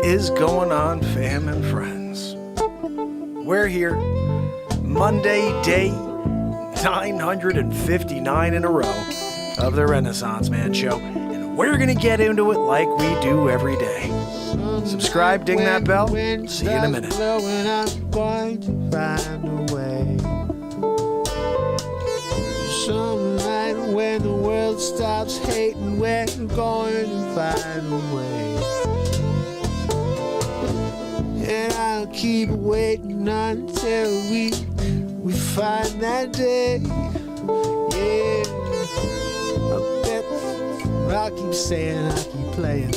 is going on, fam and friends? We're here, Monday, day 959 in a row of the Renaissance Man Show, and we're going to get into it like we do every day. Subscribe, ding that bell, see you in a minute. I'm going to find a way. Some night when the world stops hating, we're going to find a way. And I'll keep waiting until we find that day. Yeah, I bet I'll keep saying, I'll keep playing.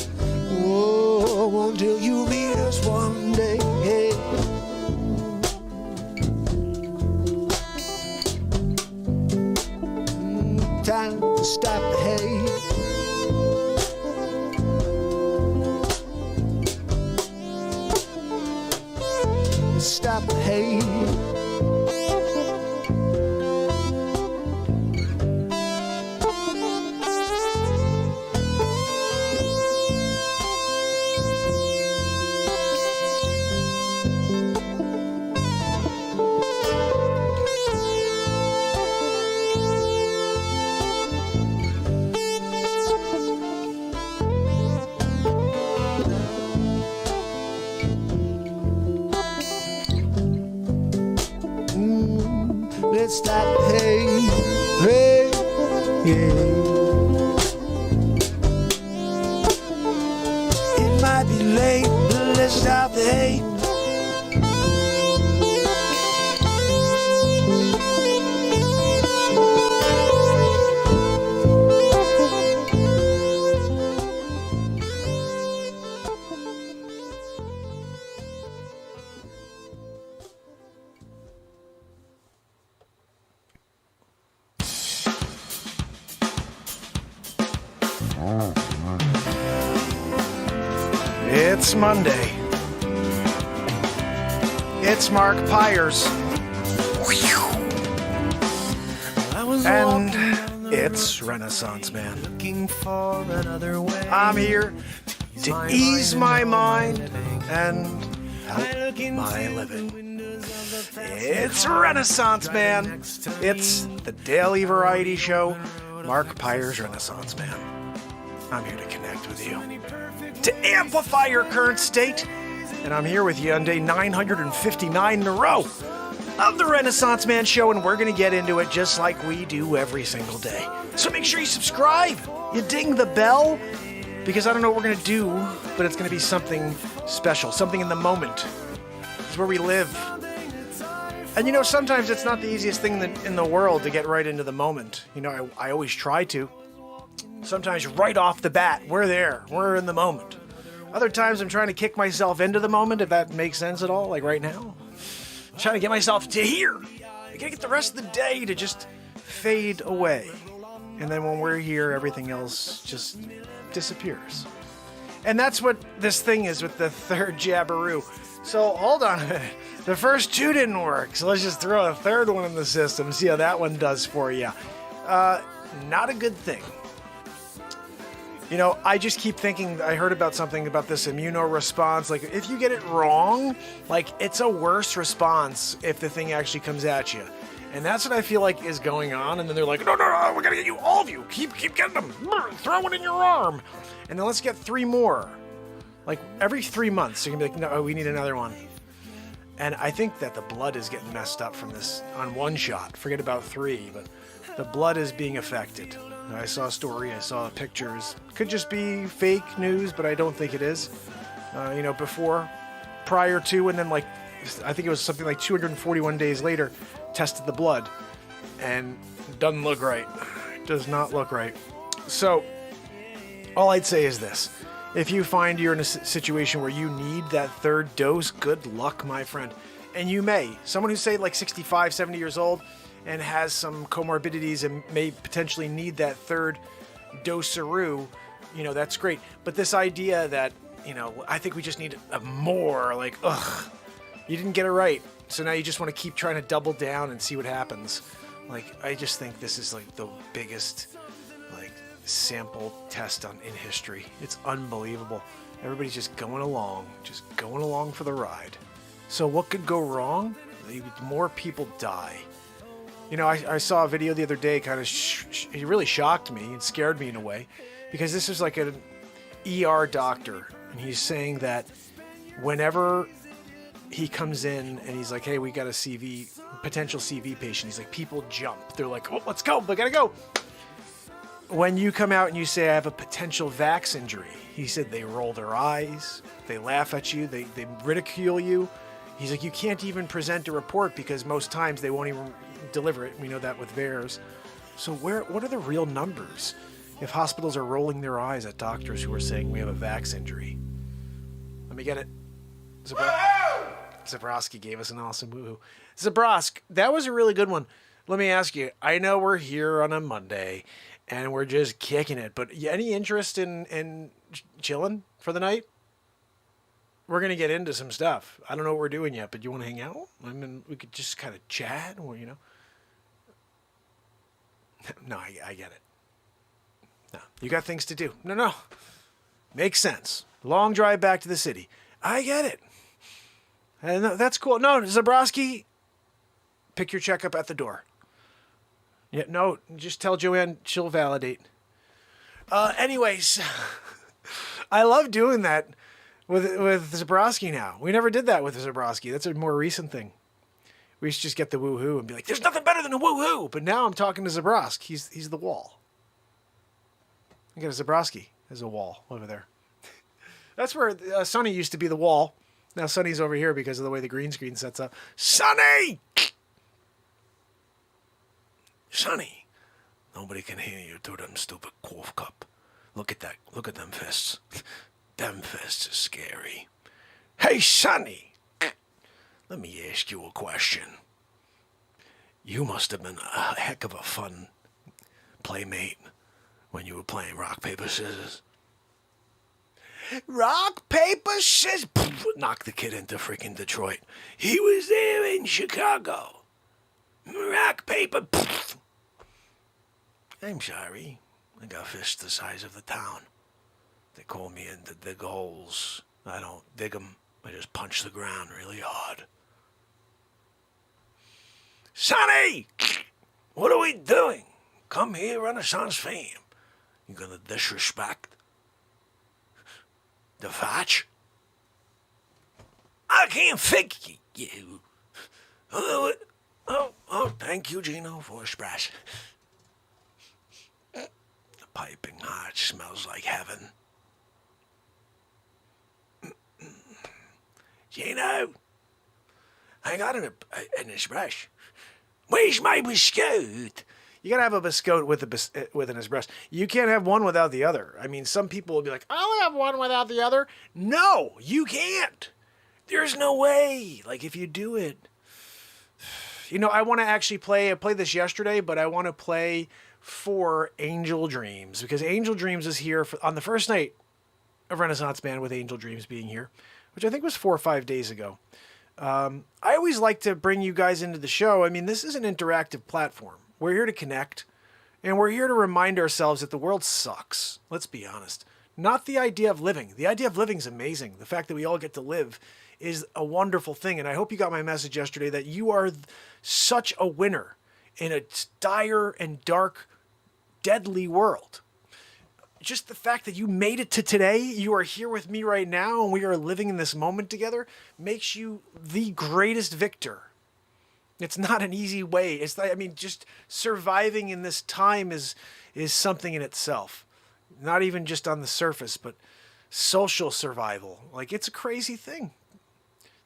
Whoa, until you meet us one day. Hey. Time to stop the hate. Stop the hate. Let's stop the hate, hey, yeah. It might be late, but let's stop the hate. It's Monday. It's Mark Pires. And it's Renaissance Man. I'm here to ease my mind and help my living. It's Renaissance Man. It's the daily variety show, Mark Pires Renaissance Man. I'm here to connect with you, to amplify your current state, and I'm here with you on day 959 in a row of the Renaissance Man Show, and we're going to get into it just like we do every single day. So make sure you subscribe, you ding the bell, because I don't know what we're going to do, but it's going to be something special, something in the moment. It's where we live. And you know, sometimes it's not the easiest thing in the world to get right into the moment. You know, I always try to. Sometimes right off the bat, we're there. We're in the moment. Other times I'm trying to kick myself into the moment, if that makes sense at all, like right now. I'm trying to get myself to here. I gotta get the rest of the day to just fade away. And then when we're here, everything else just disappears. And that's what this thing is with the third jabberoo. So hold on a minute. The first two didn't work, so let's just throw a third one in the system, see how that one does for you. Not a good thing. You know, I just keep thinking, I heard about something about this immunoresponse. Like, if you get it wrong, like, it's a worse response if the thing actually comes at you. And that's what I feel like is going on. And then they're like, no, we gotta get you, all of you. Keep getting them. Throw one in your arm. And then let's get 3 more. Like, every 3 months, you're gonna be like, no, we need another one. And I think that the blood is getting messed up from this on one shot. Forget about 3, but the blood is being affected. I saw a story, I saw pictures. Could just be fake news, but I don't think it is. You know, prior to, and then like, I think it was something like 241 days later, tested the blood. And it doesn't look right. It does not look right. So, all I'd say is this. If you find you're in a situation where you need that third dose, good luck, my friend. And you may. Someone who's, say, like 65, 70 years old, and has some comorbidities and may potentially need that third dose-aroo, you know, that's great. But this idea that, you know, I think we just need a more, like, you didn't get it right. So now you just want to keep trying to double down and see what happens. Like, I just think this is like the biggest, like, sample test in history. It's unbelievable. Everybody's just going along for the ride. So what could go wrong? More people die. You know, I saw a video the other day, kind of, it really shocked me and scared me in a way, because this is like an ER doctor, and he's saying that whenever he comes in and he's like, hey, we got a potential CV patient, he's like, people jump. They're like, oh, let's go, we gotta go. When you come out and you say, I have a potential Facce injury, he said they roll their eyes, they laugh at you, they ridicule you. He's like, you can't even present a report because most times they won't even deliver it. We know that with VAERS. So what are the real numbers if hospitals are rolling their eyes at doctors who are saying we have a Facce injury? Let me get it. Zabrowski gave us an awesome woohoo. Zabrosk, that was a really good one. Let me ask you, I know we're here on a Monday and we're just kicking it, but any interest in chilling for the night? We're going to get into some stuff. I don't know what we're doing yet, but you want to hang out? I mean, we could just kind of chat or, you know. No, I get it. No, you got things to do. No. Makes sense. Long drive back to the city. I get it. And that's cool. No, Zabrowski, pick your checkup at the door. Yeah, no, just tell Joanne, she'll validate. Anyways, I love doing that with Zabrowski now. We never did that with Zabrowski. That's a more recent thing. We used to just get the woohoo and be like, there's nothing better than a woohoo. But now I'm talking to Zabrosk. He's the wall. I got a Zabrowski as a wall over there. That's where Sonny used to be the wall. Now Sonny's over here because of the way the green screen sets up. Sonny! Sonny! Nobody can hear you through them stupid cough cup. Look at that. Look at them fists. Them fists are scary. Hey, Sonny! Let me ask you a question. You must have been a heck of a fun playmate when you were playing rock, paper, scissors. Rock, paper, scissors. Knocked the kid into freaking Detroit. He was there in Chicago. Rock, paper. I'm sorry. I got fists the size of the town. They call me in to dig holes. I don't dig them. I just punch the ground really hard. Sonny! What are we doing? Come here, Renaissance fam. You gonna disrespect the Facce? I can't fix you. Oh, thank you, Gino, for espresso. The piping hot smells like heaven. Gino, I got an espresso. Where's my biscuit? You gotta have a biscuit with an espresso. You can't have one without the other. I mean, some people will be like, I'll have one without the other. No, you can't. There's no way. Like, if you do it. You know, I want to actually I played this yesterday, but I want to play for Angel Dreams. Because Angel Dreams is here on the first night of Renaissance Band with Angel Dreams being here, which I think was 4 or 5 days ago. I always like to bring you guys into the show. I mean, this is an interactive platform. We're here to connect, and we're here to remind ourselves that the world sucks. Let's be honest. Not the idea of living. The idea of living is amazing. The fact that we all get to live is a wonderful thing, and I hope you got my message yesterday that you are such a winner in a dire and dark, deadly world. Just the fact that you made it to today, you are here with me right now, and we are living in this moment together, makes you the greatest victor. It's not an easy way. It's like, I mean, just surviving in this time is something in itself. Not even just on the surface, but social survival. Like, it's a crazy thing.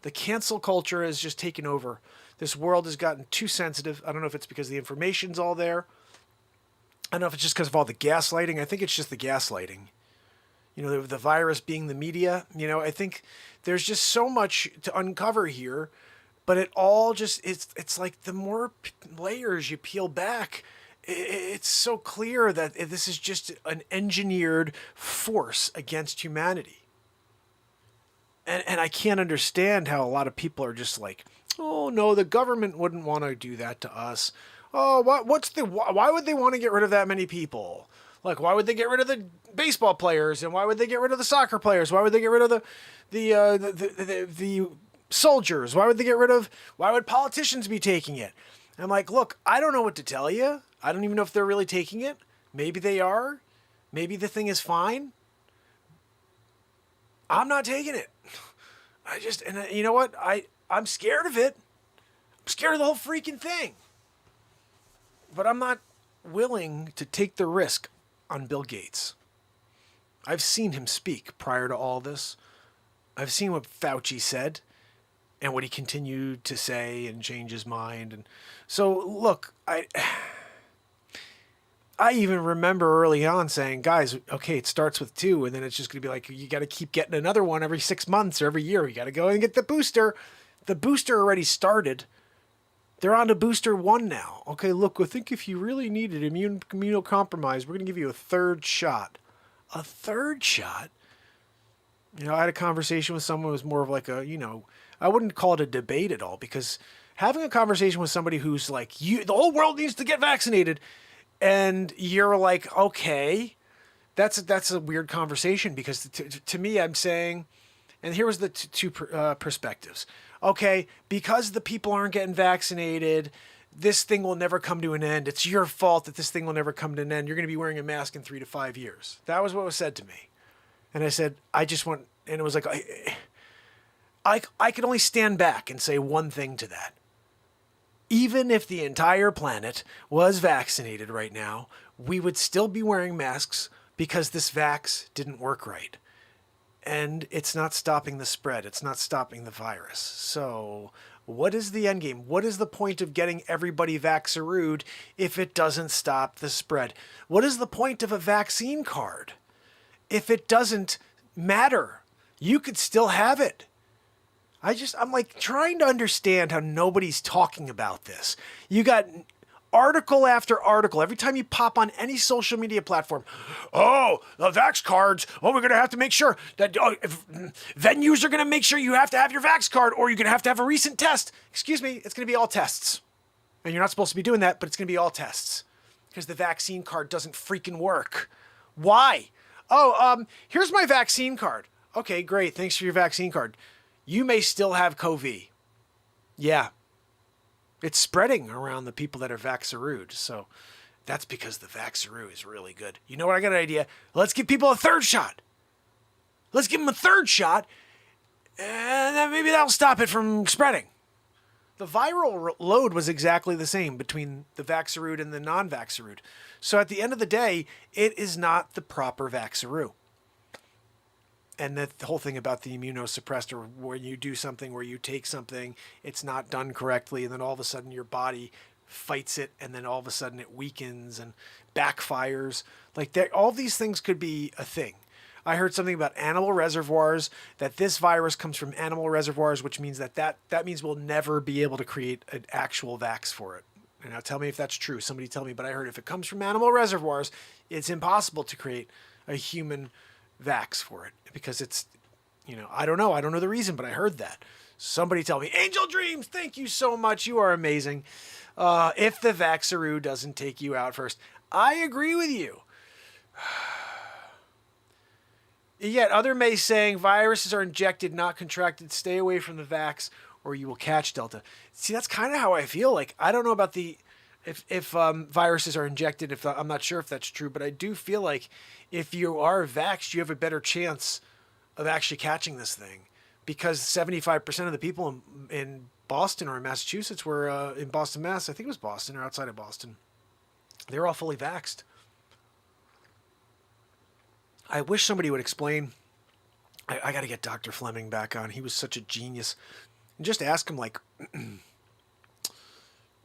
The cancel culture has just taken over. This world has gotten too sensitive. I don't know if it's because the information's all there. I don't know if it's just because of all the gaslighting. I think it's just the gaslighting. You know, the virus being the media. You know, I think there's just so much to uncover here, but it all just, it's like the more layers you peel back, it's so clear that this is just an engineered force against humanity. And I can't understand how a lot of people are just like, oh no, the government wouldn't want to do that to us. Oh, why would they want to get rid of that many people? Like, why would they get rid of the baseball players, and why would they get rid of the soccer players? Why would they get rid of the soldiers? Why would politicians be taking it? I'm like, look, I don't know what to tell you. I don't even know if they're really taking it. Maybe they are. Maybe the thing is fine. I'm not taking it. You know what? I'm scared of it. I'm scared of the whole freaking thing. But I'm not willing to take the risk on Bill Gates. I've seen him speak prior to all this. I've seen what Facce said and what he continued to say and change his mind. And so, look, I even remember early on saying, guys, okay, it starts with 2, and then it's just going to be like, you got to keep getting another one every 6 months or every year. You got to go and get the booster. The booster already started. They're on to booster 1 now. Okay, look, I think if you really needed immunocompromised, we're going to give you a 3rd shot. A 3rd shot? You know, I had a conversation with someone who was more of like a, I wouldn't call it a debate at all, because having a conversation with somebody who's like, the whole world needs to get vaccinated, and you're like, okay, that's a weird conversation, because to me, I'm saying, and here was the two perspectives. Okay, because the people aren't getting vaccinated, this thing will never come to an end. It's your fault that this thing will never come to an end. You're going to be wearing a mask in 3 to 5 years. That was what was said to me. And I said, I just want, and it was like, I could only stand back and say one thing to that. Even if the entire planet was vaccinated right now, we would still be wearing masks because this vax didn't work right. And it's not stopping the spread. It's not stopping the virus. So what is the end game? What is the point of getting everybody vaxxerooed if it doesn't stop the spread? What is the point of a vaccine card if it doesn't matter? You could still have it. I'm like trying to understand how nobody's talking about this. You got article after article. Every time you pop on any social media platform, oh, the vax cards. Oh, we're going to have to make sure that venues are going to make sure you have to have your vax card, or you're going to have a recent test. Excuse me, it's going to be all tests. And you're not supposed to be doing that, but it's going to be all tests because the vaccine card doesn't freaking work. Why? Oh, here's my vaccine card. Okay, great. Thanks for your vaccine card. You may still have COVID. Yeah. It's spreading around the people that are vaxxerooed. So that's because the vaxxeroo is really good. You know what? I got an idea. Let's give people a 3rd shot. Let's give them a 3rd shot. And then maybe that'll stop it from spreading. The viral load was exactly the same between the vaxxerooed and the non-vaxxerooed. So at the end of the day, it is not the proper vaxxeroo. And the whole thing about the immunosuppressor, where you do something, where you take something, it's not done correctly, and then all of a sudden your body fights it, and then all of a sudden it weakens and backfires. Like all these things could be a thing. I heard something about animal reservoirs, that this virus comes from animal reservoirs, which means that means we'll never be able to create an actual vax for it. And now tell me if that's true. Somebody tell me, but I heard if it comes from animal reservoirs, it's impossible to create a human vax for it, because it's, I don't know the reason, but I heard that. Somebody tell me. Angel Dreams, thank you so much. You are amazing. If the vaxxeroo doesn't take you out first. I agree with you. Yet other may saying viruses are injected, not contracted. Stay away from the vax or you will catch Delta. See, that's kind of how I feel. Like, I don't know about if viruses are injected, I'm not sure if that's true, but I do feel like if you are vaxxed, you have a better chance of actually catching this thing, because 75% of the people in Boston or in Massachusetts were in Boston, Mass. I think it was Boston or outside of Boston. They were all fully vaxxed. I wish somebody would explain. I got to get Dr. Fleming back on. He was such a genius. And just ask him, like,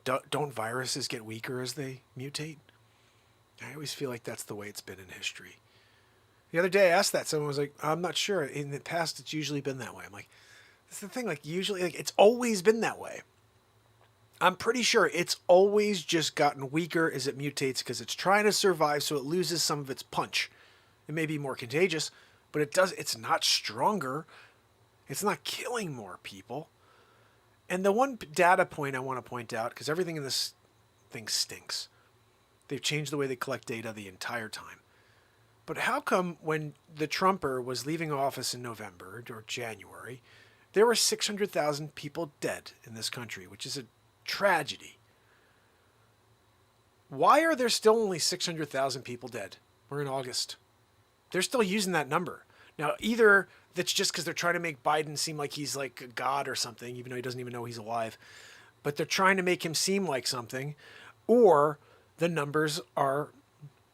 don't viruses get weaker as they mutate? I always feel like that's the way it's been in history. The other day I asked that. Someone was like, I'm not sure. In the past, it's usually been that way. I'm like, that's the thing. Like, usually, like, it's always been that way. I'm pretty sure it's always just gotten weaker as it mutates because it's trying to survive, so it loses some of its punch. It may be more contagious, but it's not stronger. It's not killing more people. And the one data point I want to point out, because everything in this thing stinks. They've changed the way they collect data the entire time. But how come when the Trumper was leaving office in November or January, there were 600,000 people dead in this country, which is a tragedy. Why are there still only 600,000 people dead? We're in August. They're still using that number. Now, either that's just because they're trying to make Biden seem like he's like a god or something, even though he doesn't even know he's alive. But they're trying to make him seem like something. Or the numbers are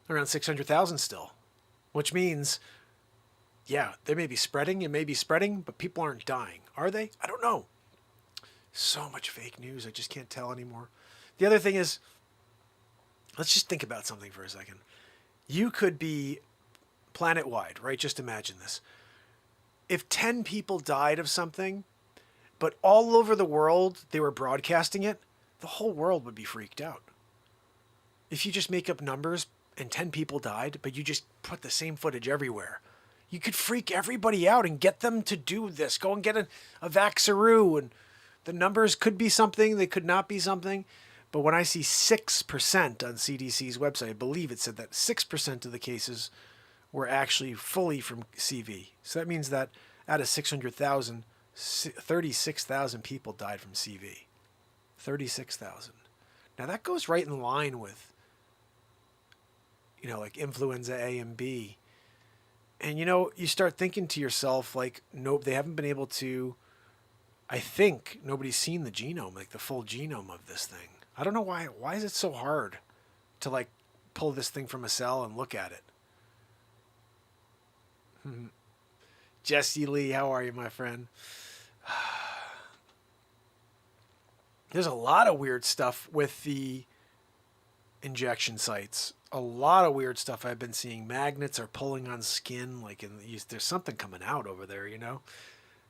around 600,000 still. Which means, yeah, they may be spreading, it may be spreading, but people aren't dying. Are they? I don't know. So much fake news, I just can't tell anymore. The other thing is, let's just think about something for a second. You could be planet-wide, right? Just imagine this. If 10 people died of something, but all over the world they were broadcasting it, the whole world would be freaked out. If you just make up numbers and 10 people died, but you just put the same footage everywhere, you could freak everybody out and get them to do this. Go and get a vaxaroo, and the numbers could be something, they could not be something. But when I see 6% on CDC's website, I believe it said that 6% of the cases were actually fully from CV. So that means that out of 600,000, 36,000 people died from CV. 36,000. Now that goes right in line with, like influenza A and B. And, you start thinking to yourself, like, nope, they haven't been able to, I think nobody's seen the genome, like the full genome of this thing. I don't know why. Why is it so hard to, like, pull this thing from a cell and look at it? Jesse Lee, how are you, my friend? There's a lot of weird stuff with the injection sites. A lot of weird stuff I've been seeing. Magnets are pulling on skin. There's something coming out over there,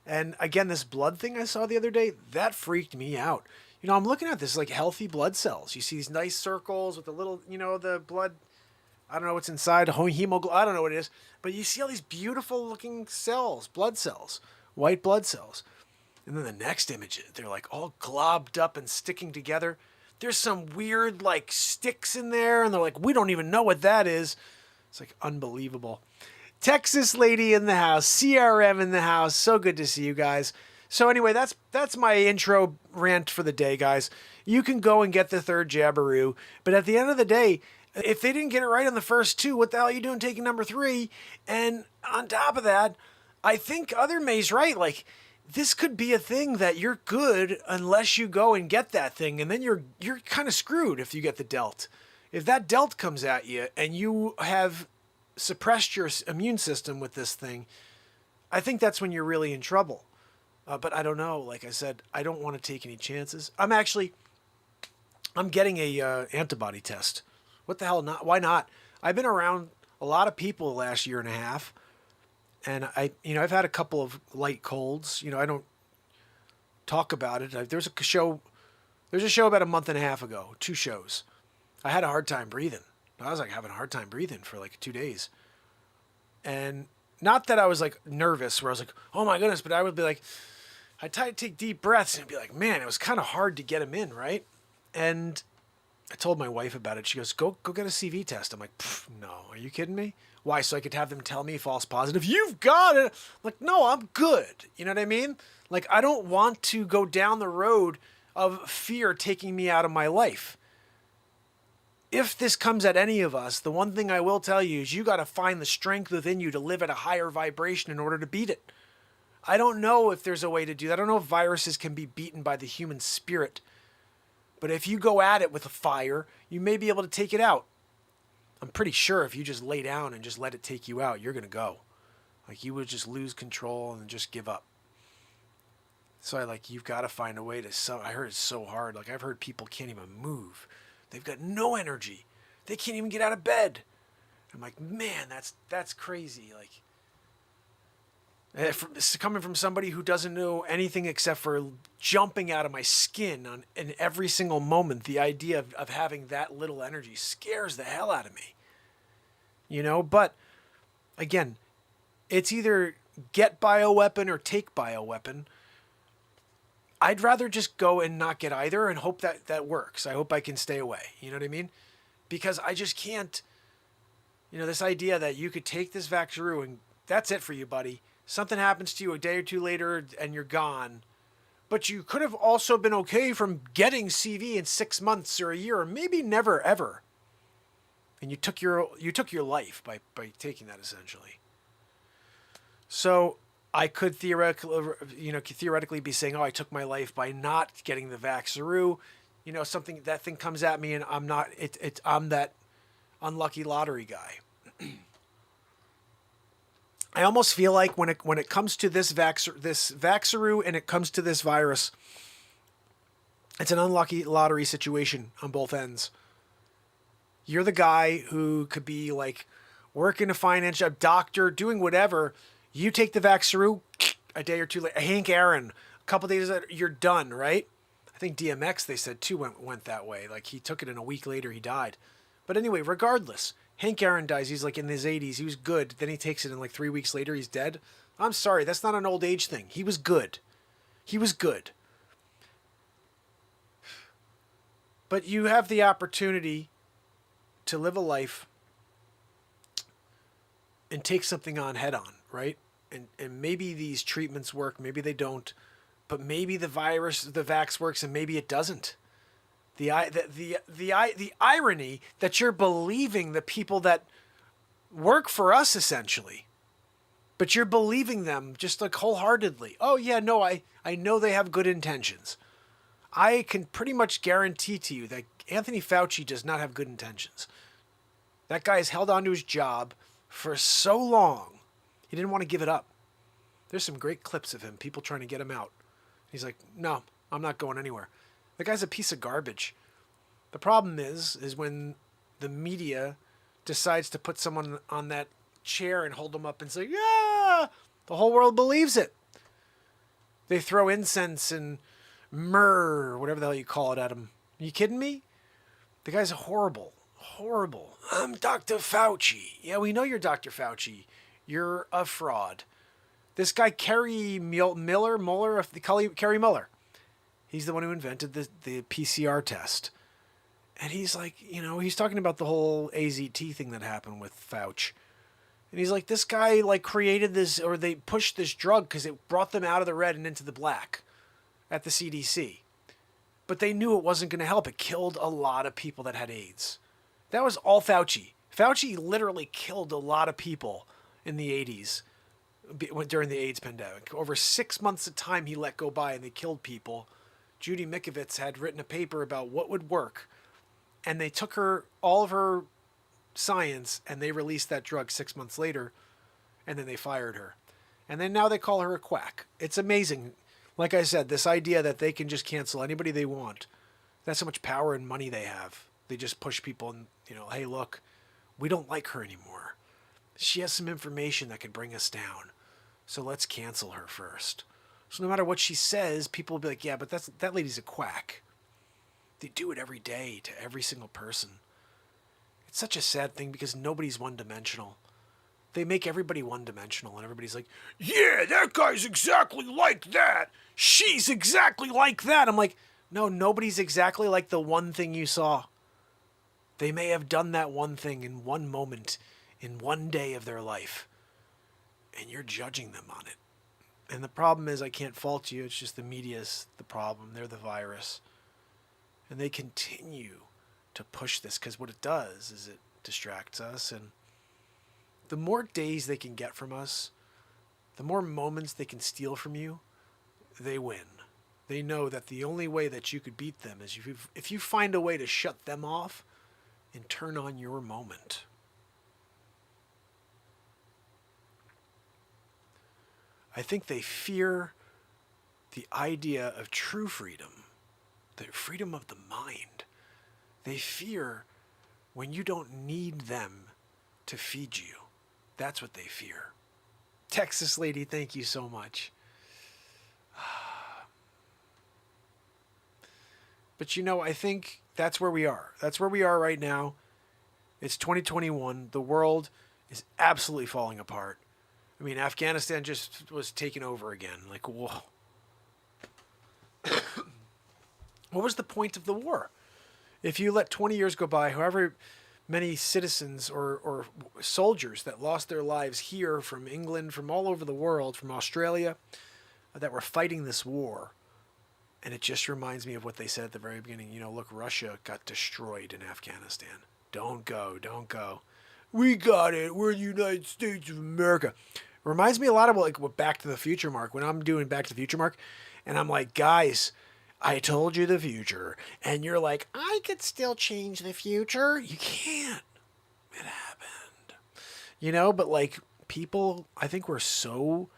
And again, this blood thing I saw the other day, that freaked me out. I'm looking at this like healthy blood cells. You see these nice circles with the little, the blood, I don't know what's inside, hemoglobin, I don't know what it is. But you see all these beautiful looking cells, blood cells, white blood cells. And then the next image, they're like all globbed up and sticking together. There's some weird like sticks in there, and they're like, we don't even know what that is. It's like unbelievable. Texas lady in the house, CRM in the house. So good to see you guys. So anyway, that's my intro rant for the day, guys. You can go and get the third Jabberoo, but at the end of the day, if they didn't get it right on the first two, what the hell are you doing taking number 3? And on top of that, I think Other May's right. Like, this could be a thing that you're good unless you go and get that thing, and then you're kind of screwed if you get the delt. If that delt comes at you and you have suppressed your immune system with this thing, I think that's when you're really in trouble. But I don't know. Like I said, I don't want to take any chances. I'm getting a antibody test. What the hell not? Why not? I've been around a lot of people the last year and a half. And I've had a couple of light colds. I don't talk about it. There's a show about a month and a half ago, 2 shows. I had a hard time breathing. I was like having a hard time breathing for like 2 days. And not that I was like nervous where I was like, oh my goodness, but I would be like, I'd try to take deep breaths and be like, man, it was kind of hard to get them in, right? And I told my wife about it. She goes, go get a CV test. I'm like, no, are you kidding me? Why? So I could have them tell me false positive. You've got it. I'm like, no, I'm good. You know what I mean? Like, I don't want to go down the road of fear taking me out of my life. If this comes at any of us, the one thing I will tell you is you got to find the strength within you to live at a higher vibration in order to beat it. I don't know if there's a way to do that. I don't know if viruses can be beaten by the human spirit. But if you go at it with a fire, you may be able to take it out. I'm pretty sure if you just lay down and just let it take you out, you're going to go. Like, you would just lose control and just give up. So you've got to find a way to, I heard it's so hard. Like, I've heard people can't even move. They've got no energy. They can't even get out of bed. I'm like, man, that's crazy. Like, this is coming from somebody who doesn't know anything except for jumping out of my skin in every single moment. The idea of having that little energy scares the hell out of me. But again, it's either get bioweapon or take bioweapon. I'd rather just go and not get either and hope that works. I hope I can stay away. You know what I mean? Because I just can't. You know, this idea that you could take this Vaxaroo and that's it for you, buddy. Something happens to you a day or two later and you're gone. But you could have also been okay from getting CV in 6 months or a year, or maybe never ever. And you took your life by taking that, essentially. So I could theoretically be saying, oh, I took my life by not getting the Vaxaroo. You know, that thing comes at me and I'm that unlucky lottery guy. I almost feel like when it comes to this Vaxaroo and it comes to this virus, it's an unlucky lottery situation on both ends. You're the guy who could be like working a finance job, doctor, doing whatever. You take the Vaxaroo, a day or two later. Hank Aaron, a couple days later, you're done, right? I think DMX, they said too, went that way. Like he took it and a week later he died. But anyway, regardless, Hank Aaron dies. He's like in his 80s. He was good. Then he takes it and like 3 weeks later he's dead. I'm sorry. That's not an old age thing. He was good. He was good. But you have the opportunity to live a life and take something on head on, right? And maybe these treatments work. Maybe they don't. But maybe the vax works and maybe it doesn't. The irony that you're believing the people that work for us, essentially, but you're believing them just like wholeheartedly. Oh yeah, no, I know they have good intentions. I can pretty much guarantee to you that Anthony Fauci does not have good intentions. That guy has held on to his job for so long. He didn't want to give it up. There's some great clips of him, people trying to get him out. He's like, no, I'm not going anywhere. The guy's a piece of garbage. The problem is when the media decides to put someone on that chair and hold them up and say, yeah, the whole world believes it. They throw incense and myrrh, or whatever the hell you call it, at him. Are you kidding me? The guy's horrible. Horrible. I'm Dr. Fauci. Yeah, we know you're Dr. Fauci. You're a fraud. This guy, Kerry Muller, Kerry Muller. He's the one who invented the PCR test. And he's like, you know, he's talking about the whole AZT thing that happened with Fauci. And he's like, this guy like created this, or they pushed this drug because it brought them out of the red and into the black at the CDC. But they knew it wasn't going to help. It killed a lot of people that had AIDS. That was all Fauci. Fauci literally killed a lot of people in the 80s during the AIDS pandemic. Over 6 months of time he let go by and they killed people. Judy Mikovits had written a paper about what would work. And they took all of her science and they released that drug 6 months later. And then they fired her. And then now they call her a quack. It's amazing. Like I said, this idea that they can just cancel anybody they want. That's how much power and money they have. They just push people and, you know, hey, look, we don't like her anymore. She has some information that could bring us down. So let's cancel her first. So no matter what she says, people will be like, yeah, but that lady's a quack. They do it every day to every single person. It's such a sad thing because nobody's one-dimensional. They make everybody one-dimensional and everybody's like, yeah, that guy's exactly like that. She's exactly like that. I'm like, no, nobody's exactly like the one thing you saw. They may have done that one thing in one moment, in one day of their life. And you're judging them on it. And the problem is I can't fault you. It's just the media's the problem. They're the virus. And they continue to push this because what it does is it distracts us. And the more days they can get from us, the more moments they can steal from you, they win. They know that the only way that you could beat them is if you find a way to shut them off and turn on your moment. I think they fear the idea of true freedom, the freedom of the mind. They fear when you don't need them to feed you. That's what they fear. Texas lady, thank you so much. But you know, I think that's where we are. That's where we are right now. It's 2021. The world is absolutely falling apart. I mean, Afghanistan just was taken over again. Like, whoa. What was the point of the war? If you let 20 years go by, however many citizens or soldiers that lost their lives here from England, from all over the world, from Australia, that were fighting this war. And it just reminds me of what they said at the very beginning. You know, look, Russia got destroyed in Afghanistan. Don't go, don't go. We got it. We're the United States of America. Reminds me a lot of like what Back to the Future, Mark. When I'm doing Back to the Future, Mark, and I'm like, guys, I told you the future. And you're like, I could still change the future. You can't. It happened. You know, but like people, I think we're so,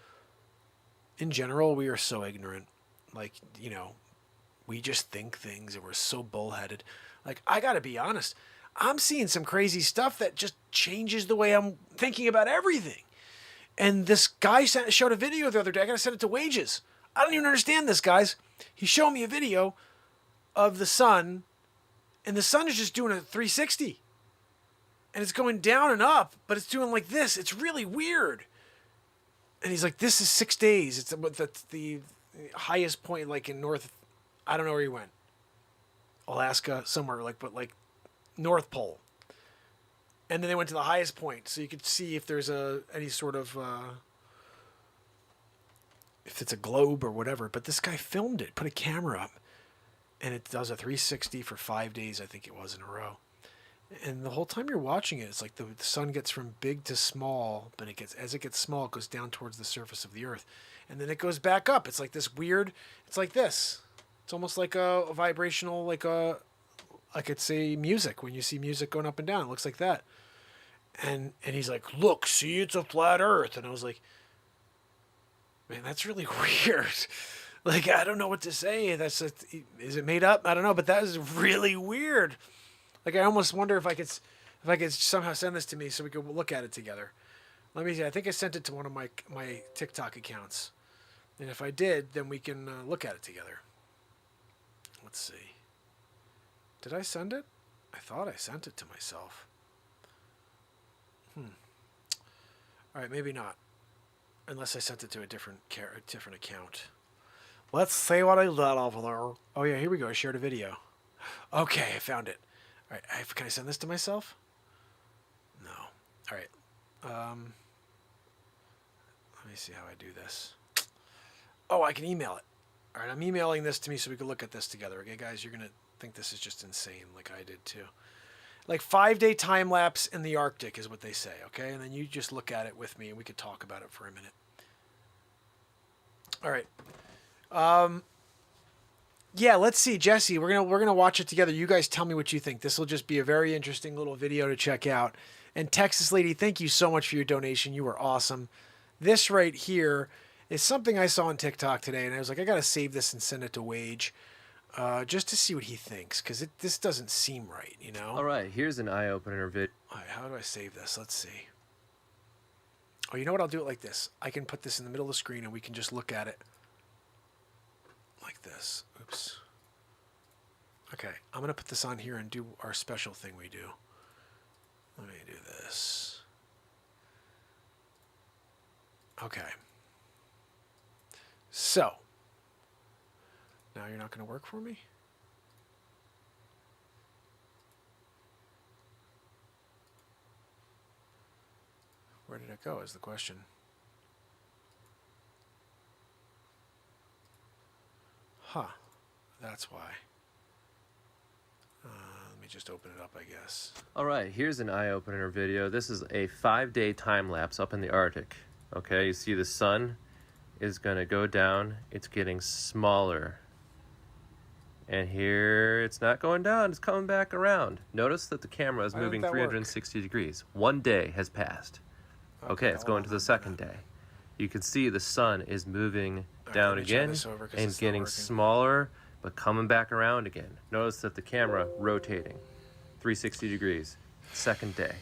in general, we are so ignorant. Like, you know, we just think things and we're so bullheaded. Like, I got to be honest. I'm seeing some crazy stuff that just changes the way I'm thinking about everything. And this guy showed a video the other day. I got to send it to Wages. I don't even understand this, guys. He showed me a video of the sun, and the sun is just doing a 360. And it's going down and up, but it's doing like this. It's really weird. And he's like, this is 6 days. It's the highest point, like in North, I don't know where he went. Alaska, somewhere, like, but like North Pole. And then they went to the highest point, so you could see if there's any sort of if it's a globe or whatever. But this guy filmed it, put a camera up, and it does a 360 for 5 days, I think it was, in a row. And the whole time you're watching it, it's like the sun gets from big to small, but as it gets small, it goes down towards the surface of the earth, and then it goes back up. It's like this weird. It's like this. It's almost like a vibrational, like it's say music. When you see music going up and down, it looks like that. And he's like, look, see, it's a flat earth. And I was like, man, that's really weird. Like, I don't know what to say. Is it made up? I don't know, but that is really weird. Like, I almost wonder if I could somehow send this to me so we could look at it together. Let me see. I think I sent it to one of my TikTok accounts. And if I did, then we can look at it together. Let's see. Did I send it? I thought I sent it to myself. All right, maybe not. Unless I sent it to a different account. Let's see what I did over there. Oh, yeah, here we go. I shared a video. Okay, I found it. All right, can I send this to myself? No. All right. Let me see how I do this. Oh, I can email it. All right, I'm emailing this to me so we can look at this together. Okay, guys, you're going to think this is just insane like I did too. Like 5-day time lapse in the Arctic is what they say, okay? And then you just look at it with me and we could talk about it for a minute. All right. Yeah, let's see, Jesse. We're gonna watch it together. You guys tell me what you think. This will just be a very interesting little video to check out. And Texas Lady, thank you so much for your donation. You were awesome. This right here is something I saw on TikTok today, and I was like, I gotta save this and send it to Wage. Just to see what he thinks, because this doesn't seem right, you know? All right, here's an eye-opener vid. All right, how do I save this? Let's see. Oh, you know what? I'll do it like this. I can put this in the middle of the screen, and we can just look at it like this. Oops. Okay, I'm going to put this on here and do our special thing we do. Let me do this. Okay. So. Now you're not going to work for me? Where did it go is the question. Huh. That's why. Let me just open it up, I guess. All right, here's an eye-opener video. This is a 5-day time-lapse up in the Arctic. Okay, you see the sun is going to go down. It's getting smaller. And here, it's not going down, it's coming back around. Notice that the camera is moving 360 degrees. 1 day has passed. Okay, it's going to the second day. You can see the sun is moving down again and getting smaller, but coming back around again. Notice that the camera rotating 360 degrees. Second day.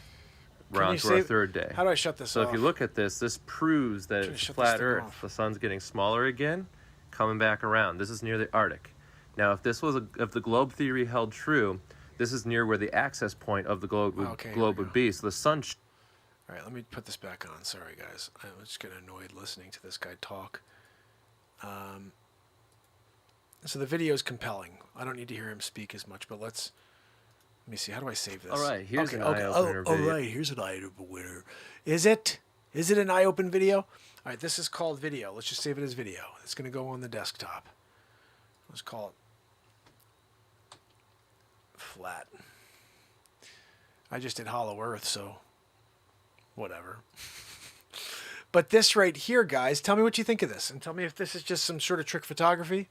We're on to our third day. How do I shut this off? So if you look at this, this proves that it's flat Earth. The sun's getting smaller again, coming back around. This is near the Arctic. Now, if the globe theory held true, this is near where the access point of the globe would be. So the sun. All right, let me put this back on. Sorry, guys. I was just getting annoyed listening to this guy talk. So the video is compelling. I don't need to hear him speak as much, but let's Let me see. How do I save this? All right, here's an Oh, eye-opener all video. right, here's an eye-opener. Is it? Is it an eye-open video? All right, this is called video. Let's just save it as video. It's going to go on the desktop. Let's call it flat. I just did Hollow Earth, so whatever. But this right here, guys, tell me what you think of this. And tell me if this is just some sort of trick photography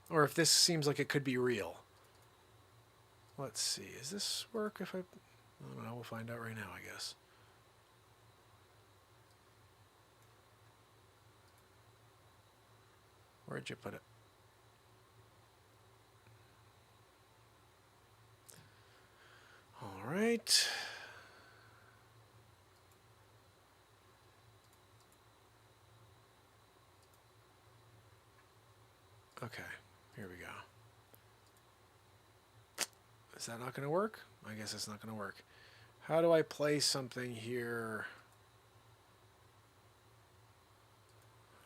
or if this seems like it could be real. Let's see. Does this work if I don't know. We'll find out right now, I guess. Where'd you put it? All right. Okay, here we go. Is that not going to work? I guess it's not going to work. How do I play something here?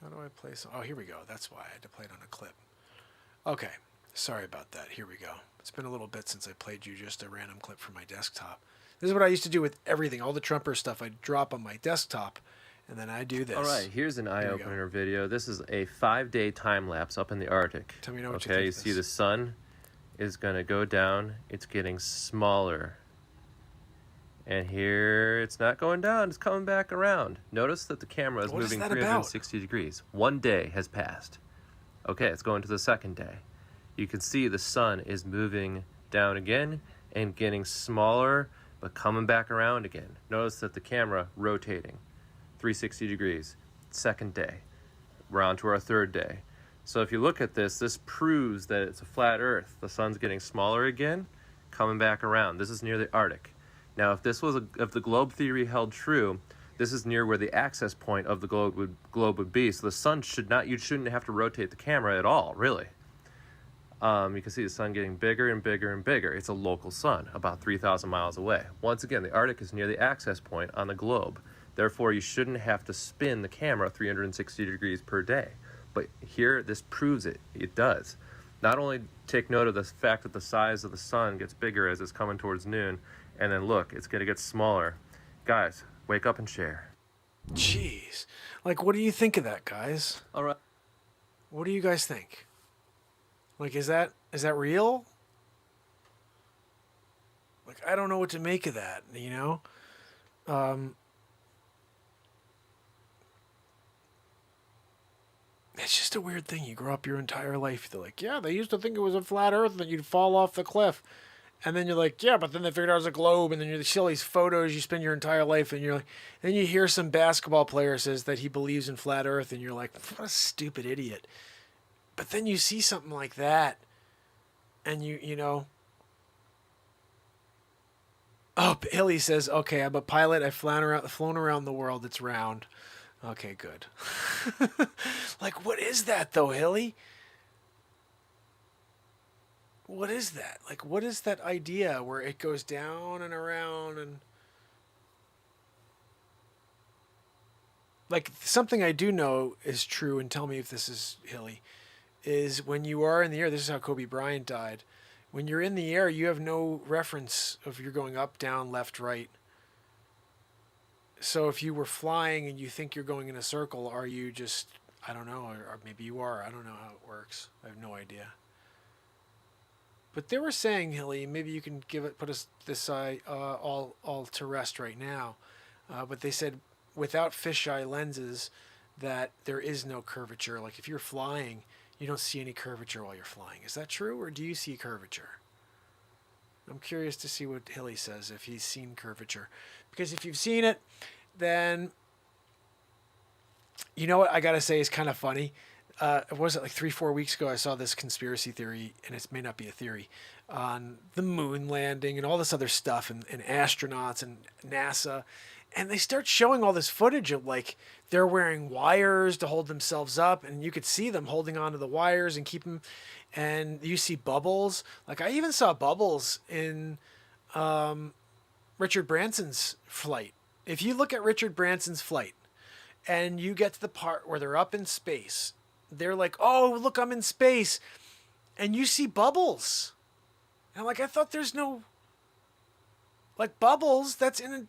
How do I play some? Oh, here we go. That's why I had to play it on a clip. Okay, sorry about that. Here we go. It's been a little bit since I played you just a random clip from my desktop. This is what I used to do with everything. All the Trumper stuff I'd drop on my desktop, and then I do this. All right, here's an eye-opener video. This is a 5-day time lapse up in the Arctic. Tell me what you think. Okay, you of see this. the sun is going to go down. It's getting smaller. And here it's not going down, it's coming back around. Notice that the camera is What is moving that 360 degrees. 1 day has passed. Okay, it's going to the second day. You can see the sun is moving down again and getting smaller, but coming back around again. Notice that the camera rotating 360 degrees. Second day. We're on to our third day. So if you look at this, this proves that it's a flat Earth. The sun's getting smaller again, coming back around. This is near the Arctic. Now, if this was if the globe theory held true, this is near where the access point of the globe would be. So the sun you shouldn't have to rotate the camera at all, really. You can see the sun getting bigger and bigger and bigger. It's a local sun, about 3,000 miles away. Once again, the Arctic is near the access point on the globe. Therefore, you shouldn't have to spin the camera 360 degrees per day. But here, this proves it. It does. Not only take note of the fact that the size of the sun gets bigger as it's coming towards noon, and then look, it's going to get smaller. Guys, wake up and share. Jeez. Like, what do you think of that, guys? All right. What do you guys think? Like, is that real? Like, I don't know what to make of that, you know? It's just a weird thing. You grow up your entire life. They're like, yeah, they used to think it was a flat Earth and you'd fall off the cliff. And then you're like, yeah, but then they figured out it was a globe. And then you see all these photos you spend your entire life. And you're like, then you hear some basketball player says that he believes in flat Earth. And you're like, what a stupid idiot. But then you see something like that. And you know. Oh, Hilly says, okay, I'm a pilot. I've flown around the world. It's round. Okay, good. Like, what is that, though, Hilly? What is that? Like, what is that idea where it goes down and around and... Like, something I do know is true, and tell me if this is Hilly, is when you are in the air, this is how Kobe Bryant died. When you're in the air, you have no reference of you're going up, down, left, right. So if you were flying and you think you're going in a circle, are you just, I don't know, or maybe you are. I don't know how it works. I have no idea. But they were saying, Hilly, maybe you can put us this all to rest right now. But they said without fisheye lenses that there is no curvature. Like if you're flying, you don't see any curvature while you're flying. Is that true, or do you see curvature? I'm curious to see what Hilly says, if he's seen curvature. Because if you've seen it, then you know what I got to say is kind of funny. Was it like 3-4 weeks ago I saw this conspiracy theory, and it may not be a theory, on the moon landing and all this other stuff and astronauts and NASA. And they start showing all this footage of like they're wearing wires to hold themselves up, and you could see them holding onto the wires and keep them. And you see bubbles. Like I even saw bubbles in Richard Branson's flight. If you look at Richard Branson's flight and you get to the part where they're up in space, they're like, oh, look, I'm in space. And you see bubbles. And like, I thought there's no Like bubbles, that's in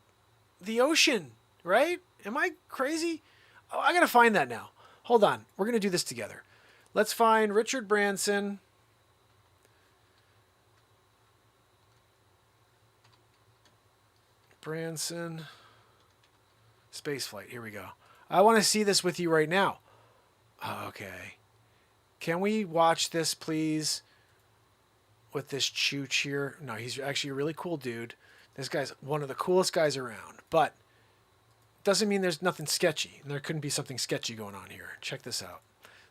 the ocean, right? Am I crazy? Oh, I gotta find that now. Hold on. We're gonna do this together. Let's find Richard Branson. Branson. Spaceflight. Here we go. I want to see this with you right now. Okay. Can we watch this, please? With this chooch here. No, he's actually a really cool dude. This guy's one of the coolest guys around. But doesn't mean there's nothing sketchy. And there couldn't be something sketchy going on here. Check this out.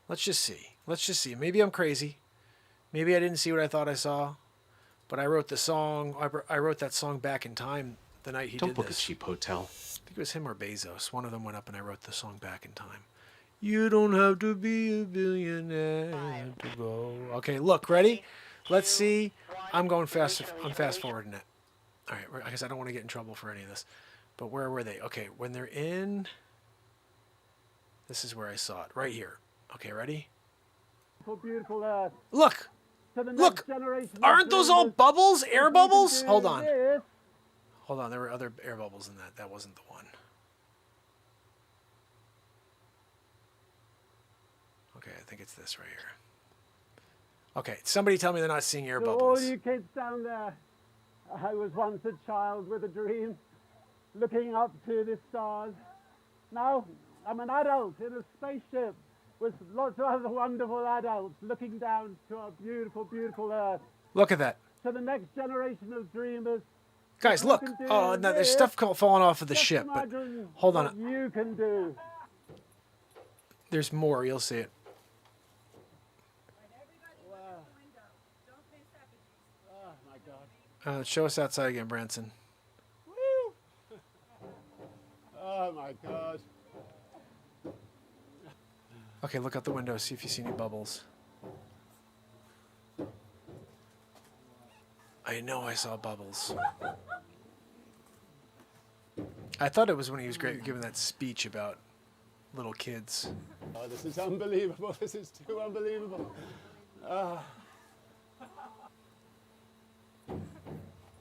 Let's just see. Let's just see. Maybe I'm crazy. Maybe I didn't see what I thought I saw. But I wrote the song. I wrote that song back in time the night he did this. Don't book a cheap hotel. I think it was him or Bezos. One of them went up and I wrote the song back in time. You don't have to be a billionaire to go. Okay, look, ready? Let's see. I'm going fast. I'm fast forwarding it. All right, I guess I don't want to get in trouble for any of this. But where were they? Okay, when they're in... This is where I saw it. Right here. Okay, ready? Beautiful Earth. Look! Look! Aren't those all bubbles? Air bubbles? Hold on. Hold on, there were other air bubbles in that. That wasn't the one. Okay, I think it's this right here. Okay, somebody tell me they're not seeing air To bubbles. all you kids down there, I was once a child with a dream, looking up to the stars. Now, I'm an adult in a spaceship with lots of other wonderful adults looking down to our beautiful, beautiful Earth. Look at that. To the next generation of dreamers. Guys, look. Oh, no, there's stuff falling off of the ship, but hold on. What you can do. There's more. You'll see it. Oh my God. Show us outside again, Branson. Woo! Oh my God. Okay, look out the window. See if you see any bubbles. I know I saw bubbles. I thought it was when he was giving that speech about little kids. Oh, this is unbelievable. This is too unbelievable.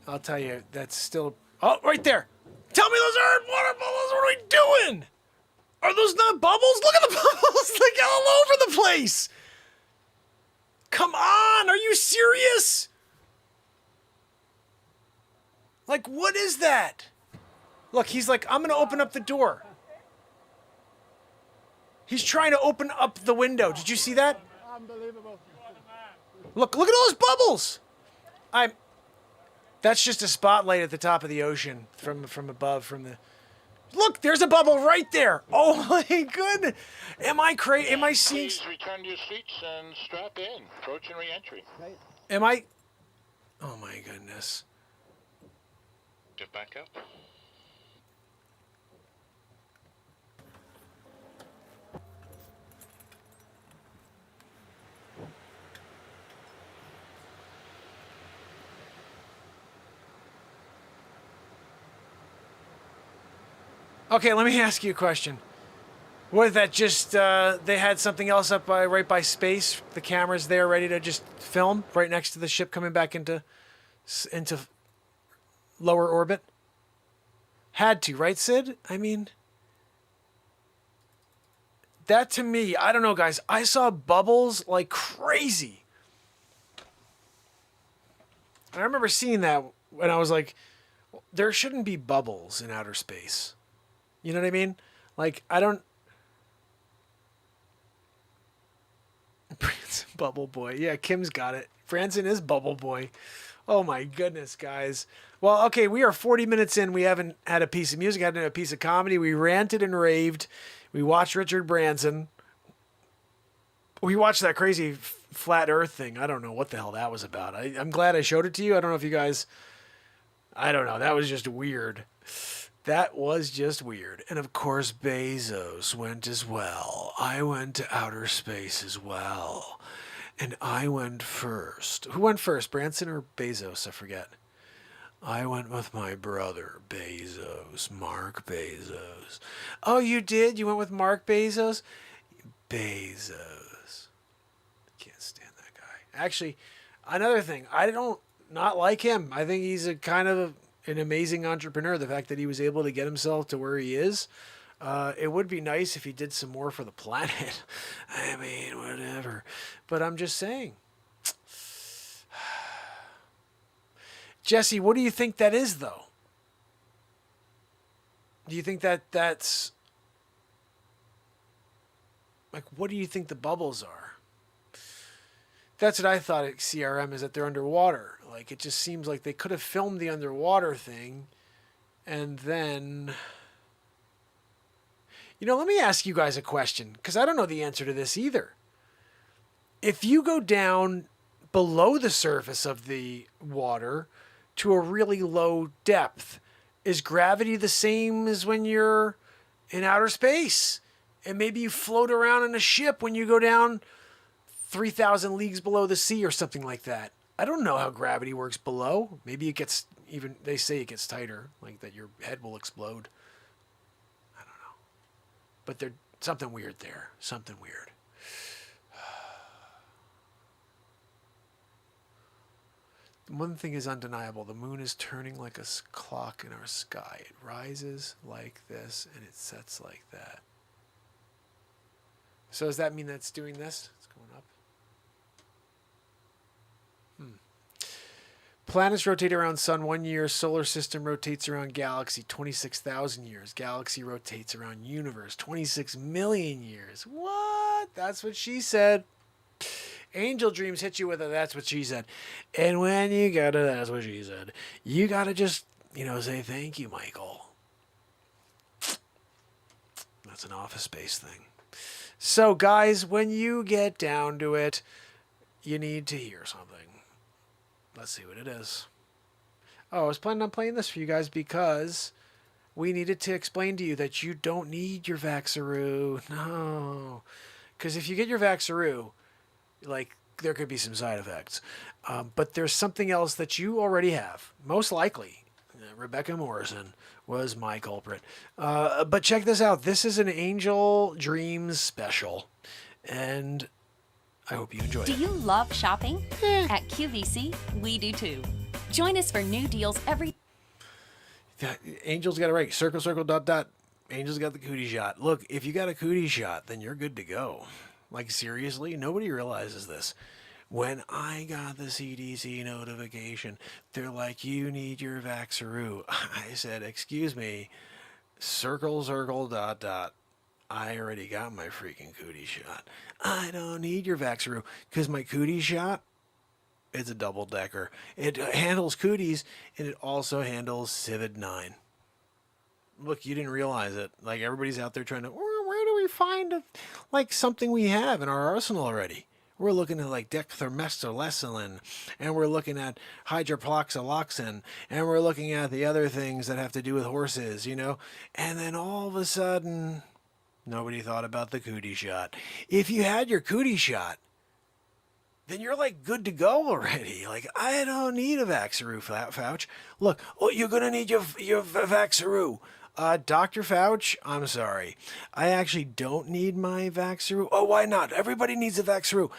I'll tell you, that's still... Oh, right there! Tell me those aren't water bubbles! What are we doing? Are those not bubbles? Look at the bubbles! Like all over the place! Come on! Are you serious? Like, what is that? Look, he's like, I'm going to open up the door. He's trying to open up the window. Did you see that? Unbelievable. Look at all those bubbles! That's just a spotlight at the top of the ocean from above, from the... Look, there's a bubble right there. Oh my goodness. Am I crazy? Am I seeing... Please return to your seats and strap in. Trojan re-entry. Am I... Oh my goodness. Get back up. Okay, let me ask you a question. Was that just, they had something else up right by space? The camera's there ready to just film right next to the ship coming back into lower orbit? Had to, right, Sid? I mean, that to me, I don't know, guys. I saw bubbles like crazy. I remember seeing that when I was like, there shouldn't be bubbles in outer space. You know what I mean? Like, I don't... Branson Bubble Boy. Yeah, Kim's got it. Branson is Bubble Boy. Oh my goodness, guys. Well, okay, we are 40 minutes in. We haven't had a piece of music, hadn't had a piece of comedy. We ranted and raved. We watched Richard Branson. We watched that crazy flat earth thing. I don't know what the hell that was about. I'm glad I showed it to you. I don't know if you guys... I don't know. That was just weird. That was just weird. And of course, Bezos went as well. I went to outer space as well. And I went first. Who went first, Branson or Bezos? I forget. I went with my brother, Bezos, Mark Bezos. Oh, you did? You went with Mark Bezos? Bezos. Can't stand that guy. Actually, another thing. I don't not like him. I think he's a kind of an amazing entrepreneur. The fact that he was able to get himself to where he is. It would be nice if he did some more for the planet. I mean, whatever. But I'm just saying. Jesse, what do you think that is, though? Do you think that that's... Like, what do you think the bubbles are? That's what I thought at CRM, is that they're underwater. Like, it just seems like they could have filmed the underwater thing and then... You know, let me ask you guys a question, because I don't know the answer to this either. If you go down below the surface of the water to a really low depth, is gravity the same as when you're in outer space? And maybe you float around in a ship when you go down 3,000 leagues below the sea or something like that. I don't know how gravity works below. Maybe it gets even, they say it gets tighter, like that your head will explode. But there's something weird there. Something weird. One thing is undeniable. The moon is turning like a clock in our sky. It rises like this and it sets like that. So does that mean that's doing this? It's going up. Planets rotate around sun 1 year. Solar system rotates around galaxy 26,000 years. Galaxy rotates around universe 26 million years. What? That's what she said. Angel dreams hit you with a that's what she said. And when you got a that's what she said, you got to just, say thank you, Michael. That's an Office Space thing. So, guys, when you get down to it, you need to hear something. Let's see what it is. Oh, I was planning on playing this for you guys because we needed to explain to you that you don't need your Vaxaroo. No. Because if you get your Vaxaroo, there could be some side effects. But there's something else that you already have. Most likely, Rebecca Morrison was my culprit. But check this out. This is an Angel Dreams special. And I hope you enjoy it. Do you love shopping? At QVC, we do too. Join us for new deals every... Angel's got it right. Circle, circle, dot, dot. Angel's got the cootie shot. Look, if you got a cootie shot, then you're good to go. Like, seriously? Nobody realizes this. When I got the CDC notification, they're like, you need your Vaxaroo. I said, excuse me, circle, circle, dot, dot. I already got my freaking cootie shot. I don't need your Vaxaroo because my cootie shot, it's a double-decker. It handles cooties, and it also handles Civid-9. Look, you didn't realize it. Like, everybody's out there trying to, where do we find, something we have in our arsenal already? We're looking at, dextromethorelin, and we're looking at hydroxyloxin, and we're looking at the other things that have to do with horses, And then all of a sudden... Nobody thought about the cootie shot. If you had your cootie shot, then you're good to go already. I don't need a Vaxaroo, Fauci. Look, you're going to need your Vaxaroo. Dr. Fauci, I'm sorry. I actually don't need my Vaxaroo. Oh, why not? Everybody needs a Vaxaroo.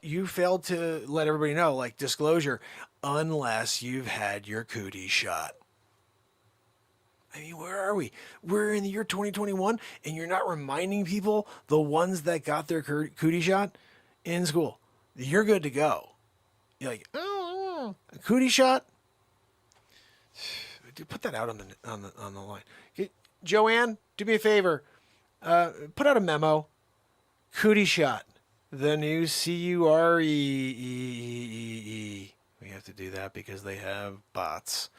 You failed to let everybody know, disclosure, unless you've had your cootie shot. I mean, where are we? We're in the year 2021, and you're not reminding people, the ones that got their cootie shot in school. You're good to go. You're like, oh, a cootie shot? Put that out on the line. Joanne, do me a favor. Put out a memo. Cootie shot. The new CUREEE. We have to do that because they have bots.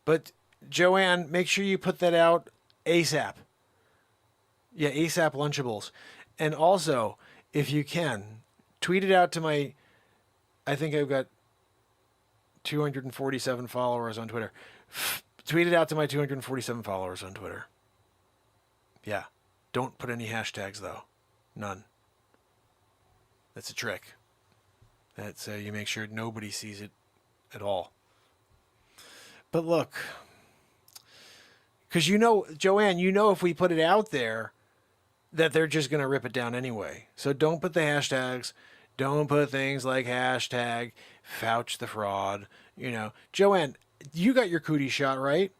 But... Joanne, make sure you put that out ASAP. Yeah, ASAP Lunchables. And also, if you can, tweet it out to my... I think I've got 247 followers on Twitter. Tweet it out to my 247 followers on Twitter. Yeah. Don't put any hashtags, though. None. That's a trick. That's you make sure nobody sees it at all. But look... Because Joanne, if we put it out there, that they're just going to rip it down anyway. So don't put the hashtags. Don't put things like hashtag Fauci the fraud. Joanne, you got your cootie shot, right?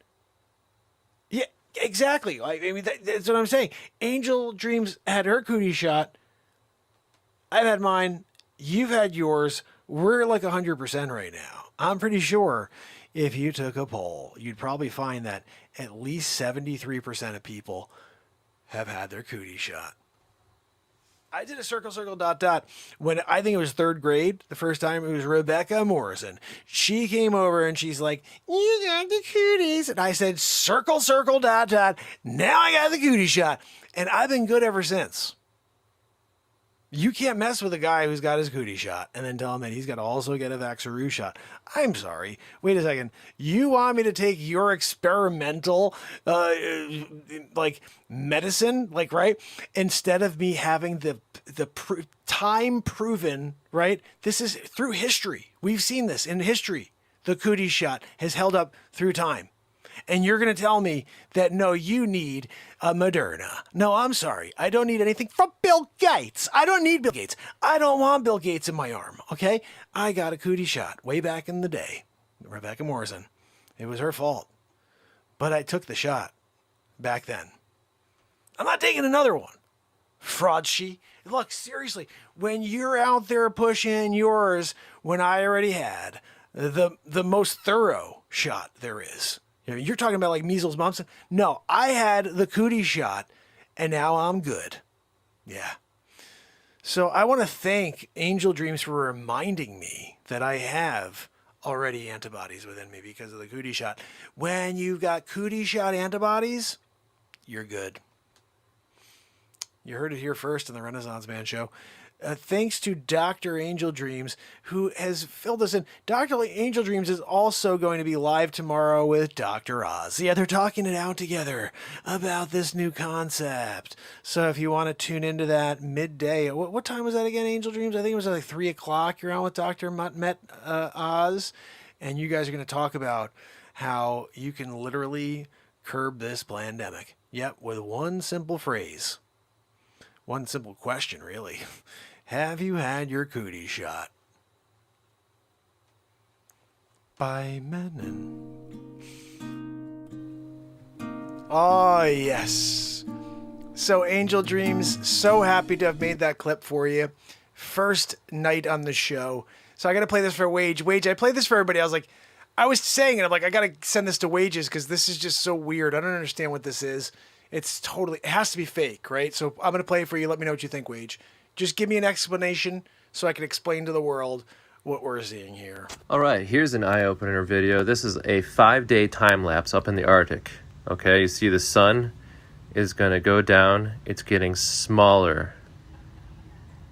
Yeah, exactly. I mean, that's what I'm saying. Angel Dreams had her cootie shot. I've had mine. You've had yours. We're like 100% right now. I'm pretty sure if you took a poll, you'd probably find that at least 73% of people have had their cootie shot. I did a circle, circle, dot, dot. When I think it was third grade, the first time it was Rebecca Morrison. She came over and she's like, you got the cooties. And I said, circle, circle, dot, dot. Now I got the cootie shot. And I've been good ever since. You can't mess with a guy who's got his cootie shot and then tell him that he's got to also get a Vaxaroo shot. I'm sorry. Wait a second. You want me to take your experimental, like medicine, like, right? Instead of me having the time proven, right? This is through history. We've seen this in history. The cootie shot has held up through time. And you're going to tell me that, no, you need a Moderna. No, I'm sorry. I don't need anything from Bill Gates. I don't need Bill Gates. I don't want Bill Gates in my arm, okay? I got a cootie shot way back in the day. Rebecca Morrison. It was her fault. But I took the shot back then. I'm not taking another one. Fraud she. Look, seriously, when you're out there pushing yours when I already had the most thorough shot there is. You're talking about like measles, mumps. No, I had the cootie shot, and now I'm good. Yeah. So I want to thank Angel Dreams for reminding me that I have already antibodies within me because of the cootie shot. When you've got cootie shot antibodies, you're good. You heard it here first in the Renaissance Man Show. Thanks to Dr. Angel Dreams, who has filled us in. Dr. Angel Dreams is also going to be live tomorrow with Dr. Oz. Yeah, they're talking it out together about this new concept. So if you want to tune into that midday, what time was that again, Angel Dreams? I think it was like 3 o'clock. You're on with Dr. Oz, and you guys are going to talk about how you can literally curb this pandemic. Yep, with one simple phrase. One simple question, really. Have you had your cootie shot? By Menon. Oh, yes. So, Angel Dreams, so happy to have made that clip for you. First night on the show. So I got to play this for Wage. Wage, I played this for everybody. I was saying it. I'm like, I got to send this to Wages because this is just so weird. I don't understand what this is. It has to be fake, right? So I'm going to play it for you. Let me know what you think, Wage. Just give me an explanation so I can explain to the world what we're seeing here. All right, here's an eye-opener video. This is a 5-day time lapse up in the Arctic. Okay, you see the sun is going to go down. It's getting smaller.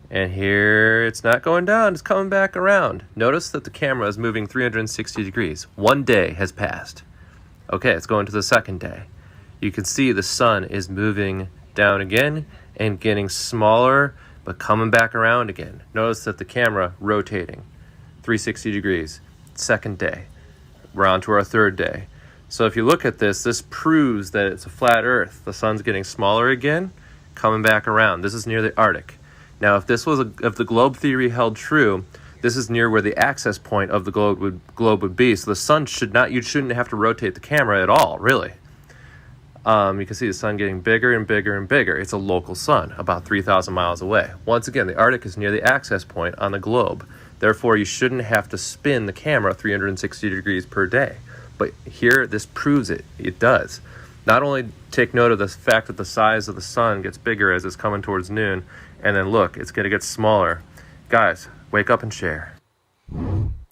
And here it's not going down, it's coming back around. Notice that the camera is moving 360 degrees. 1 day has passed. Okay, it's going to the second day. You can see the sun is moving down again and getting smaller, but coming back around again. Notice that the camera rotating 360 degrees. Second day. We're on to our third day. So if you look at this, this proves that it's a flat Earth. The sun's getting smaller again, coming back around. This is near the Arctic. Now, if if the globe theory held true, this is near where the access point of the globe would be. So the sun you shouldn't have to rotate the camera at all, really. You can see the sun getting bigger and bigger and bigger. It's a local sun, about 3,000 miles away. Once again, the Arctic is near the access point on the globe. Therefore, you shouldn't have to spin the camera 360 degrees per day. But here, this proves it. It does. Not only take note of the fact that the size of the sun gets bigger as it's coming towards noon, and then look, it's going to get smaller. Guys, wake up and share.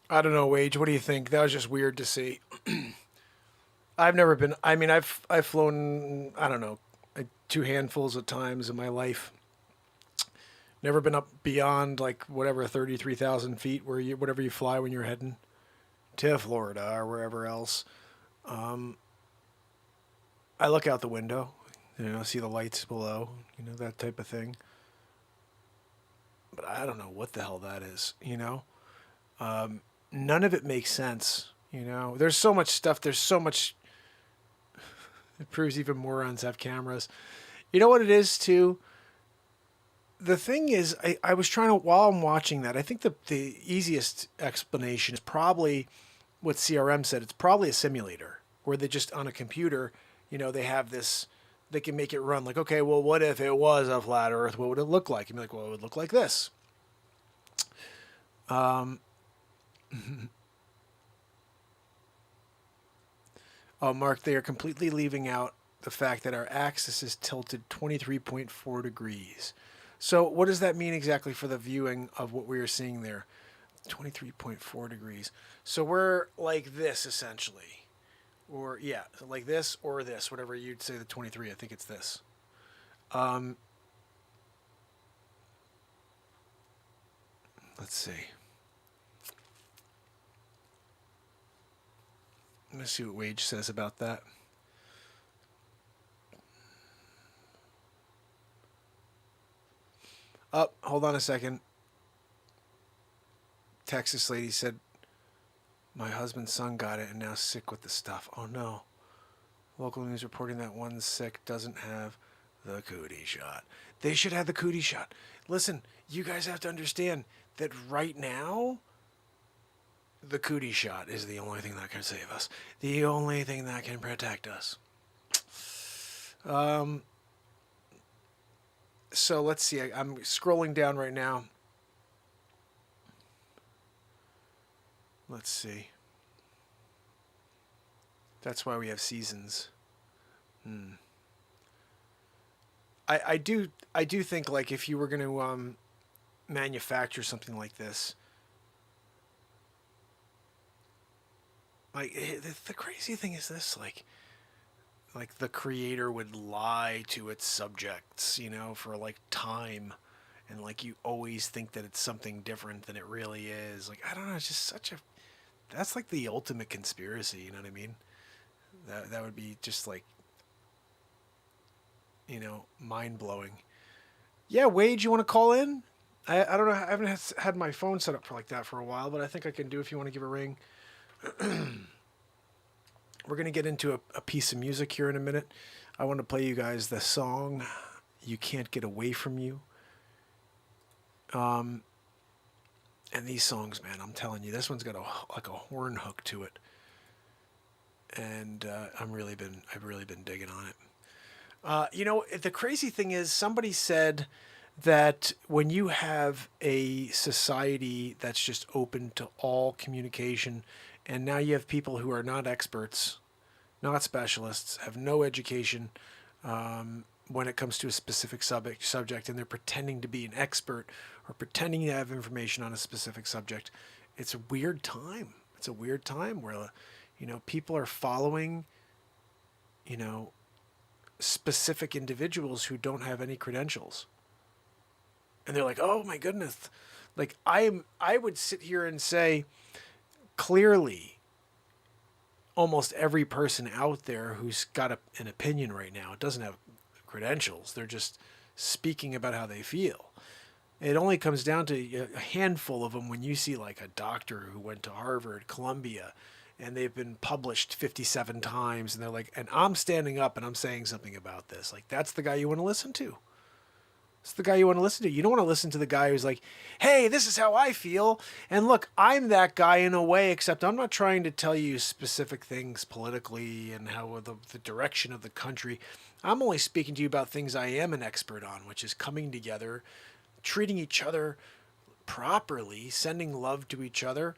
I don't know, Wage. What do you think? That was just weird to see. I've never been, I've flown, I don't know, 2 handfuls of times in my life. Never been up beyond like whatever 33,000 feet whatever you fly when you're heading to Florida or wherever else. I look out the window, see the lights below, that type of thing. But I don't know what the hell that is, none of it makes sense. There's so much stuff. There's so much. It proves even morons have cameras. You know what it is too? The thing is, I was trying to, while I'm watching that, I think the easiest explanation is probably what CRM said. It's probably a simulator where they just on a computer, they have this, they can make it run like, okay, well, what if it was a flat Earth? What would it look like? You'd be like, well, it would look like this. Oh, Mark, they are completely leaving out the fact that our axis is tilted 23.4 degrees. So what does that mean exactly for the viewing of what we are seeing there? 23.4 degrees. So we're like this, essentially. Or, yeah, like this or this, whatever you'd say the 23. I think it's this. Let's see. Let's see what Wage says about that. Oh, hold on a second. Texas lady said, my husband's son got it and now sick with the stuff. Oh no. Local news reporting that one sick doesn't have the cootie shot. They should have the cootie shot. Listen, you guys have to understand that right now, the cootie shot is the only thing that can save us. The only thing that can protect us. So let's see. I'm scrolling down right now. Let's see. That's why we have seasons. I do think, like, if you were going to manufacture something like this, like, the crazy thing is this, like the creator would lie to its subjects, for like time, and like you always think that it's something different than it really is. Like, I don't know, it's just that's like the ultimate conspiracy, you know what I mean? That would be just like, mind-blowing. Yeah, Wade, you want to call in? I don't know, I haven't had my phone set up for like that for a while, but I think I can do if you want to give a ring. We're going to get into a piece of music here in a minute. I want to play you guys the song You Can't Get Away From You. And these songs, man, I'm telling you, this one's got a horn hook to it. And I've really been digging on it. The crazy thing is, somebody said that when you have a society that's just open to all communication, and now you have people who are not experts, not specialists, have no education when it comes to a specific subject, and they're pretending to be an expert or pretending to have information on a specific subject. It's a weird time. It's a weird time where, people are following, specific individuals who don't have any credentials. And they're like, oh my goodness. Like, I would sit here and say, clearly, almost every person out there who's got an opinion right now doesn't have credentials. They're just speaking about how they feel. It only comes down to a handful of them when you see like a doctor who went to Harvard, Columbia, and they've been published 57 times, and they're like, and I'm standing up and I'm saying something about this. Like, that's the guy you want to listen to. It's the guy you want to listen to. You don't want to listen to the guy who's like, hey, this is how I feel. And look, I'm that guy in a way, except I'm not trying to tell you specific things politically and how the direction of the country. I'm only speaking to you about things I am an expert on, which is coming together, treating each other properly, sending love to each other,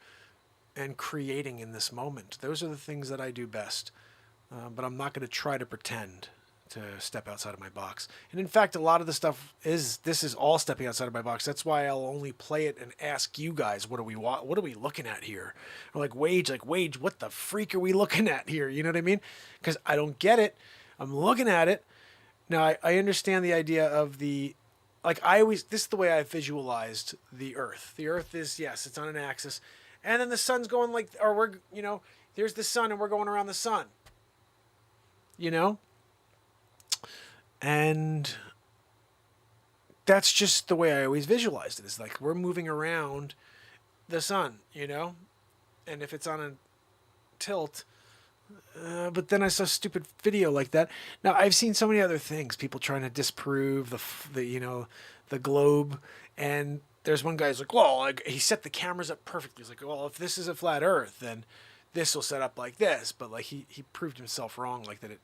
and creating in this moment. Those are the things that I do best. But I'm not going to try to pretend to step outside of my box. And in fact, a lot of the stuff this is all stepping outside of my box. That's why I'll only play it and ask you guys, what are we looking at here? Or like, Wage, what the freak are we looking at here? You know what I mean? Because I don't get it. I'm looking at it. Now, I understand the idea of this is the way I visualized the Earth. The Earth is, yes, it's on an axis. And then the sun's going there's the sun and we're going around the sun. And that's just the way I always visualized it. It's like we're moving around the sun, and if it's on a tilt, but then I saw a stupid video like that. Now, I've seen so many other things, people trying to disprove the globe, and there's one guy who's like, well, he set the cameras up perfectly. He's like, well, if this is a flat Earth, then this will set up like this, but like he proved himself wrong, like that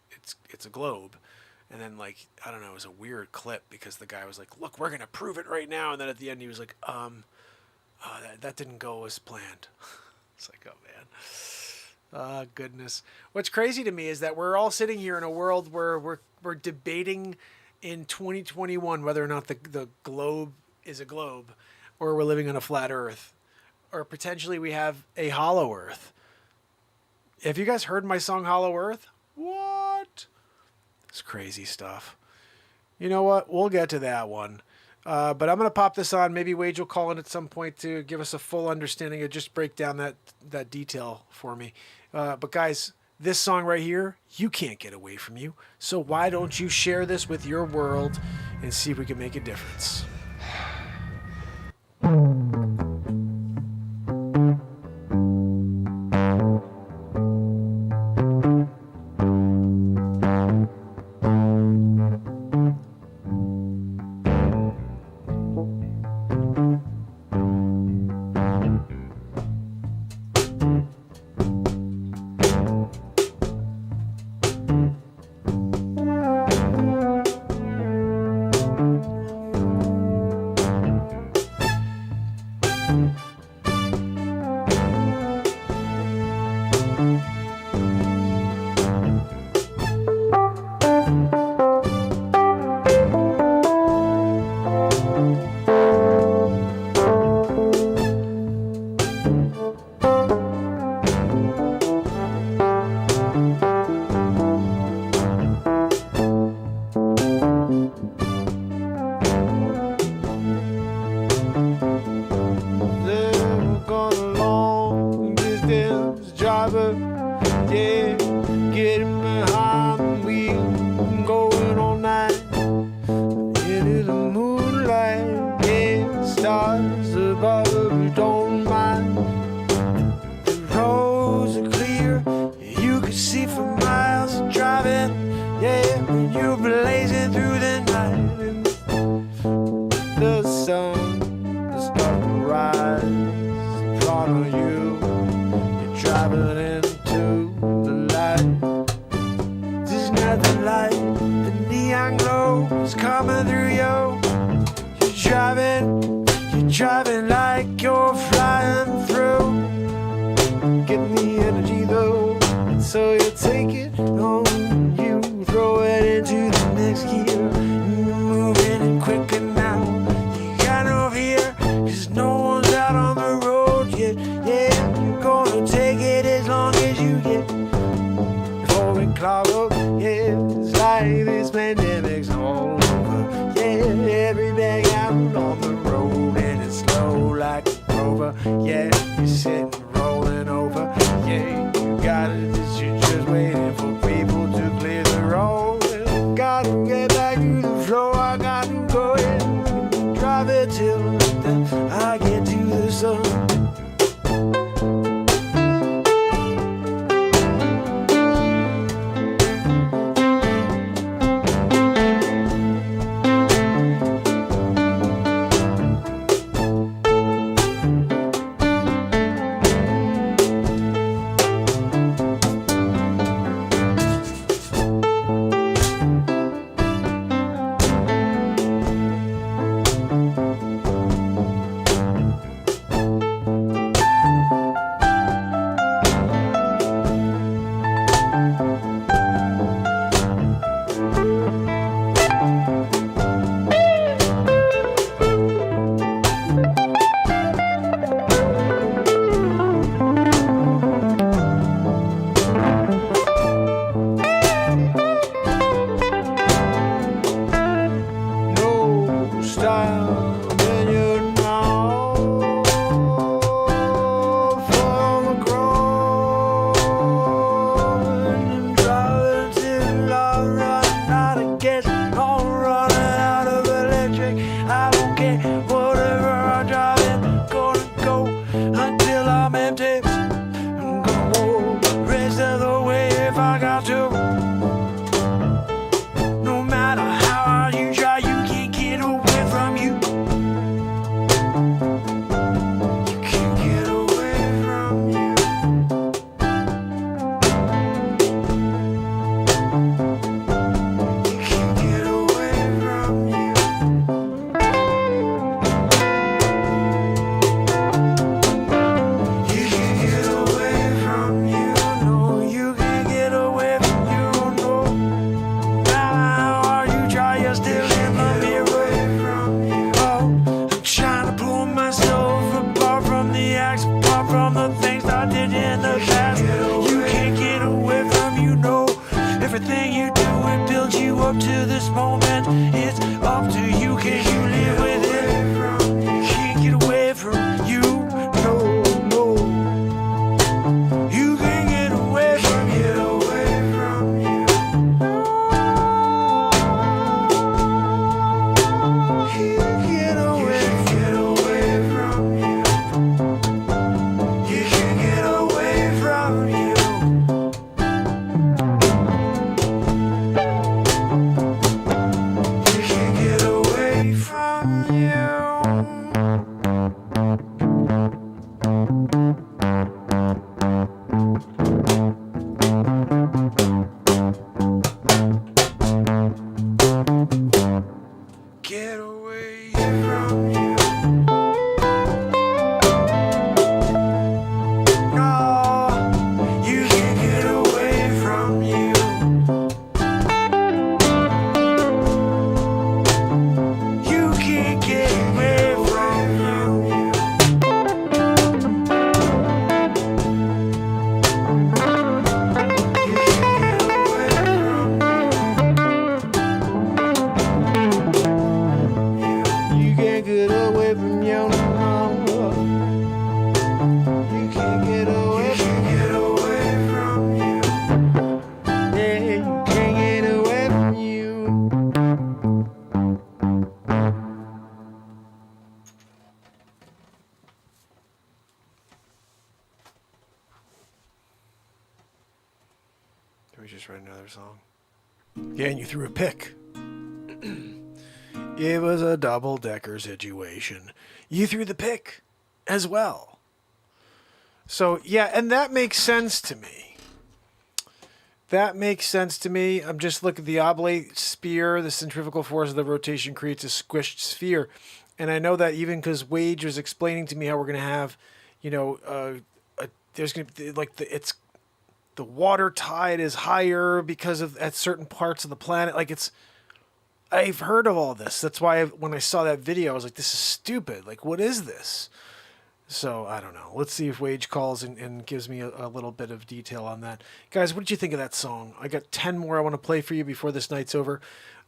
it's a globe. And then, like, I don't know, it was a weird clip because the guy was like, look, we're going to prove it right now. And then at the end he was like, that didn't go as planned. It's like, oh, man. Goodness. What's crazy to me is that we're all sitting here in a world where we're debating in 2021 whether or not the globe is a globe, or we're living on a flat earth, or potentially we have a hollow earth. Have you guys heard my song Hollow Earth? What? It's crazy stuff. You know what? We'll get to that one. But I'm going to pop this on. Maybe Wage will call in at some point to give us a full understanding, or just break down that detail for me. But guys, this song right here, you can't get away from you. So why don't you share this with your world and see if we can make a difference? Driving like you're flying through. Getting the energy though, so you take it on, you throw it into the next gear. You're moving and quicker now. You got no fear, cause no one's out on the road yet. Yeah, you're gonna take it as long as you get. Before we clog up, yeah, it's like this pandemic's all over. Yeah, every bag out on the road, and it's slow like a rover. Yeah, you're sitting rolling over. Yeah, you got it, you're just waiting for people to clear the road. Gotta get back to the floor, I gotta go in. Drive it till I get to the sun. me just write another song. Yeah, and you threw a pick. It was a double-decker situation. You threw the pick as well. So, yeah, and that makes sense to me. That makes sense to me. I'm just looking at the oblate sphere. The centrifugal force of the rotation creates a squished sphere. And I know that even because Wage was explaining to me how we're going to have, there's going to be like the water tide is higher because of at certain parts of the planet. Like I've heard of all this. That's why when I saw that video, I was like, this is stupid. Like, what is this? So, I don't know. Let's see if Wage calls and gives me a little bit of detail on that. Guys, what did you think of that song? I got 10 more I want to play for you before this night's over.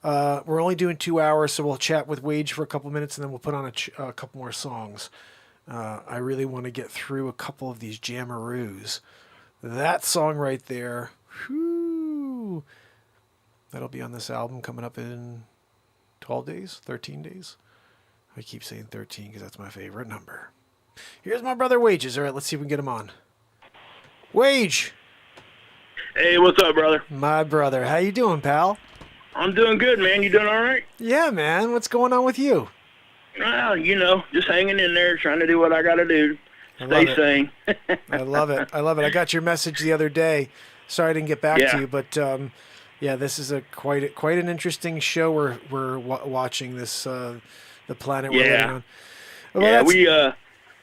We're only doing 2 hours, so we'll chat with Wage for a couple minutes, and then we'll put on a couple more songs. I really want to get through a couple of these jamaroos. That song right there, whew, that'll be on this album coming up in 12 days, 13 days. I keep saying 13 because that's my favorite number. Here's my brother Wages. All right, let's see if we can get him on. Wage. Hey, what's up, brother? My brother. How you doing, pal? I'm doing good, man. You doing all right? Yeah, man. What's going on with you? Well, just hanging in there, trying to do what I got to do. Stay sane. I love it. I love it. I got your message the other day. Sorry I didn't get back to you, but yeah, this is quite an interesting show we're watching. This the planet we're living on. Well,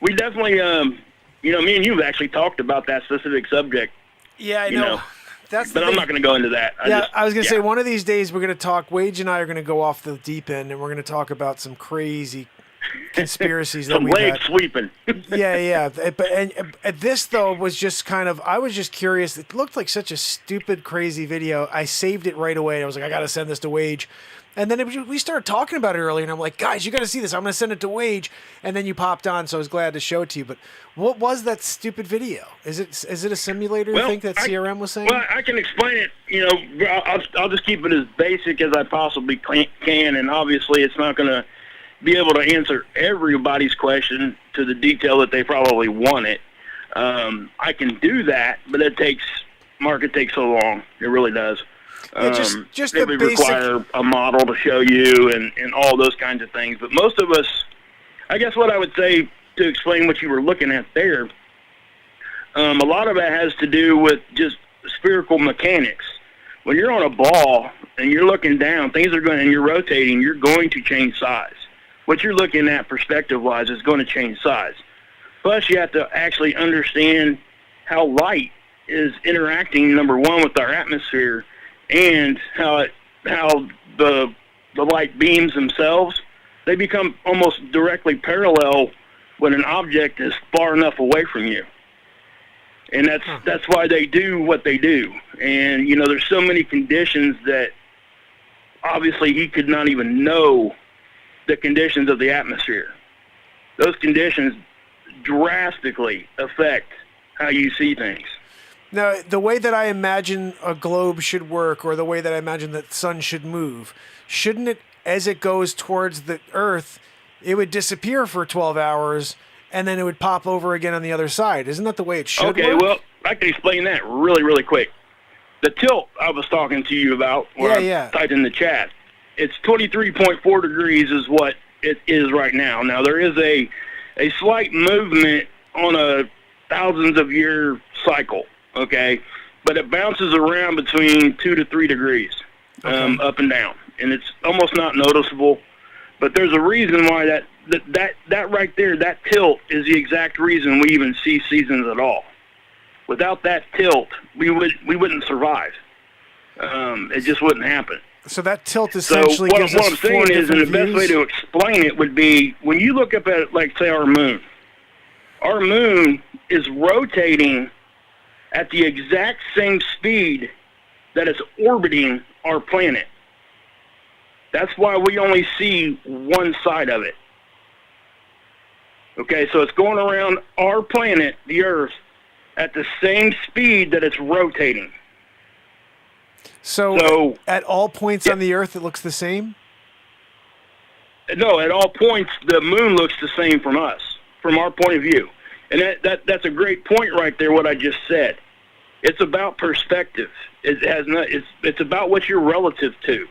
we definitely me and you've actually talked about that specific subject. Yeah, I know. But I'm not going to go into that. I was going to say one of these days we're going to talk. Wage and I are going to go off the deep end, and we're going to talk about some crazy conspiracies that we had. Sweeping. Yeah. But this though was just kind of. I was just curious. It looked like such a stupid, crazy video. I saved it right away. I was like, I got to send this to Wage. And then we started talking about it earlier, and I'm like, guys, you got to see this. I'm going to send it to Wage. And then you popped on, so I was glad to show it to you. But what was that stupid video? Is it a simulator, you think, that CRM was saying? Well, I can explain it. I'll just keep it as basic as I possibly can. And obviously, it's not going to be able to answer everybody's question to the detail that they probably want it. I can do that, but it takes so long. It really does. Just it the would basic... require a model to show you and all those kinds of things. But most of us, I guess what I would say to explain what you were looking at there, a lot of it has to do with just spherical mechanics. When you're on a ball and you're looking down, and you're rotating, you're going to change size. What you're looking at perspective-wise is going to change size. Plus, you have to actually understand how light is interacting, number one, with our atmosphere, and how the light beams themselves, they become almost directly parallel when an object is far enough away from you. And that's why they do what they do. And, there's so many conditions that obviously he could not even know the conditions of the atmosphere. Those conditions drastically affect how you see things. Now, the way that I imagine a globe should work, or the way that I imagine that the sun should move, shouldn't it, as it goes towards the Earth, it would disappear for 12 hours, and then it would pop over again on the other side? Isn't that the way it should work? Okay, well, I can explain that really, really quick. The tilt I was talking to you about, I typed in the chat, it's 23.4 degrees is what it is right now. Now, there is a slight movement on a thousands of year cycle. Okay, but it bounces around between 2 to 3 degrees, up and down, and it's almost not noticeable. But there's a reason why that right there, that tilt, is the exact reason we even see seasons at all. Without that tilt, we wouldn't survive. It just wouldn't happen. So that tilt essentially gives us what I'm saying is, and the best way to explain it would be when you look up at, like, say, our moon. Our moon is rotating at the exact same speed that it's orbiting our planet. That's why we only see one side of it. Okay, so it's going around our planet, the Earth, at the same speed that it's rotating. So at all points on the Earth, it looks the same? No, at all points, the moon looks the same from us, from our point of view. And that's a great point right there, what I just said. It's about perspective. It has not. It's about what you're relative to.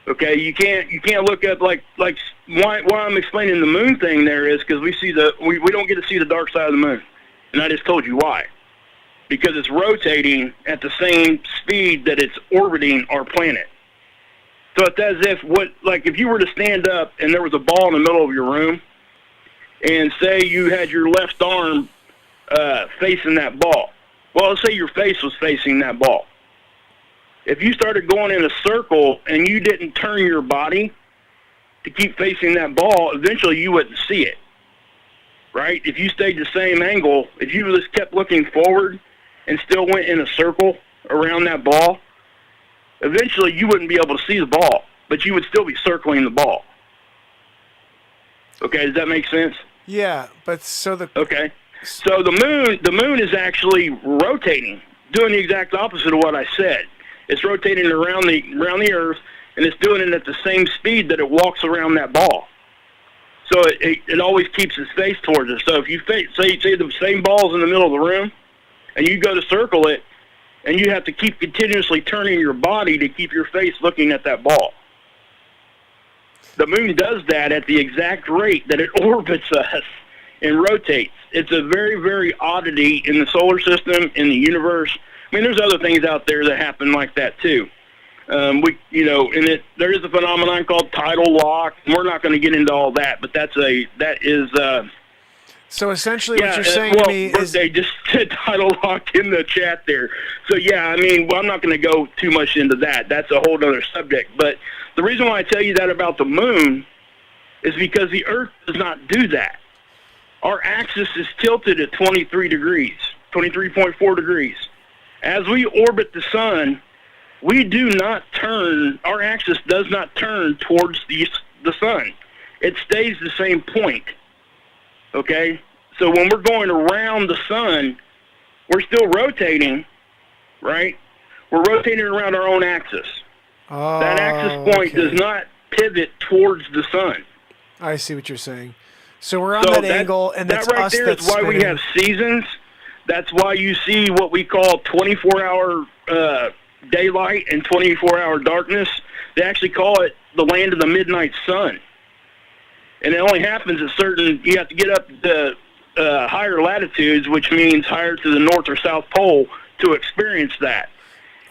Okay, you can't look at like why I'm explaining the moon thing there is because we don't get to see the dark side of the moon, and I just told you why. Because it's rotating at the same speed that it's orbiting our planet. So it's as if you were to stand up and there was a ball in the middle of your room, and say you had your left arm facing that ball. Well, let's say your face was facing that ball. If you started going in a circle and you didn't turn your body to keep facing that ball, eventually you wouldn't see it, right? If you stayed the same angle, if you just kept looking forward and still went in a circle around that ball, eventually you wouldn't be able to see the ball, but you would still be circling the ball. Okay, does that make sense? Yeah, but so the... Okay. So the moon is actually rotating, doing the exact opposite of what I said. It's rotating around the Earth, and it's doing it at the same speed that it walks around that ball. So it always keeps its face towards it. So if you say the same ball's in the middle of the room, and you go to circle it, and you have to keep continuously turning your body to keep your face looking at that ball. The moon does that at the exact rate that it orbits us and rotates. It's a very, very oddity in the solar system, in the universe. I mean, there's other things out there that happen like that too. There is a phenomenon called tidal lock. We're not going to get into all that, but that is. So essentially, what you're saying to me is they just said tidal lock in the chat there. So yeah, I mean, I'm not going to go too much into that. That's a whole other subject. But the reason why I tell you that about the moon is because the Earth does not do that. Our axis is tilted at 23 degrees, 23.4 degrees. As we orbit the sun, we do not turn, our axis does not turn towards the sun. It stays the same point, okay? So when we're going around the sun, we're still rotating, right? We're rotating around our own axis. Oh, that axis point does not pivot towards the sun. I see what you're saying. So we're on that angle, and that's that right us there that's is why spinning. we have seasons. That's why you see what we call 24-hour daylight and 24-hour darkness. They actually call it the land of the midnight sun. And it only happens at you have to get up to higher latitudes, which means higher to the north or south pole to experience that.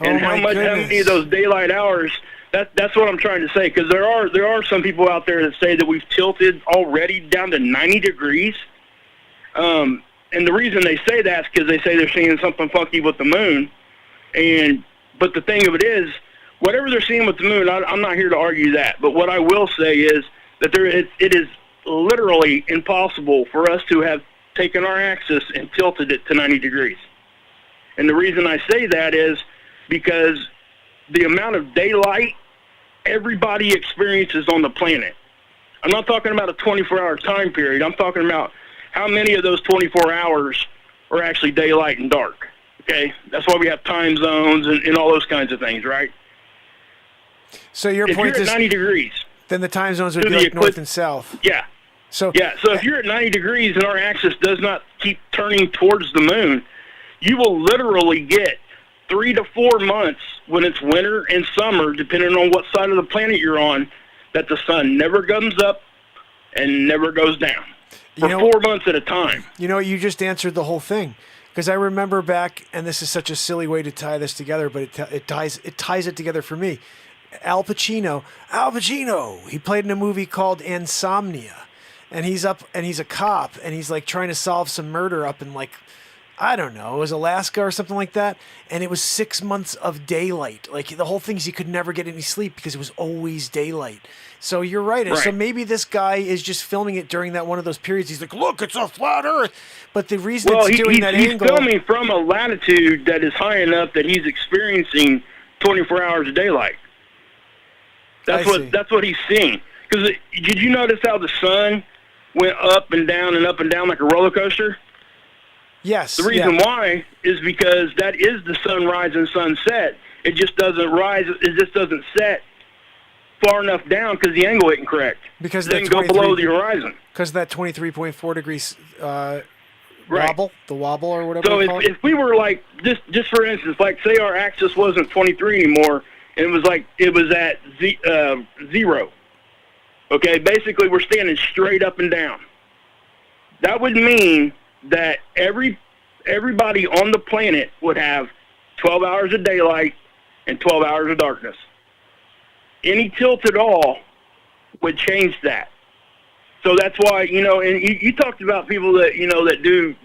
And how many of those daylight hours, that's what I'm trying to say, because there are some people out there that say that we've tilted already down to 90 degrees. And the reason they say that is because they say they're seeing something funky with the moon. But the thing of it is, whatever they're seeing with the moon, I'm not here to argue that. But what I will say is that it is literally impossible for us to have taken our axis and tilted it to 90 degrees. And the reason I say that is because the amount of daylight everybody experiences on the planet. I'm not talking about a 24-hour time period. I'm talking about how many of those 24 hours are actually daylight and dark. Okay? That's why we have time zones and all those kinds of things, right? So your if point you're is at 90 degrees, then the time zones would be like north and south. Yeah. So if you're at 90 degrees and our axis does not keep turning towards the moon, you will literally get 3 to 4 months when it's winter and summer, depending on what side of the planet you're on, that the sun never comes up and never goes down for 4 months at a time. You know, you just answered the whole thing. Because I remember back, and this is such a silly way to tie this together, but it ties it together for me. Al Pacino, he played in a movie called Insomnia. And he's a cop, and he's like trying to solve some murder up in like, I don't know, it was Alaska or something like that. And it was 6 months of daylight. Like the whole thing's you could never get any sleep because it was always daylight. So you're right. Right. So maybe this guy is just filming it during that one of those periods. He's like, look, it's a flat Earth. But the reason it's doing that angle. He's filming from a latitude that is high enough that he's experiencing 24 hours of daylight. That's what he's seeing. Because did you notice how the sun went up and down like a roller coaster? Yes. The reason why is because that is the sunrise and sunset. It just doesn't rise. It just doesn't set far enough down because the angle isn't correct. Because it doesn't go below the horizon. Because that 23.4 degrees Right. the wobble or whatever. So you call it? if we were like, just for instance, like say our axis wasn't 23 anymore, and it was at 0. Okay, basically we're standing straight up and down. That would mean that everybody on the planet would have 12 hours of daylight and 12 hours of darkness. Any tilt at all would change that. So that's why, and you talked about people that,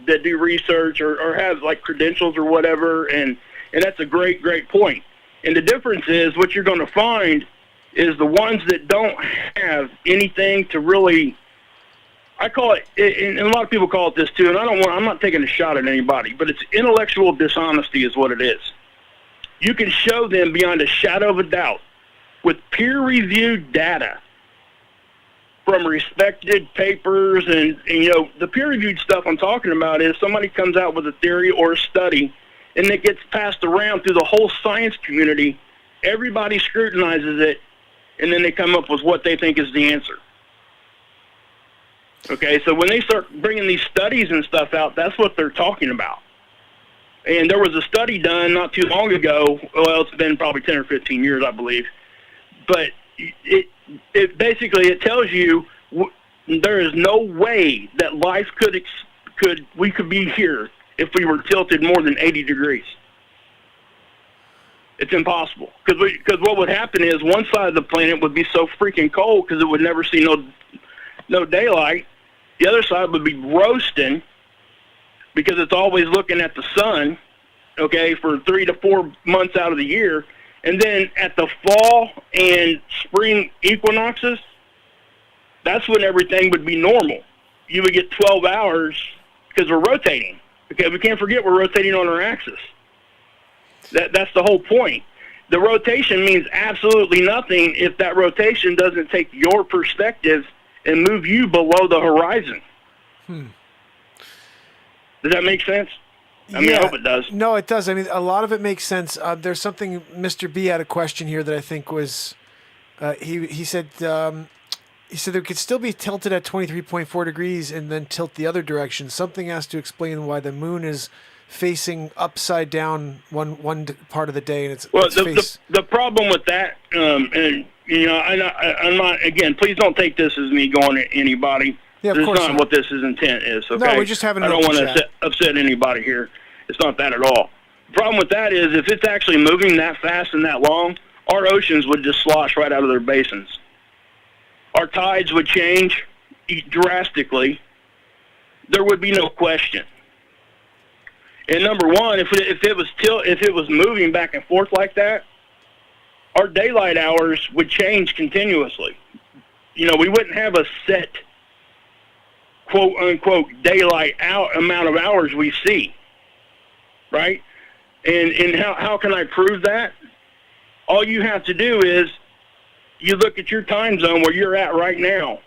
that do research or have like credentials or whatever, and that's a great point. And the difference is what you're going to find is the ones that don't have anything to really, I call it, and a lot of people call it this too, and I'm not taking a shot at anybody, but it's intellectual dishonesty is what it is. You can show them beyond a shadow of a doubt with peer-reviewed data from respected papers, and the peer-reviewed stuff I'm talking about is somebody comes out with a theory or a study, and it gets passed around through the whole science community. Everybody scrutinizes it, and then they come up with what they think is the answer. Okay, so when they start bringing these studies and stuff out, that's what they're talking about. And there was a study done not too long ago. Well, it's been probably 10 or 15 years, I believe. But it basically tells you there is no way that life could be here if we were tilted more than 80 degrees. It's impossible, because what would happen is one side of the planet would be so freaking cold because it would never see no daylight. The other side would be roasting because it's always looking at the sun, okay, for 3 to 4 months out of the year. And then at the fall and spring equinoxes, that's when everything would be normal. You would get 12 hours because we're rotating. Okay, we can't forget we're rotating on our axis. That's the whole point. The rotation means absolutely nothing if that rotation doesn't take your perspective and move you below the horizon. Does that make sense? I mean, I hope it does. No, it does. I mean, a lot of it makes sense. There's something, Mr. B had a question here that I think was, he said it could still be tilted at 23.4 degrees and then tilt the other direction. Something has to explain why the moon is facing upside down one part of the day, and it's the problem with that, and I'm not, again, please don't take this as me going at anybody. Yeah, of That's course not not. what this is intent is. Okay, No, we're just having I don't want to upset anybody here. It's not that at all. The problem with that is if it's actually moving that fast and that long, our oceans would just slosh right out of their basins. Our tides would change drastically. There would be no question. And number one, if it was moving back and forth like that, our daylight hours would change continuously. We wouldn't have a set, quote unquote, daylight amount of hours we see, right? And how can I prove that? All you have to do is you look at your time zone where you're at right now.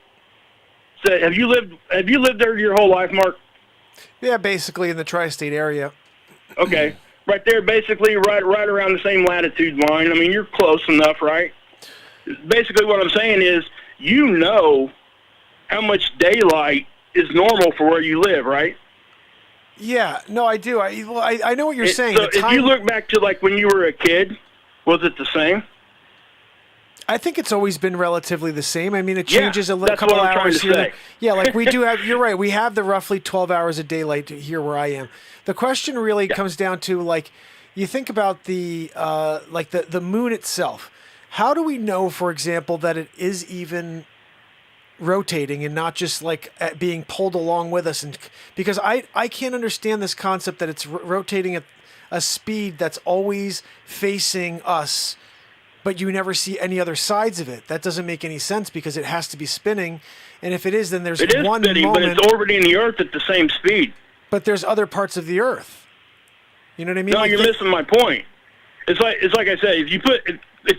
So have you lived there your whole life, Mark? Yeah, basically in the tri-state area. Okay, right there, basically right around the same latitude line. I mean, you're close enough, right? Basically, what I'm saying is, how much daylight is normal for where you live, right? Yeah, no, I do. I know what you're saying. So if you look back to like when you were a kid, was it the same? I think it's always been relatively the same. I mean, it changes that's couple what I'm hours trying to here. say. Yeah, like we do have. You're right. We have the roughly 12 hours of daylight here where I am. The question really comes down to, like, you think about the moon itself. How do we know, for example, that it is even rotating and not just like being pulled along with us? And because I can't understand this concept that it's rotating at a speed that's always facing us, but you never see any other sides of it. That doesn't make any sense because it has to be spinning. And if it is, then there's one spinning, moment. But it's orbiting the Earth at the same speed. But there's other parts of the Earth. You know what I mean? No, you're missing my point. It's like I said, if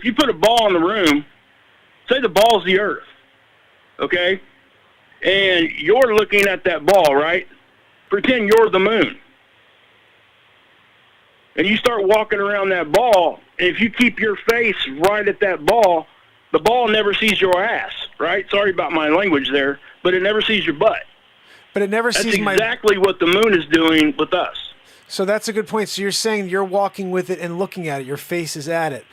you put a ball in the room, say the ball's the Earth, okay? And you're looking at that ball, right? Pretend you're the moon. And you start walking around that ball, and if you keep your face right at that ball, the ball never sees your ass, right? Sorry about my language there, but it never sees your butt. But it never That's sees my... exactly what the moon is doing with us. So that's a good point. So you're saying you're walking with it and looking at it. Your face is at it.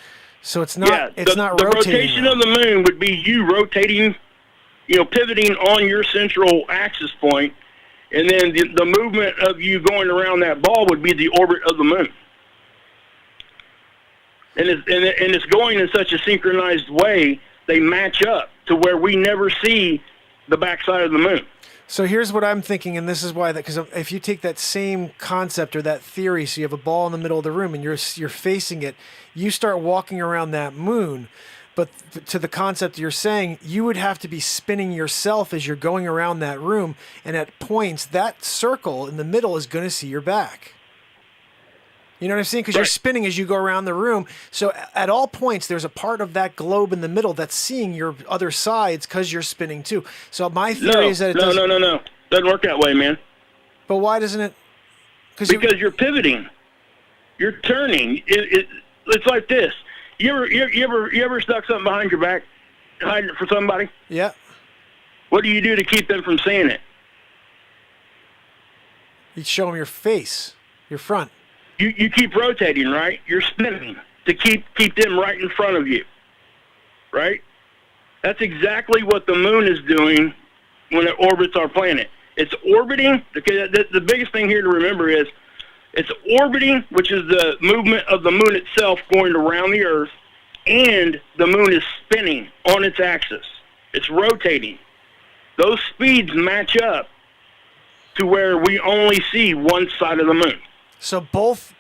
So it's not. It's not the rotating. The rotation of the moon would be you rotating, pivoting on your central axis point, and then the movement of you going around that ball would be the orbit of the moon. And it's going in such a synchronized way, they match up to where we never see the backside of the moon. So here's what I'm thinking, and this is why, because if you take that same concept or that theory, so you have a ball in the middle of the room and you're facing it, you start walking around that moon, but to the concept you're saying, you would have to be spinning yourself as you're going around that room, and at points, that circle in the middle is going to see your back. You know what I'm saying? Because you're spinning as you go around the room. So at all points, there's a part of that globe in the middle that's seeing your other sides because you're spinning too. So my theory is that it doesn't... No. Doesn't work that way, man. But why doesn't it... Because you're pivoting. You're turning. It's like this. You ever stuck something behind your back, hiding it for somebody? Yeah. What do you do to keep them from seeing it? You show them your face, your front. You keep rotating, right? You're spinning to keep them right in front of you, right? That's exactly what the moon is doing when it orbits our planet. It's orbiting. Okay, the biggest thing here to remember is it's orbiting, which is the movement of the moon itself going around the Earth, and the moon is spinning on its axis. It's rotating. Those speeds match up to where we only see one side of the moon. So both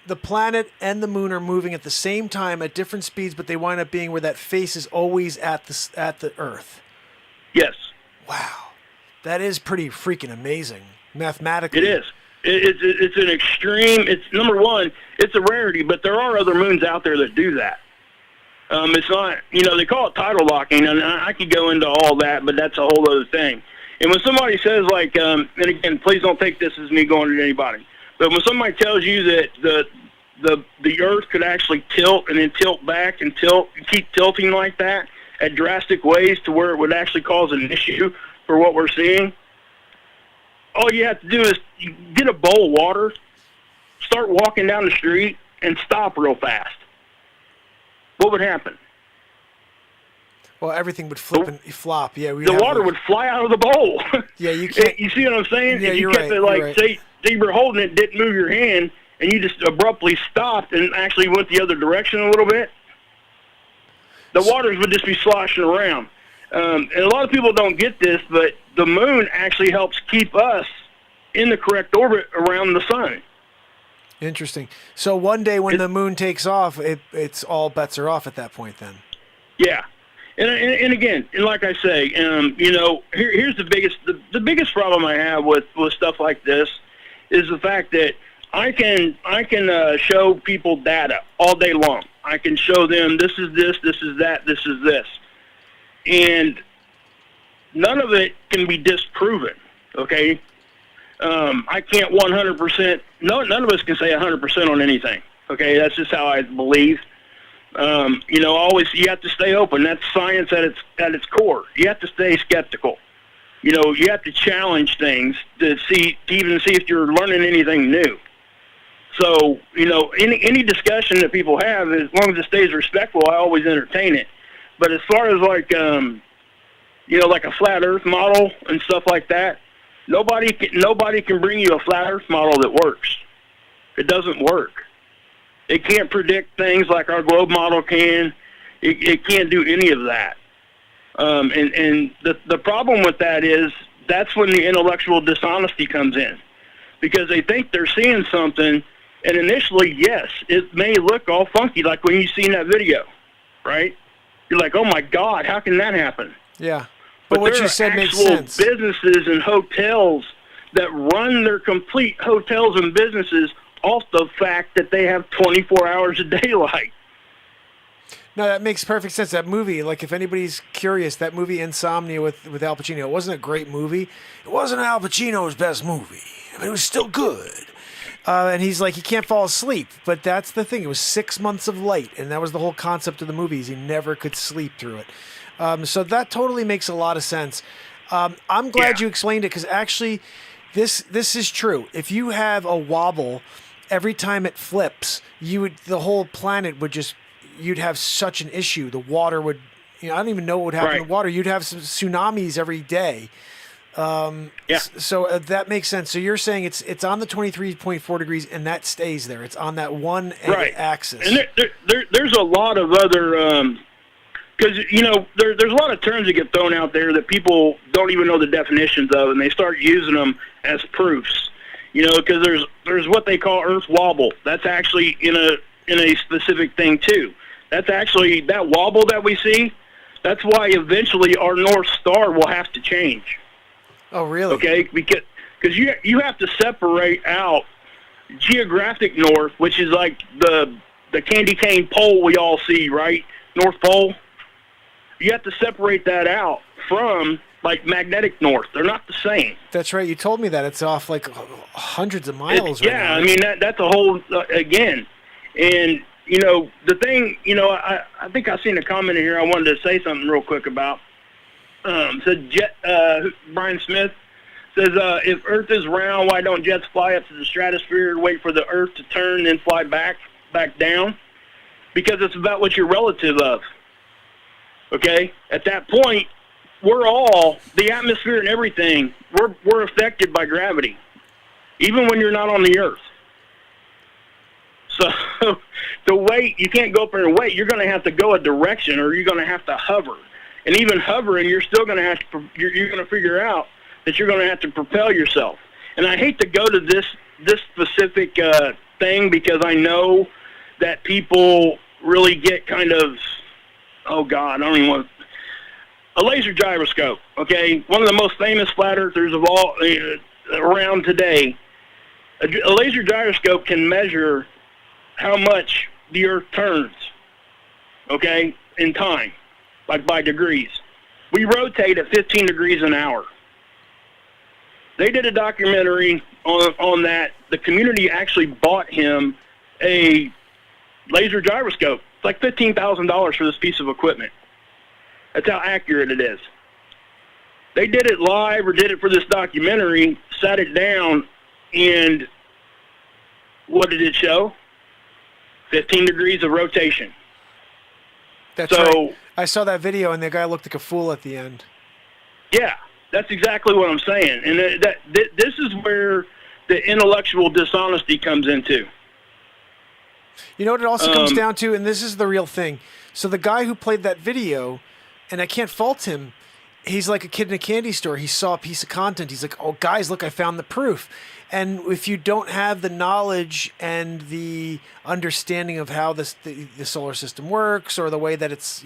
the planet and the moon are moving at the same time at different speeds, but they wind up being where that face is always at the Earth. Yes. Wow, that is pretty freaking amazing mathematically. It is. It's an extreme. It's number one. It's a rarity, but there are other moons out there that do that. It's not. They call it tidal locking, and I could go into all that, but that's a whole other thing. And when somebody says and again, please don't take this as me going at anybody. But when somebody tells you that the Earth could actually tilt and then tilt back and keep tilting like that at drastic ways to where it would actually cause an issue for what we're seeing, all you have to do is get a bowl of water, start walking down the street, and stop real fast. What would happen? Well, everything would flip and flop. Yeah, the water would fly out of the bowl. Yeah, you can't. You see what I'm saying? Yeah, if you you're kept right. it say you were holding it, didn't move your hand, and you just abruptly stopped and actually went the other direction a little bit, the waters would just be sloshing around. And a lot of people don't get this, but the moon actually helps keep us in the correct orbit around the sun. Interesting. So one day when the moon takes off, it's all bets are off at that point then. Yeah. And again, and like I say, here's the biggest problem I have with stuff like this is the fact that I can show people data all day long. I can show them this is this is that, this is this, and none of it can be disproven. Okay, I can't 100%. None of us can say 100% on anything. Okay, that's just how I believe. Always you have to stay open. That's science at its core. You have to stay skeptical. You have to challenge things to even see if you're learning anything new. So, any discussion that people have, as long as it stays respectful, I always entertain it. But as far as like a flat Earth model and stuff like that, nobody can bring you a flat Earth model that works. It doesn't work. It can't predict things like our globe model can. It can't do any of that. And the problem with that is that's when the intellectual dishonesty comes in, because they think they're seeing something, and initially, yes, it may look all funky, like when you seen that video, right? You're like, oh my God, how can that happen? Yeah, but what you said makes sense. Businesses and hotels that run their complete hotels and businesses off the fact that they have 24 hours of daylight. No, that makes perfect sense. That movie, like if anybody's curious, that movie Insomnia with Al Pacino, it wasn't a great movie. It wasn't Al Pacino's best movie, but it was still good. And he's like, he can't fall asleep. But that's the thing. It was 6 months of light, and that was the whole concept of the movies. He never could sleep through it. So that totally makes a lot of sense. I'm glad Yeah. you explained it, because actually, this is true. If you have a wobble, every time it flips, the whole planet would you'd have such an issue. The water would, I don't even know what would happen to Right. water. You'd have some tsunamis every day. Yeah. So that makes sense. So you're saying it's on the 23.4 degrees, and that stays there. It's on that one Right. axis. And there's a lot of other, because, there's a lot of terms that get thrown out there that people don't even know the definitions of, and they start using them as proofs. Because there's what they call Earth wobble. That's actually in a specific thing too. That's actually that wobble that we see. That's why eventually our North Star will have to change. Oh, really? Okay, because you have to separate out geographic north, which is like the candy cane pole we all see, right? North Pole. You have to separate that out from like magnetic north. They're not the same. That's right. You told me that it's off like hundreds of miles. Yeah, now. I mean that's a whole again, and the thing. I think I seen a comment in here. I wanted to say something real quick about. Said Brian Smith says, if Earth is round, why don't jets fly up to the stratosphere and wait for the Earth to turn, then fly back down? Because it's about what you're relative of. Okay? At that point, we're all, the atmosphere and everything, we're affected by gravity, even when you're not on the Earth. So the weight, you can't go up there and wait. You're going to have to go a direction, or you're going to have to hover. And even hovering, you're still going to have to. You're going to figure out that you're going to have to propel yourself. And I hate to go to this specific thing, because I know that people really get kind of, oh God, I don't even want a laser gyroscope. Okay, one of the most famous flat earthers of all around today. A laser gyroscope can measure how much the Earth turns. Okay, in time. Like by degrees. We rotate at 15 degrees an hour. They did a documentary on that. The community actually bought him a laser gyroscope. It's like $15,000 for this piece of equipment. That's how accurate it is. They did it live, or did it for this documentary, sat it down, and what did it show? 15 degrees of rotation. That's right. I saw that video, and the guy looked like a fool at the end. Yeah, that's exactly what I'm saying. And this is where the intellectual dishonesty comes into. You know what it also comes down to, and this is the real thing. So the guy who played that video, and I can't fault him, he's like a kid in a candy store. He saw a piece of content. He's like, oh, guys, look, I found the proof. And if you don't have the knowledge and the understanding of how the solar system works, or the way that it's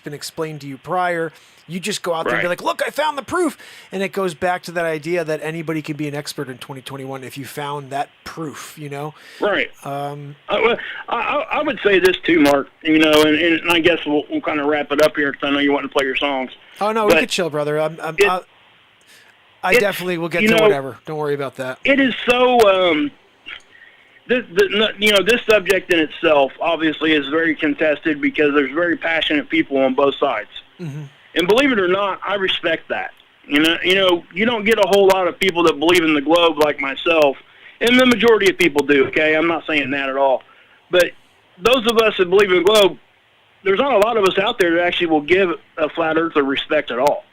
been explained to you prior, you just go out there and be like, look, I found the proof. And it goes back to that idea that anybody can be an expert in 2021 if you found that proof, Right. I would say this too, Mark, and I guess we'll kind of wrap it up here, because I know you want to play your songs. Oh, no, we could chill, brother. I definitely will get to whatever. Don't worry about that. It is so. This subject in itself obviously is very contested, because there's very passionate people on both sides. Mm-hmm. And believe it or not, I respect that. You don't get a whole lot of people that believe in the globe like myself, and the majority of people do. Okay, I'm not saying that at all, but those of us that believe in the globe, there's not a lot of us out there that actually will give a flat earther respect at all.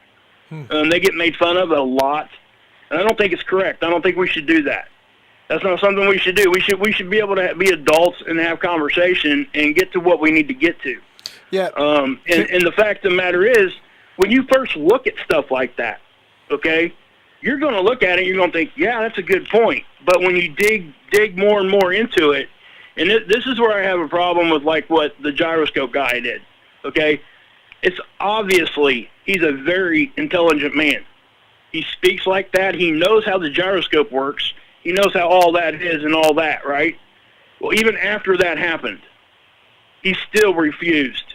They get made fun of a lot, and I don't think it's correct. I don't think we should do that. That's not something we should do. We should be able to be adults and have conversation and get to what we need to get to. Yeah. And the fact of the matter is, when you first look at stuff like that, okay, you're going to look at it and you're going to think, yeah, that's a good point. But when you dig more and more into it, and this is where I have a problem with like what the gyroscope guy did, okay? It's obviously he's a very intelligent man. He speaks like that. He knows how the gyroscope works. He knows how all that is and all that, right? Well, even after that happened, he still refused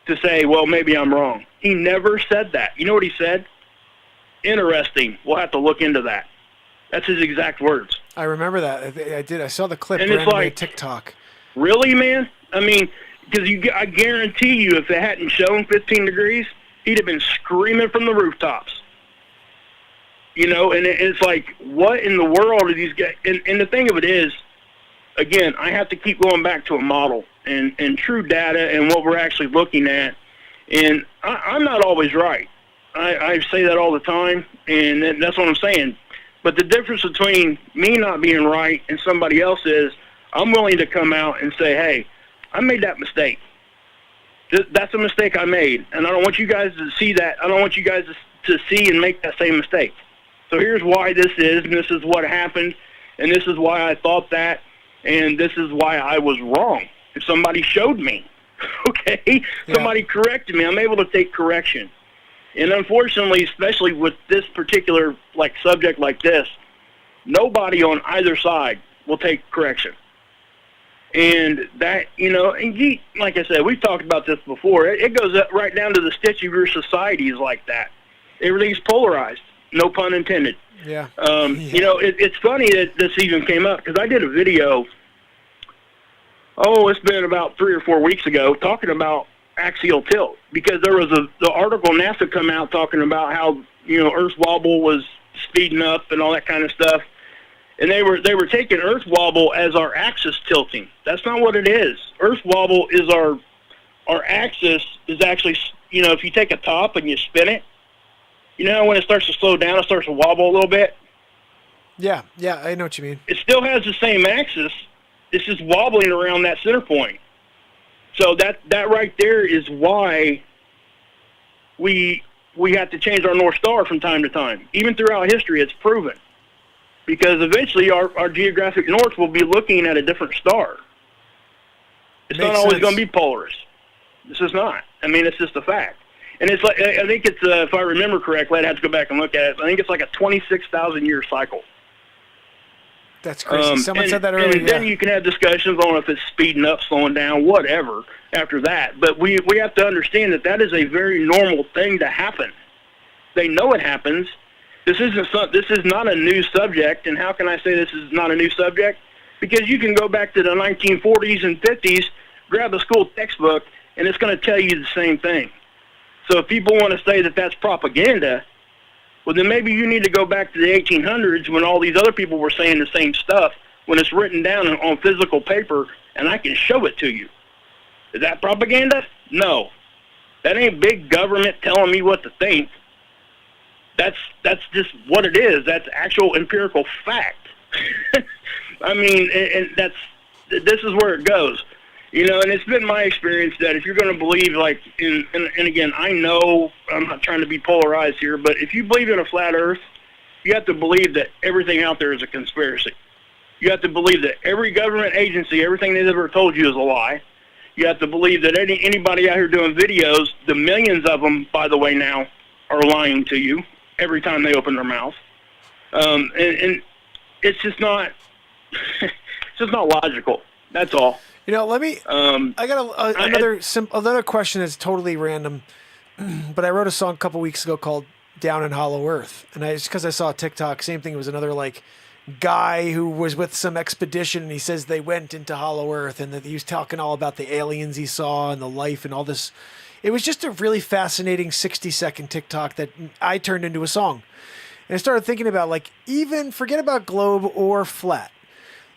to say, well, maybe I'm wrong. He never said that. You know what he said? Interesting. We'll have to look into that. That's his exact words. I remember that. I did. I saw the clip and it's like TikTok. Really, man? I mean, because I guarantee you, if it hadn't shown 15 degrees, he'd have been screaming from the rooftops. You know, and it's like, what in the world are these guys? And the thing of it is, again, I have to keep going back to a model and true data and what we're actually looking at. And I'm not always right. I say that all the time, and that's what I'm saying. But the difference between me not being right and somebody else is I'm willing to come out and say, hey, I made that mistake. That's a mistake I made, and I don't want you guys to see that. I don't want you guys to see and make that same mistake. So here's why this is, and this is what happened, and this is why I thought that, and this is why I was wrong. If somebody showed me, okay, somebody corrected me, I'm able to take correction. And unfortunately, especially with this particular subject like this, nobody on either side will take correction. And that, and like I said, we've talked about this before. It goes up right down to the stitch of your society is like that. Everything's polarized. No pun intended. Yeah. It's funny that this even came up because I did a video, it's been about 3 or 4 weeks ago, talking about axial tilt, because there was the article NASA come out talking about how, Earth wobble was speeding up and all that kind of stuff. And they were taking Earth wobble as our axis tilting. That's not what it is. Earth wobble is our axis is actually, if you take a top and you spin it, when it starts to slow down, it starts to wobble a little bit. Yeah, I know what you mean. It still has the same axis. It's just wobbling around that center point. So that right there is why we have to change our North Star from time to time. Even throughout history, it's proven. Because eventually our geographic north will be looking at a different star. It's not always going to be Polaris. This is not. I mean, it's just a fact. And it's like, I think it's, if I remember correctly, I'd have to go back and look at it. I think it's like a 26,000-year cycle. That's crazy. Someone said that earlier. And then you can have discussions on if it's speeding up, slowing down, whatever, after that. But we have to understand that is a very normal thing to happen. They know it happens. This is not a new subject. And how can I say this is not a new subject? Because you can go back to the 1940s and 50s, grab a school textbook, and it's going to tell you the same thing. So if people want to say that that's propaganda, well, then maybe you need to go back to the 1800s when all these other people were saying the same stuff, when it's written down on physical paper, and I can show it to you. Is that propaganda? No. That ain't big government telling me what to think. That's just what it is. That's actual empirical fact. I mean, and this is where it goes. And it's been my experience that if you're going to believe, and again, I know I'm not trying to be polarized here, but if you believe in a flat earth, you have to believe that everything out there is a conspiracy. You have to believe that every government agency, everything they've ever told you is a lie. You have to believe that anybody out here doing videos, the millions of them, by the way, now, are lying to you every time they open their mouth. And it's just not, logical. That's all. Let me. I got another question that's totally random, but I wrote a song a couple weeks ago called "Down in Hollow Earth," and just because I saw a TikTok, same thing. It was another guy who was with some expedition, and he says they went into Hollow Earth, and that he was talking all about the aliens he saw and the life and all this. It was just a really fascinating 60-second TikTok that I turned into a song, and I started thinking about even forget about globe or flat.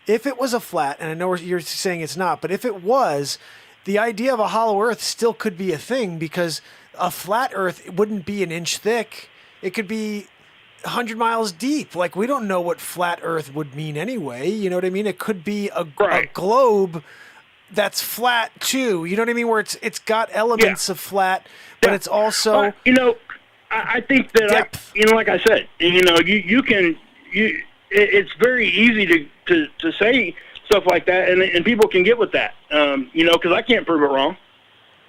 If it was a flat, and I know you're saying it's not, but if it was, the idea of a hollow earth still could be a thing, because a flat earth wouldn't be an inch thick. It could be 100 miles deep. We don't know what flat earth would mean anyway. You know what I mean? It could be a globe that's flat too. You know what I mean? Where it's got elements of flat, but it's also... I think that, like I said, you can... It's very easy to say stuff like that, and people can get with that, because I can't prove it wrong.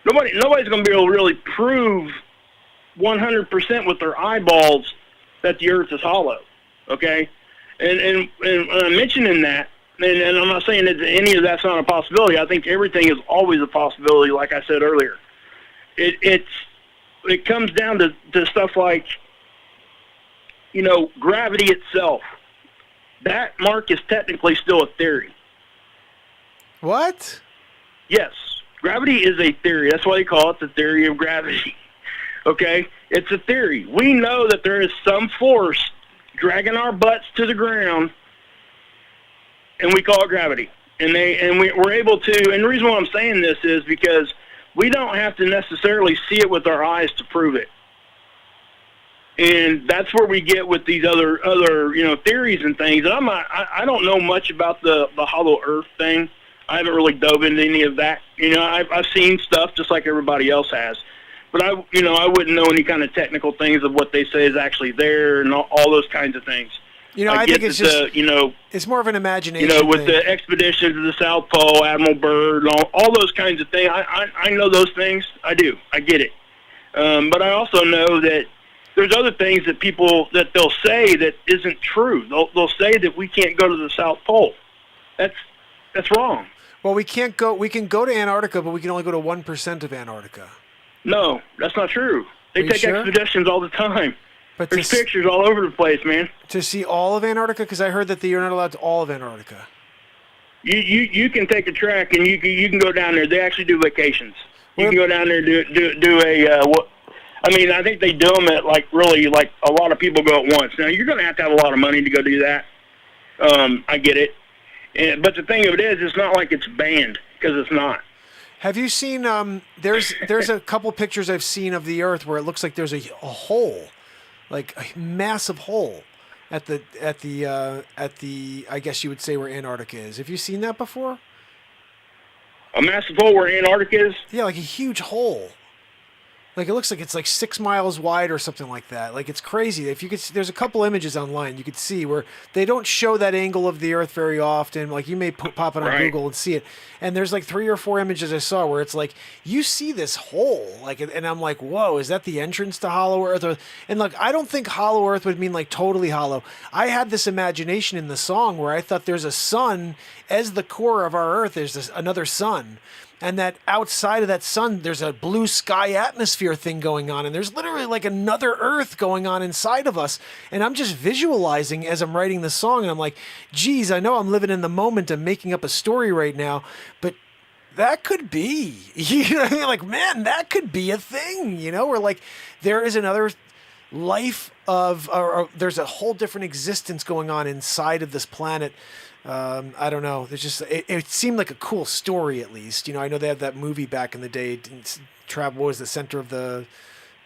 Nobody's going to be able to really prove 100% with their eyeballs that the Earth is hollow, okay? And I'm mentioning that, and I'm not saying that any of that's not a possibility. I think everything is always a possibility, like I said earlier. It comes down to stuff like, gravity itself. That, Mark, is technically still a theory. What? Yes. Gravity is a theory. That's why they call it the theory of gravity. Okay? It's a theory. We know that there is some force dragging our butts to the ground, and we call it gravity. And we're able to, and the reason why I'm saying this is because we don't have to necessarily see it with our eyes to prove it. And that's where we get with these other theories and things. And I don't know much about the hollow earth thing. I haven't really dove into any of that. I've seen stuff just like everybody else has. But I wouldn't know any kind of technical things of what they say is actually there and all those kinds of things. I think it's just, it's more of an imagination with thing. The expedition to the South Pole, Admiral Byrd, and all those kinds of things. I know those things. I do. I get it. But I also know that there's other things that they'll say that isn't true. They'll say that we can't go to the South Pole. That's wrong. Well, we can't go. We can go to Antarctica, but we can only go to 1% of Antarctica. No, that's not true. They take expeditions all the time. But there's pictures all over the place, man. To see all of Antarctica? Because I heard that you're not allowed to all of Antarctica. You can take a track and you can go down there. They actually do vacations. You can go down there and do a I think they do them at really a lot of people go at once. Now you're going to have a lot of money to go do that. I get it, but the thing of it is, it's not like it's banned, because it's not. Have you seen? There's a couple pictures I've seen of the Earth where it looks like there's a hole. Like a massive hole at the I guess you would say where Antarctica is. Have you seen that before? A massive hole where Antarctica is? Yeah, like a huge hole. Like it looks like it's 6 miles wide or something like that. Like it's crazy. If you could, there's a couple images online you could see where they don't show that angle of the Earth very often. Like you may pop it on Google and see it. And there's 3 or 4 images I saw where it's you see this hole, and I'm like, whoa, is that the entrance to Hollow Earth? And look, I don't think Hollow Earth would mean totally hollow. I had this imagination in the song where I thought there's a sun as the core of our Earth. There's another sun. And that outside of that sun, there's a blue sky atmosphere thing going on. And there's literally another Earth going on inside of us. And I'm just visualizing as I'm writing the song. And I'm like, geez, I know I'm living in the moment. I'm making up a story right now. But that could be. You know what I mean? Man, that could be a thing. Where there is another life or there's a whole different existence going on inside of this planet. I don't know. There's just it seemed like a cool story, at least. I know they had that movie back in the day. Travel was the center of the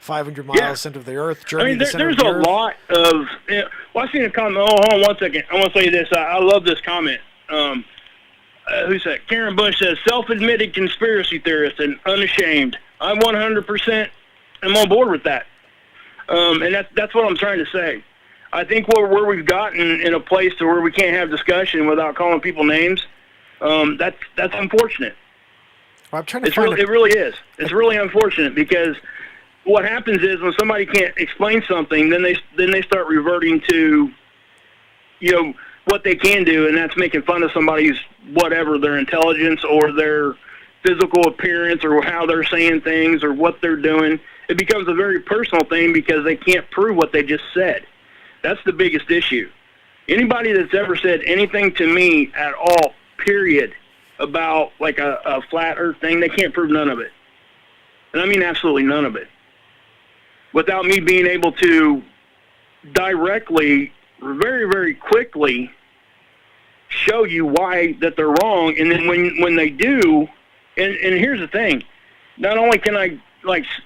500 miles, center of the Earth. Journey to the center there's of the a Earth. lot of. I've seen a comment. Oh, hold on 1 second. I want to say this. I love this comment. Who's that? Karen Bush says, "Self-admitted conspiracy theorist and unashamed." I'm 100% am on board with that. And that's what I'm trying to say. I think where we've gotten in a place to where we can't have discussion without calling people names, that's unfortunate. Well, I'm trying to it really is. It's really unfortunate, because what happens is when somebody can't explain something, then they start reverting to, what they can do, and that's making fun of somebody's their intelligence or their physical appearance or how they're saying things or what they're doing. It becomes a very personal thing because they can't prove what they just said. That's the biggest issue. Anybody that's ever said anything to me at all, period, about a flat earth thing, they can't prove none of it. And I mean absolutely none of it. Without me being able to directly, very, very quickly show you why that they're wrong. And then when they do, and here's the thing, not only can I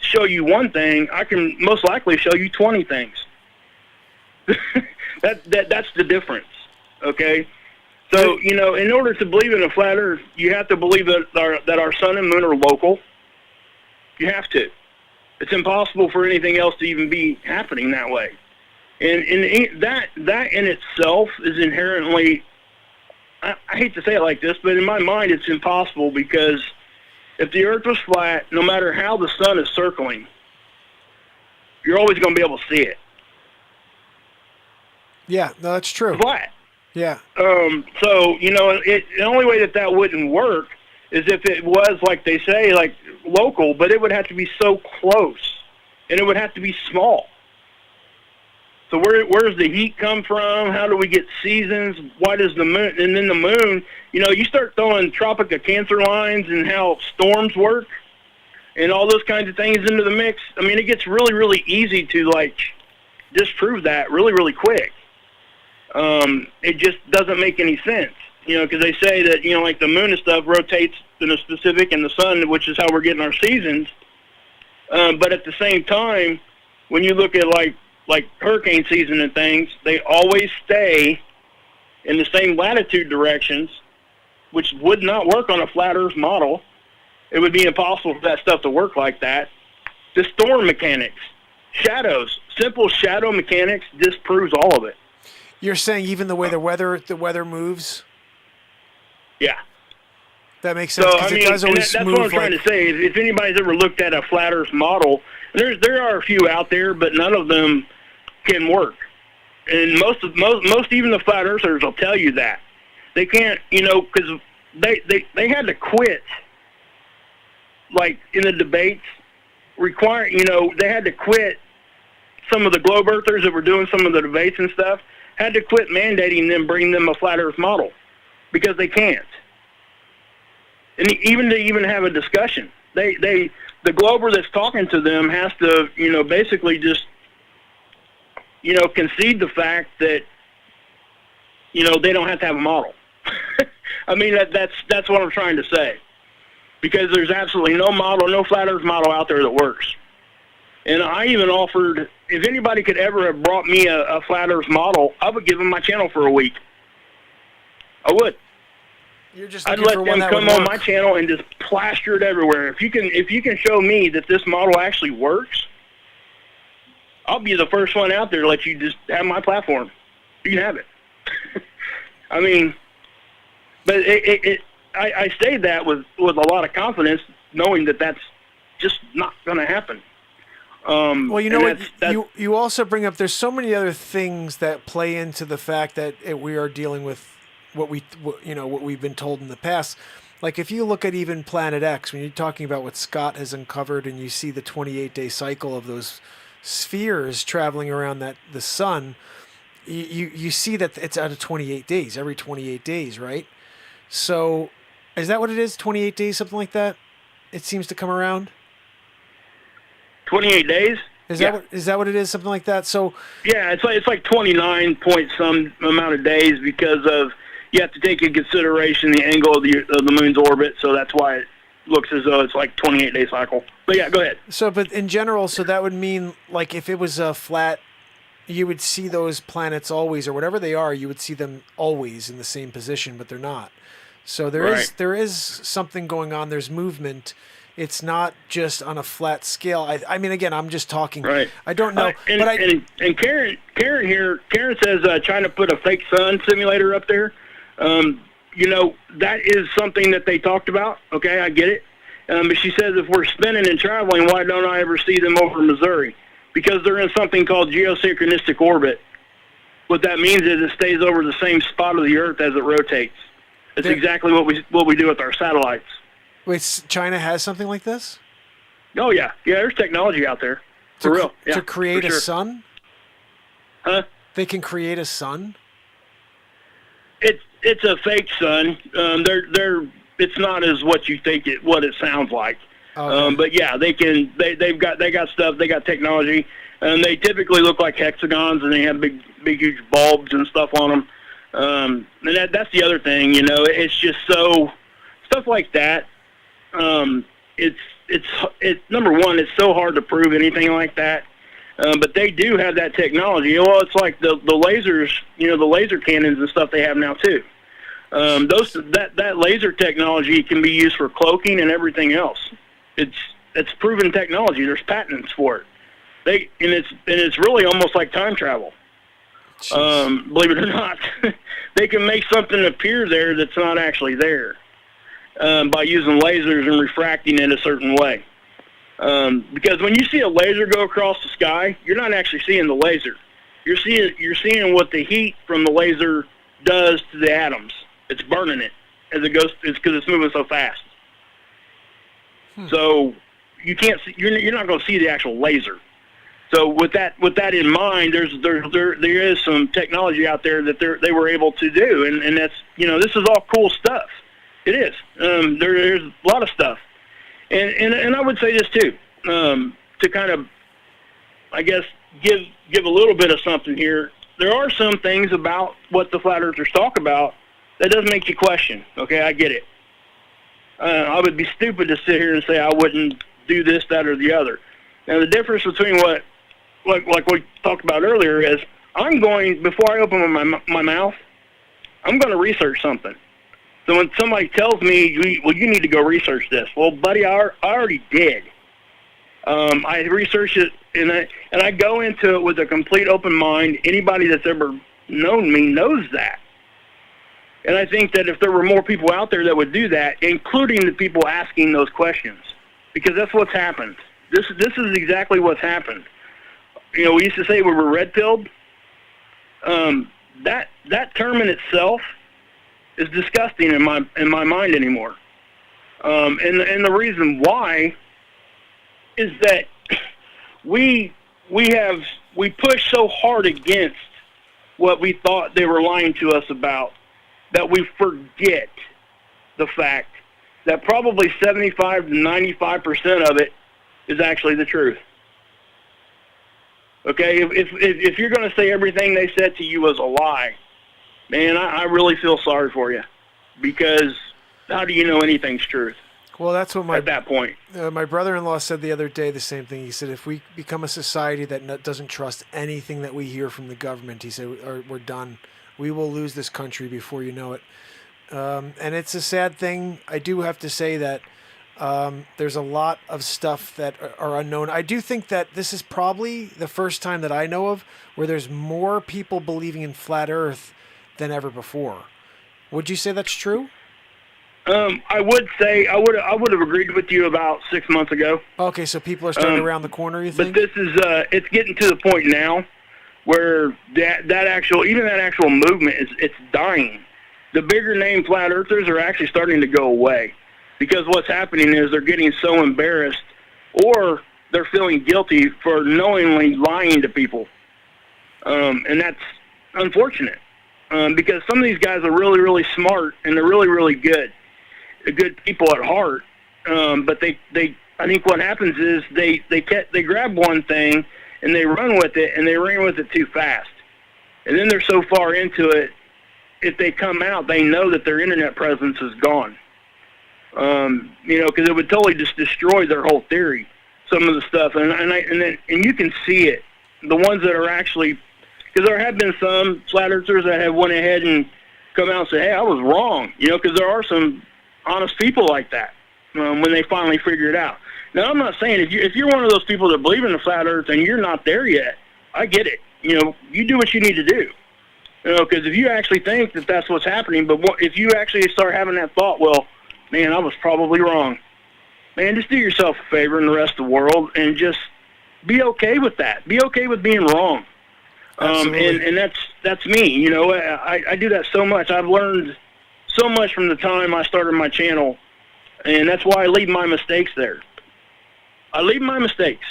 show you one thing, I can most likely show you 20 things. That's the difference, okay? So, in order to believe in a flat Earth, you have to believe that our sun and moon are local. You have to. It's impossible for anything else to even be happening that way. And that in itself is inherently, I hate to say it like this, but in my mind it's impossible, because if the Earth was flat, no matter how the sun is circling, you're always going to be able to see it. Yeah, no, that's true. Flat. Yeah. So, the only way that wouldn't work is if it was, like they say, local, but it would have to be so close, and it would have to be small. So where does the heat come from? How do we get seasons? Why does the moon, and then the moon, you start throwing Tropic of Cancer lines and how storms work and all those kinds of things into the mix. I mean, it gets really, really easy to, disprove that really, really quick. It just doesn't make any sense, because they say that, like the moon and stuff rotates in a specific, and the sun, which is how we're getting our seasons. But at the same time, when you look at like hurricane season and things, they always stay in the same latitude directions, which would not work on a flat Earth model. It would be impossible for that stuff to work like that. The storm mechanics, shadows, simple shadow mechanics disproves all of it. You're saying even the way the weather moves? Yeah. That makes sense. So, that's what I'm trying to say. If anybody's ever looked at a flat Earth model, there are a few out there, but none of them can work. And most even the flat earthers will tell you that. They can't, because they had to quit, like in the debates, they had to quit. Some of the globe earthers that were doing some of the debates and stuff had to quit mandating them, bring them a flat Earth model, because they can't. And even to have a discussion, the glober that's talking to them has to, basically just, concede the fact that, they don't have to have a model. That's what I'm trying to say. Because there's absolutely no model, no flat Earth model out there that works. And I even offered, if anybody could ever have brought me a flat Earth model, I would give them my channel for a week. I would. I'd let them come on my channel and just plaster it everywhere. If you can show me that this model actually works, I'll be the first one out there to let you just have my platform. You can have it. But I say that with a lot of confidence, knowing that that's just not going to happen. Well, what? You also bring up, there's so many other things that play into the fact that we are dealing with what we've been told in the past. Like if you look at even Planet X, when you're talking about what Scott has uncovered, and you see the 28-day cycle of those spheres traveling around the sun, you see that it's out of 28 days, every 28 days, right? So is that what it is? 28 days, something like that? It seems to come around? 28 days? Is that what it is? Something like that? So yeah, it's like 29 point some amount of days, because of, you have to take into consideration the angle of the moon's orbit, so that's why it looks as though it's like 28-day cycle. But yeah, go ahead. So, but in general, so that would mean, like, if it was a flat, you would see those planets always, or whatever they are, you would see them always in the same position, but they're not. So there is something going on. There's movement. It's not just on a flat scale. I mean, again, I'm just talking. Right. I don't know. And Karen here, Karen says trying to put a fake sun simulator up there. That is something that they talked about. Okay, I get it. But she says if we're spinning and traveling, why don't I ever see them over Missouri? Because they're in something called geosynchronistic orbit. What that means is it stays over the same spot of the Earth as it rotates. It's exactly what we do with our satellites. Wait, China has something like this? Oh yeah, there's technology out there for real. Yeah, to create a sun? Huh? They can create a sun? It's a fake sun. It's not as what you think what it sounds like. Okay. But yeah, they've got stuff. They got technology, and they typically look like hexagons, and they have big huge bulbs and stuff on them. And that's the other thing. It's just so stuff like that. It's number one, it's so hard to prove anything like that. But they do have that technology. Well, it's like the lasers, the laser cannons and stuff they have now too. That laser technology can be used for cloaking and everything else. It's proven technology. There's patents for it. It's really almost like time travel. Believe it or not, they can make something appear there that's not actually there. By using lasers and refracting it a certain way. Because when you see a laser go across the sky, you're not actually seeing the laser. You're seeing what the heat from the laser does to the atoms. It's burning it as it goes. It's because it's moving so fast. So you can't see. You're not going to see the actual laser. So with that in mind, there is some technology out there that they were able to do, and that's this is all cool stuff. It is. There's a lot of stuff, and I would say this too, to kind of, I guess, give a little bit of something here. there are some things about what the flat earthers talk about that does make you question. Okay, I get it. I would be stupid to sit here and say I wouldn't do this, that, or the other. Now, the difference between what like we talked about earlier is I'm going, before I open my mouth, I'm going to research something. So when somebody tells me, well, you need to go research this. Well, buddy, I already did. I researched it, and I go into it with a complete open mind. Anybody that's ever known me knows that. And I think that if there were more people out there that would do that, including the people asking those questions, because that's what's happened. This is exactly what's happened. You know, we used to say we were red-pilled. That term in itself is disgusting in my mind anymore. And the reason why is that we push so hard against what we thought they were lying to us about that we forget the fact that probably 75 to 95% of it is actually the truth. Okay, if you're going to say everything they said to you was a lie, man, I really feel sorry for you, because how do you know anything's truth? Well, that's what at that point. My brother-in-law said the other day the same thing. He said, if we become a society that doesn't trust anything that we hear from the government, he said, we're done. We will lose this country before you know it. And it's a sad thing. I do have to say that there's a lot of stuff that are unknown. I do think that this is probably the first time that I know of where there's more people believing in flat Earth than ever before. Would you say that's true? I would say I would have agreed with you about 6 months ago. Okay, so people are starting around the corner, you think? But this is it's getting to the point now where that actual movement it's dying. The bigger name flat earthers are actually starting to go away, because what's happening is they're getting so embarrassed, or they're feeling guilty for knowingly lying to people, and that's unfortunate, because some of these guys are really, really smart, and they're really, really good people at heart, but they I think what happens is they grab one thing and they run with it, and they run with it too fast, and then they're so far into it, if they come out, they know that their internet presence is gone. You know, because it would totally just destroy their whole theory, some of the stuff, and you can see it. The ones that are actually, because there have been some flat earthers that have went ahead and come out and say, "Hey, I was wrong," you know, because there are some honest people like that when they finally figure it out. Now, I'm not saying if you're one of those people that believe in the flat Earth and you're not there yet, I get it. You know, you do what you need to do. You know, because if you actually think that that's what's happening, but if you actually start having that thought, well, man, I was probably wrong. Man, just do yourself a favor and the rest of the world, and just be okay with that. Be okay with being wrong. And that's me. You know, I do that so much. I've learned so much from the time I started my channel, and that's why I leave my mistakes there. I leave my mistakes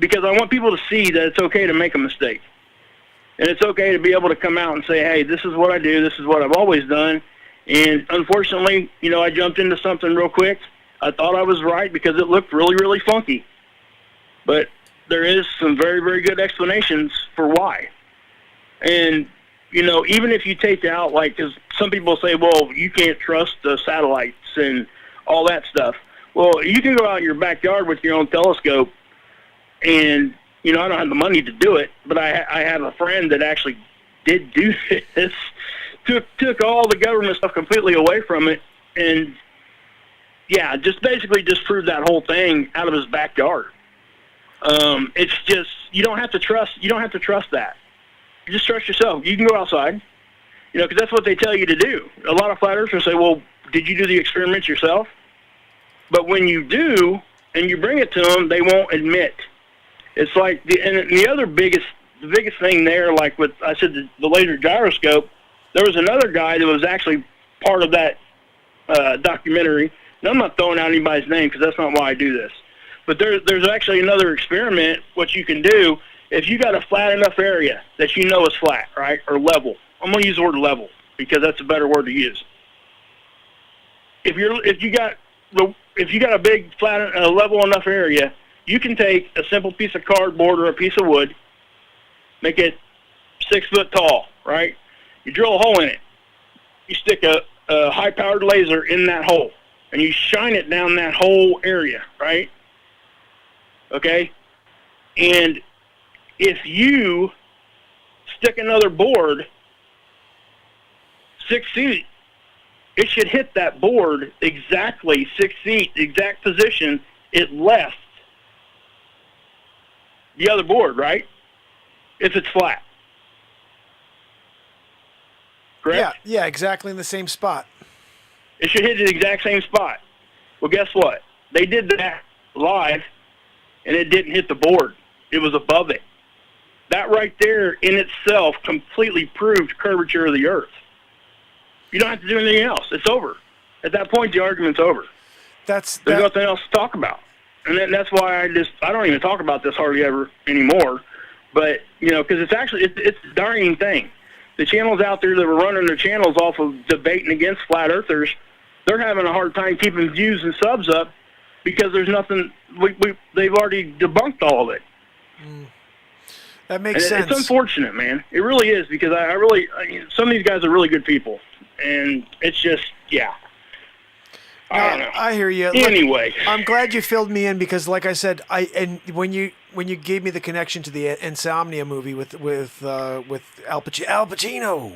because I want people to see that it's okay to make a mistake. And it's okay to be able to come out and say, hey, this is what I do, this is what I've always done. And unfortunately, you know, I jumped into something real quick. I thought I was right because it looked really, really funky. But there is some very, very good explanations for why. And, you know, even if you take out, like, because some people say, well, you can't trust the satellites and all that stuff. Well, you can go out in your backyard with your own telescope, and, you know, I don't have the money to do it, but I have a friend that actually did do this, took all the government stuff completely away from it, and, yeah, just basically just proved that whole thing out of his backyard. It's just, you don't have to trust that. You just trust yourself. You can go outside, you know, because that's what they tell you to do. A lot of flat earthers say, well, did you do the experiment yourself? But when you do, and you bring it to them, they won't admit. It's like, the biggest thing there, like with, I said, the laser gyroscope, there was another guy that was actually part of that documentary. And I'm not throwing out anybody's name because that's not why I do this. But there's actually another experiment, what you can do, if you got a flat enough area that you know is flat, right, or level. I'm going to use the word level because that's a better word to use. If you got a big flat, level enough area, you can take a simple piece of cardboard or a piece of wood, make it 6 foot tall, right? You drill a hole in it. You stick a high-powered laser in that hole, and you shine it down that whole area, right? Okay? And if you stick another board 6 feet, it should hit that board exactly 6 feet, the exact position it left the other board, right? If it's flat. Correct? Yeah, exactly in the same spot. It should hit the exact same spot. Well, guess what? They did that live, and it didn't hit the board. It was above it. That right there in itself completely proved curvature of the Earth. You don't have to do anything else. It's over. At that point, the argument's over. There's nothing else to talk about. And that's why I don't even talk about this hardly ever anymore. But, because it's a dying thing. The channels out there that were running their channels off of debating against flat earthers, they're having a hard time keeping views and subs up because there's nothing, they've already debunked all of it. That makes sense. It's unfortunate, man. It really is, because some of these guys are really good people. And it's just, yeah. I don't know. I hear you. Anyway, I'm glad you filled me in because, like I said, when you gave me the connection to the Insomnia movie with Al Pacino,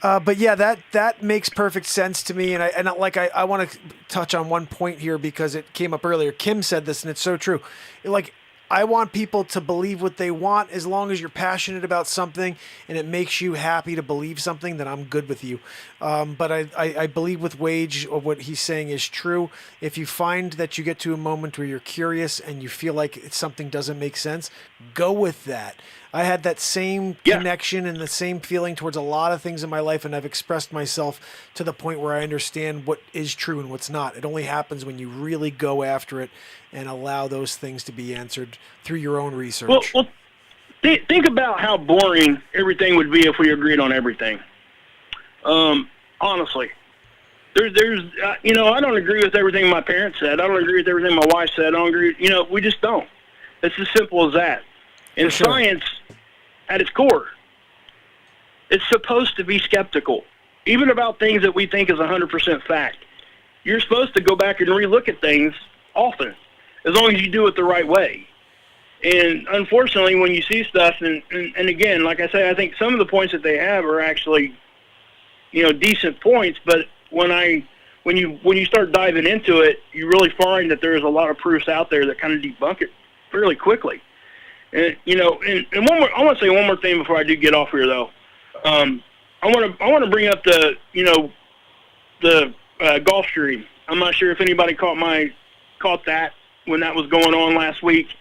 but yeah, that makes perfect sense to me, and I want to touch on one point here because it came up earlier. Kim said this, and it's so true. I want people to believe what they want. As long as you're passionate about something and it makes you happy to believe something, then I'm good with you. But I believe with Wage, of what he's saying is true. If you find that you get to a moment where you're curious and you feel like something doesn't make sense, go with that. I had that same connection and the same feeling towards a lot of things in my life, and I've expressed myself to the point where I understand what is true and what's not. It only happens when you really go after it and allow those things to be answered through your own research. Well, think about how boring everything would be if we agreed on everything. Honestly, there's I don't agree with everything my parents said. I don't agree with everything my wife said. I don't agree. We just don't. It's as simple as that. And science, at its core, it's supposed to be skeptical, even about things that we think is 100% fact. You're supposed to go back and relook at things often, as long as you do it the right way. And unfortunately, when you see stuff, and again, like I say, I think some of the points that they have are actually, decent points. But when you start diving into it, you really find that there's a lot of proofs out there that kind of debunk it fairly quickly. And and one more, I want to say one more thing before I do get off here, though. I want to bring up the Gulf Stream. I'm not sure if anybody caught that when that was going on last week.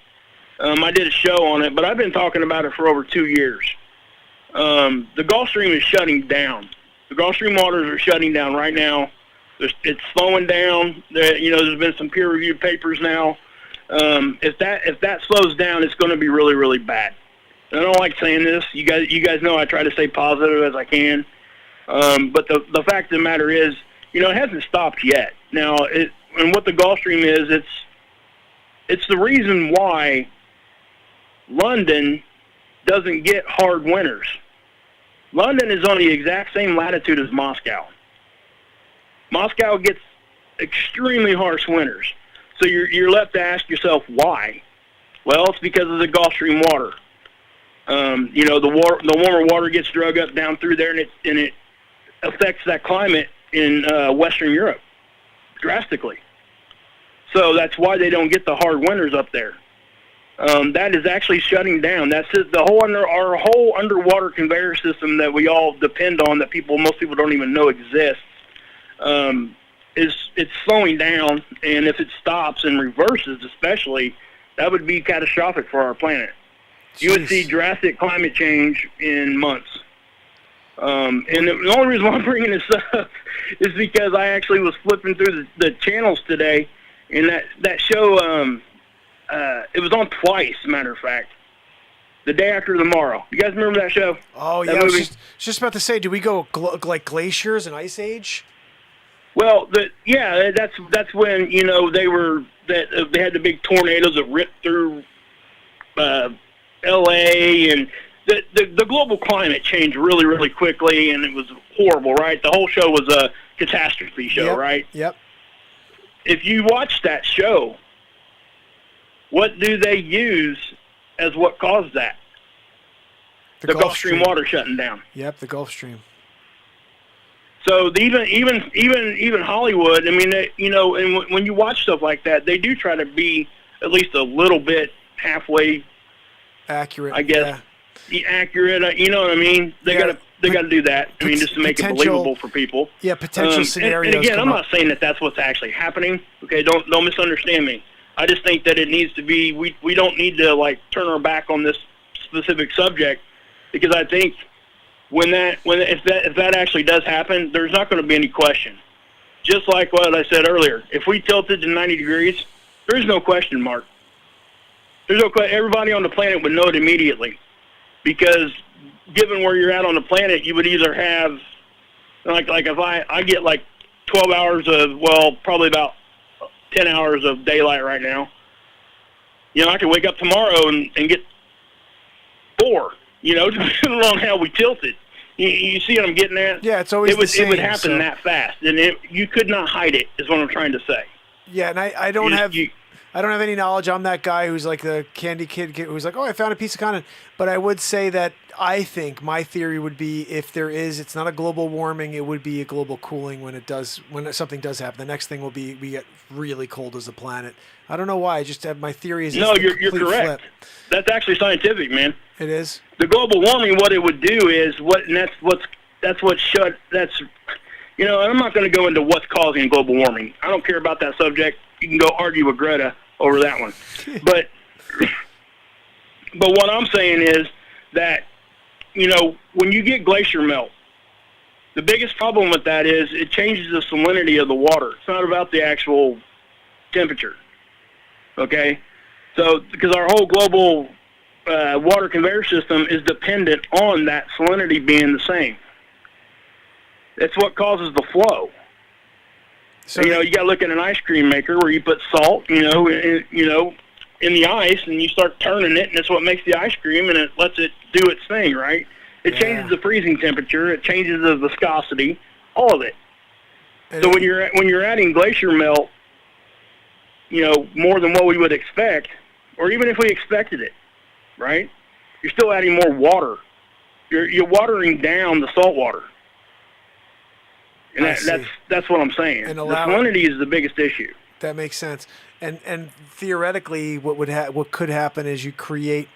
I did a show on it, but I've been talking about it for over 2 years. The Gulf Stream is shutting down. The Gulf Stream waters are shutting down right now. It's slowing down. There's been some peer-reviewed papers now. If that slows down, it's going to be really, really bad. And I don't like saying this. You guys know I try to stay positive as I can. But the fact of the matter is, it hasn't stopped yet. Now, and what the Gulf Stream is, it's the reason why London doesn't get hard winters. London is on the exact same latitude as Moscow. Moscow gets extremely harsh winters. So you're left to ask yourself why. Well, it's because of the Gulf Stream water. The warmer water gets drug up down through there, and it affects that climate in Western Europe drastically. So that's why they don't get the hard winters up there. That is actually shutting down. That's it. Our whole underwater conveyor system that we all depend on, that most people don't even know exists. It's slowing down, and if it stops and reverses especially, that would be catastrophic for our planet. Jeez. You would see drastic climate change in months. And the only reason why I'm bringing this up is because I actually was flipping through the channels today, and that show, it was on twice, as a matter of fact. The Day After Tomorrow. You guys remember that show? Oh, yeah. I was just about to say, do we go like glaciers and ice age? Well, that's when they had the big tornadoes that ripped through L.A. and the global climate changed really, really quickly, and it was horrible, right? The whole show was a catastrophe show, right? Yep. If you watch that show, what do they use as what caused that? The Gulf Stream water shutting down. Yep, the Gulf Stream. So even Hollywood, I mean, and when you watch stuff like that, they do try to be at least a little bit halfway accurate, I guess. Yeah. Accurate, you know what I mean? They got to do that. I mean, just to make it believable for people. Yeah, potential scenarios. And again, I'm not saying that that's what's actually happening. Okay, don't misunderstand me. I just think that it needs to be. We don't need to like turn our back on this specific subject, because I think if that actually does happen, there's not going to be any question. Just like what I said earlier, if we tilted to 90 degrees, there's no question mark. There's no question. Everybody on the planet would know it immediately, because given where you're at on the planet, you would either have like if I get like 12 hours of, well, probably about 10 hours of daylight right now. You know, I could wake up tomorrow and get 4. You know, depending on how we tilted. You see what I'm getting at? Yeah, it's always the same. It would happen that fast, and you could not hide it. Is what I'm trying to say. Yeah, and I don't have any knowledge. I'm that guy who's like the candy kid who's like, oh, I found a piece of content. But I would say that I think my theory would be, if there is, it's not a global warming, it would be a global cooling when something does happen. The next thing will be we get really cold as a planet. I don't know why. I just have my theory is no. You're correct. Flip. That's actually scientific, man. It is. The global warming, what it would do is you know, I'm not going to go into what's causing global warming. I don't care about that subject. You can go argue with Greta over that one. But what I'm saying is that, you know, when you get glacier melt, the biggest problem with that is it changes the salinity of the water. It's not about the actual temperature. Okay? So, because our whole global water conveyor system is dependent on that salinity being the same. That's what causes the flow. So, you know, you got to look at an ice cream maker where you put salt, in the ice, and you start turning it, and that's what makes the ice cream, and it lets it do its thing, right? It changes the freezing temperature, it changes the viscosity, all of it. So when you're adding glacier melt, you know, more than what we would expect, or even if we expected it, right? You're still adding more water. You're watering down the salt water. And that's what I'm saying. And the salinity is the biggest issue. That makes sense. And theoretically, what could happen is you create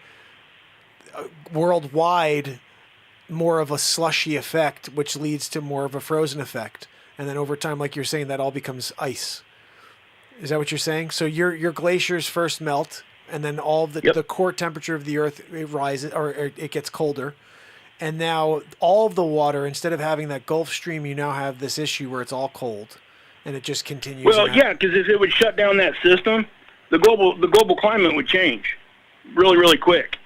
worldwide more of a slushy effect, which leads to more of a frozen effect. And then over time, like you're saying, that all becomes ice. Is that what you're saying? So your glaciers first melt, and then all of the core temperature of the Earth rises, or it gets colder. And now all of the water, instead of having that Gulf Stream, you now have this issue where it's all cold, and it just continues. Well, yeah, because if it would shut down that system, the global climate would change really, really quick.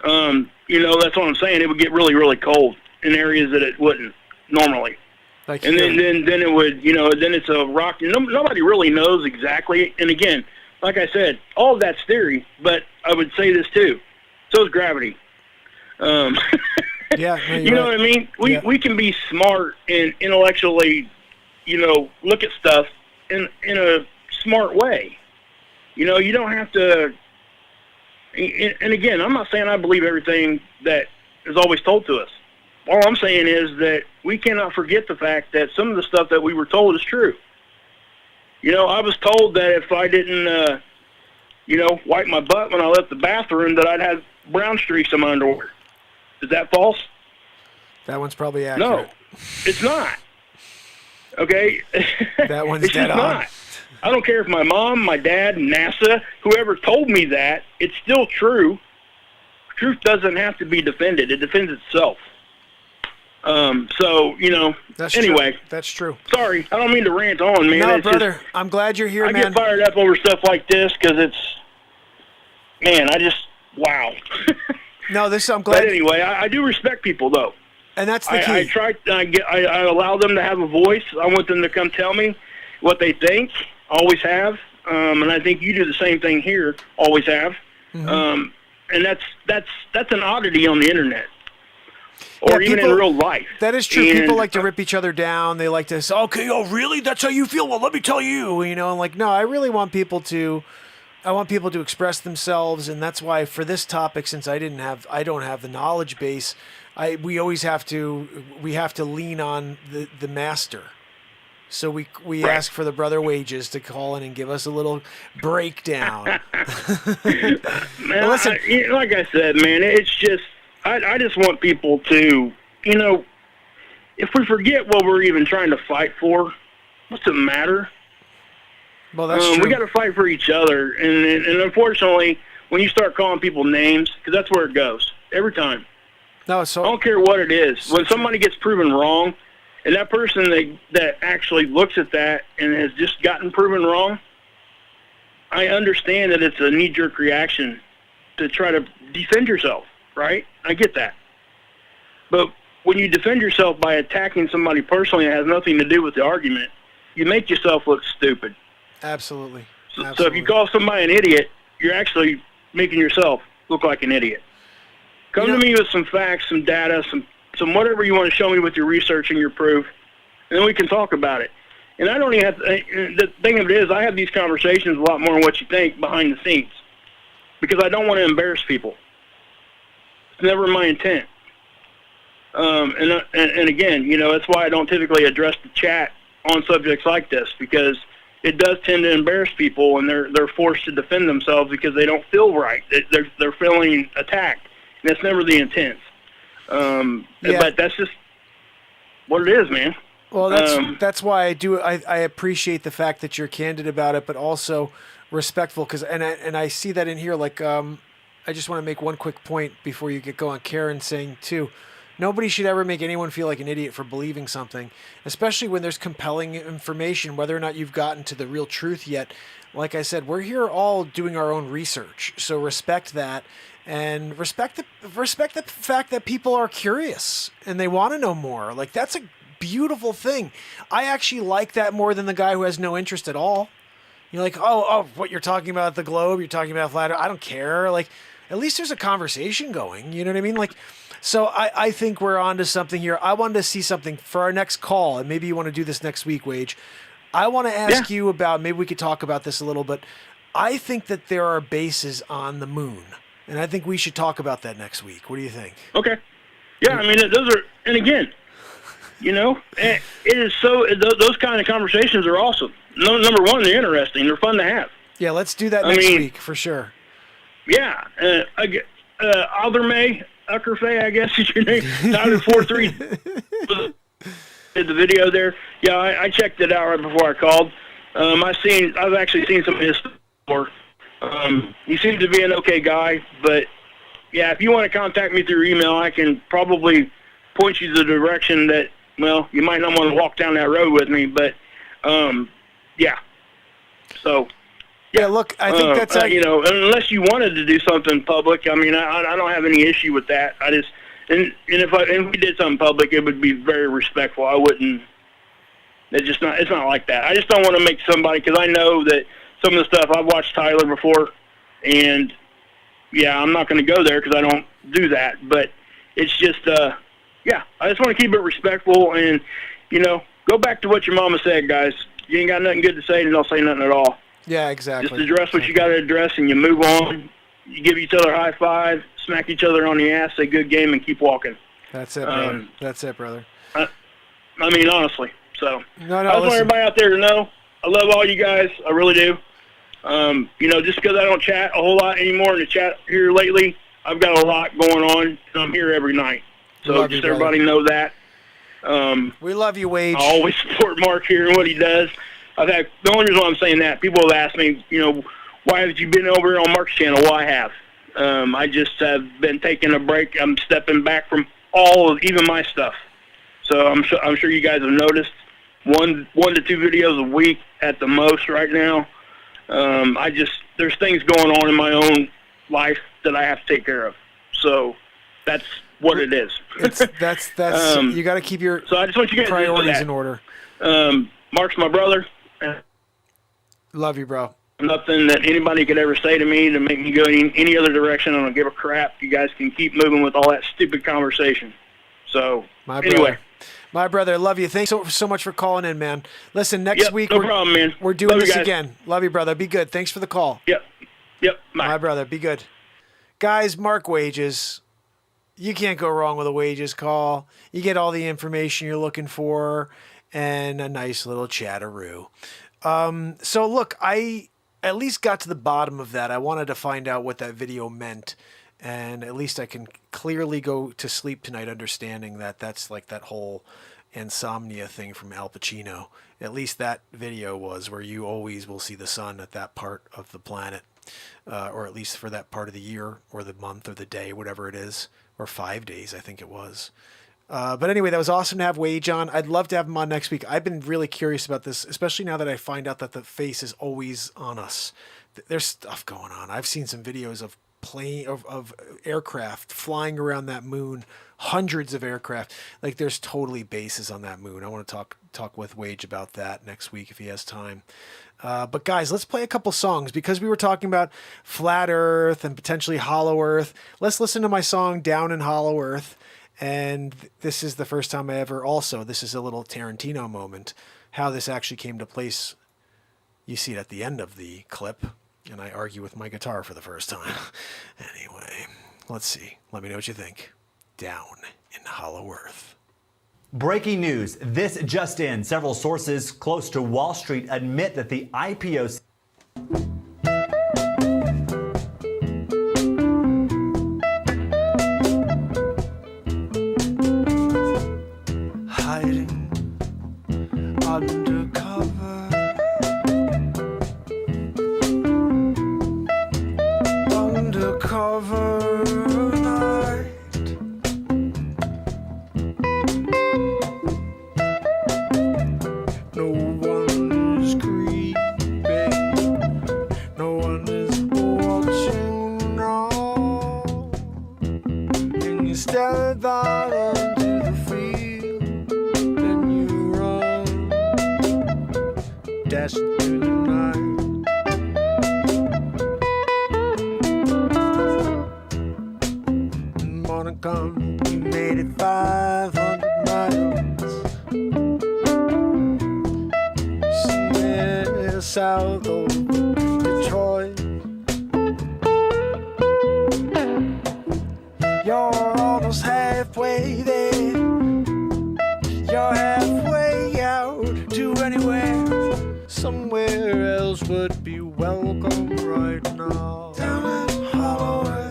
You know, that's what I'm saying. It would get really, really cold in areas that it wouldn't normally. Like and then it would, you know, then it's a rock. Nobody really knows exactly. And again, like I said, all of that's theory, but I would say this too. So is gravity. Yeah, no, you know what I mean? We can be smart and intellectually, you know, look at stuff in a smart way. You know, you don't have to. And again, I'm not saying I believe everything that is always told to us. All I'm saying is that we cannot forget the fact that some of the stuff that we were told is true. You know, I was told that if I didn't, wipe my butt when I left the bathroom, that I'd have brown streaks in my underwear. Is that false? That one's probably accurate. No, it's not. Okay? That one's it's dead just on. Not. I don't care if my mom, my dad, NASA, whoever told me that, it's still true. Truth doesn't have to be defended. It defends itself. So, you know, anyway. True. That's true. Sorry, I don't mean to rant on, man. No, brother, I'm glad you're here, man. I get fired up over stuff like this because wow. No, I'm glad. But anyway, I do respect people, though. And that's the key. I allow them to have a voice. I want them to come tell me what they think. Always have. And I think you do the same thing here. Always have. Mm-hmm. and that's an oddity on the internet, or even in real life. That is true. And people like to rip each other down. They like to say, "Okay, oh really? That's how you feel? Well, let me tell you." You know, and like, no, I really want people to. I want people to express themselves, and that's why for this topic, since I don't have the knowledge base, we have to lean on the master. So we Right. ask for the brother Wages to call in and give us a little breakdown. Man, listen, like I said, man, it's just I just want people to, you know, if we forget what we're even trying to fight for, what's it matter? well, that's true. We got to fight for each other, and unfortunately, when you start calling people names, because that's where it goes every time. No, I so don't care what it is. When somebody gets proven wrong, and that person that actually looks at that and has just gotten proven wrong, I understand that it's a knee-jerk reaction to try to defend yourself, right? I get that. But when you defend yourself by attacking somebody personally that has nothing to do with the argument, you make yourself look stupid. absolutely. So if you call somebody an idiot, you're actually making yourself look like an idiot. Come to me with some facts, some data, some whatever you want to show me with your research and your proof, and then we can talk about it. And I don't even have to, the thing of it is, I have these conversations a lot more than what you think behind the scenes, because I don't want to embarrass people. It's never my intent. And again, you know, that's why I don't typically address the chat on subjects like this, because it does tend to embarrass people, and they're forced to defend themselves because they don't feel right. They're feeling attacked. And that's never the intent. But that's just what it is, man. Well, that's why I appreciate the fact that you're candid about it, but also respectful. Because I see that in here. Like, I just want to make one quick point before you get going. Karen saying too, nobody should ever make anyone feel like an idiot for believing something, especially when there's compelling information, whether or not you've gotten to the real truth yet. Like I said, we're here all doing our own research, so respect that. And respect the fact that people are curious and they want to know more. Like, that's a beautiful thing. I actually like that more than the guy who has no interest at all. You're like, oh, what you're talking about the globe, you're talking about flat Earth. I don't care. Like, at least there's a conversation going. You know what I mean? Like, so I think we're onto something here. I wanted to see something for our next call, and maybe you want to do this next week, Wage. I want to ask you about, maybe we could talk about this a little, but I think that there are bases on the moon. And I think we should talk about that next week. What do you think? Okay. Yeah, I mean, those are, and again, you know, it is so, those kind of conversations are awesome. Number one, they're interesting. They're fun to have. Yeah, let's do that next week for sure. Yeah. Aldermay, Uckerfay, I guess is your name. Tyler 43 did the video there. Yeah, I checked it out right before I called. I've actually seen some of his stuff. He seems to be an okay guy, but yeah, if you want to contact me through email, I can probably point you to the direction that, well, you might not want to walk down that road with me, but yeah. So yeah, look, I think that's you know, unless you wanted to do something public, I mean, I don't have any issue with that. I just and if we did something public, it would be very respectful. I wouldn't. It's not like that. I just don't want to make somebody, because I know that some of the stuff, I've watched Tyler before, and yeah, I'm not going to go there because I don't do that. But it's just, yeah, I just want to keep it respectful, and, you know, go back to what your mama said, guys. You ain't got nothing good to say, and don't say nothing at all. Yeah, exactly. Just address what you got to address, and you move on. You give each other a high five, smack each other on the ass, say good game, and keep walking. That's it, brother. That's it, brother. I mean, honestly. So no, I just want everybody out there to know I love all you guys. I really do. You know, just because I don't chat a whole lot anymore in the chat here lately, I've got a lot going on, and I'm here every night. So just everybody know that. We love you, Wage. I always support Mark here and what he does. The only reason why I'm saying that, people have asked me, you know, why have you been over here on Mark's channel? Well, I have. I just have been taking a break. I'm stepping back from even my stuff. So I'm sure you guys have noticed one to two videos a week at the most right now. There's things going on in my own life that I have to take care of. So that's what it is. That's you got to keep your so I just want you guys priorities to in order. Mark's my brother. Love you, bro. nothing that anybody could ever say to me to make me go any other direction. I don't give a crap. You guys can keep moving with all that stupid conversation. So, anyway. My brother, love you. Thanks so much for calling in, man. Listen, next week no problem, man. We're doing Love this you again. Love you, brother. Be good. Thanks for the call. Yep. Bye. My brother, be good. Guys, mark wages. You can't go wrong with a wages call. You get all the information you're looking for and a nice little chatteroo. So look, I at least got to the bottom of that. I wanted to find out what that video meant. And at least I can clearly go to sleep tonight understanding that that's like that whole insomnia thing from Al Pacino. At least that video was where you always will see the sun at that part of the planet, or at least for that part of the year or the month or the day, whatever it is, or 5 days, I think it was. But anyway, that was awesome to have Wage on. I'd love to have him on next week. I've been really curious about this, especially now that I find out that the face is always on us. There's stuff going on. I've seen some videos of of aircraft flying around that moon, hundreds of aircraft. Like there's totally bases on that moon. I want to talk with Wage about that next week if he has time. But guys, let's play a couple songs because we were talking about flat Earth and potentially hollow Earth. Let's listen to my song Down in Hollow Earth. And this is the first time I ever this is a little Tarantino moment, how this actually came to place. You see it at the end of the clip. And I argue with my guitar for the first time. Anyway, let's see. Let me know what you think. Down in Hollow Earth. Breaking news. This just in. Several sources close to Wall Street admit that the IPO... Hiding undercover. Undercover night. No one is creeping. No one is watching now. And you stare down into the field. Then you run, dash through the night. Come, you made it 500 miles. Somewhere south of Detroit. You're almost halfway there. You're halfway out to anywhere. Somewhere else would be welcome right now. Down in Hollow Earth.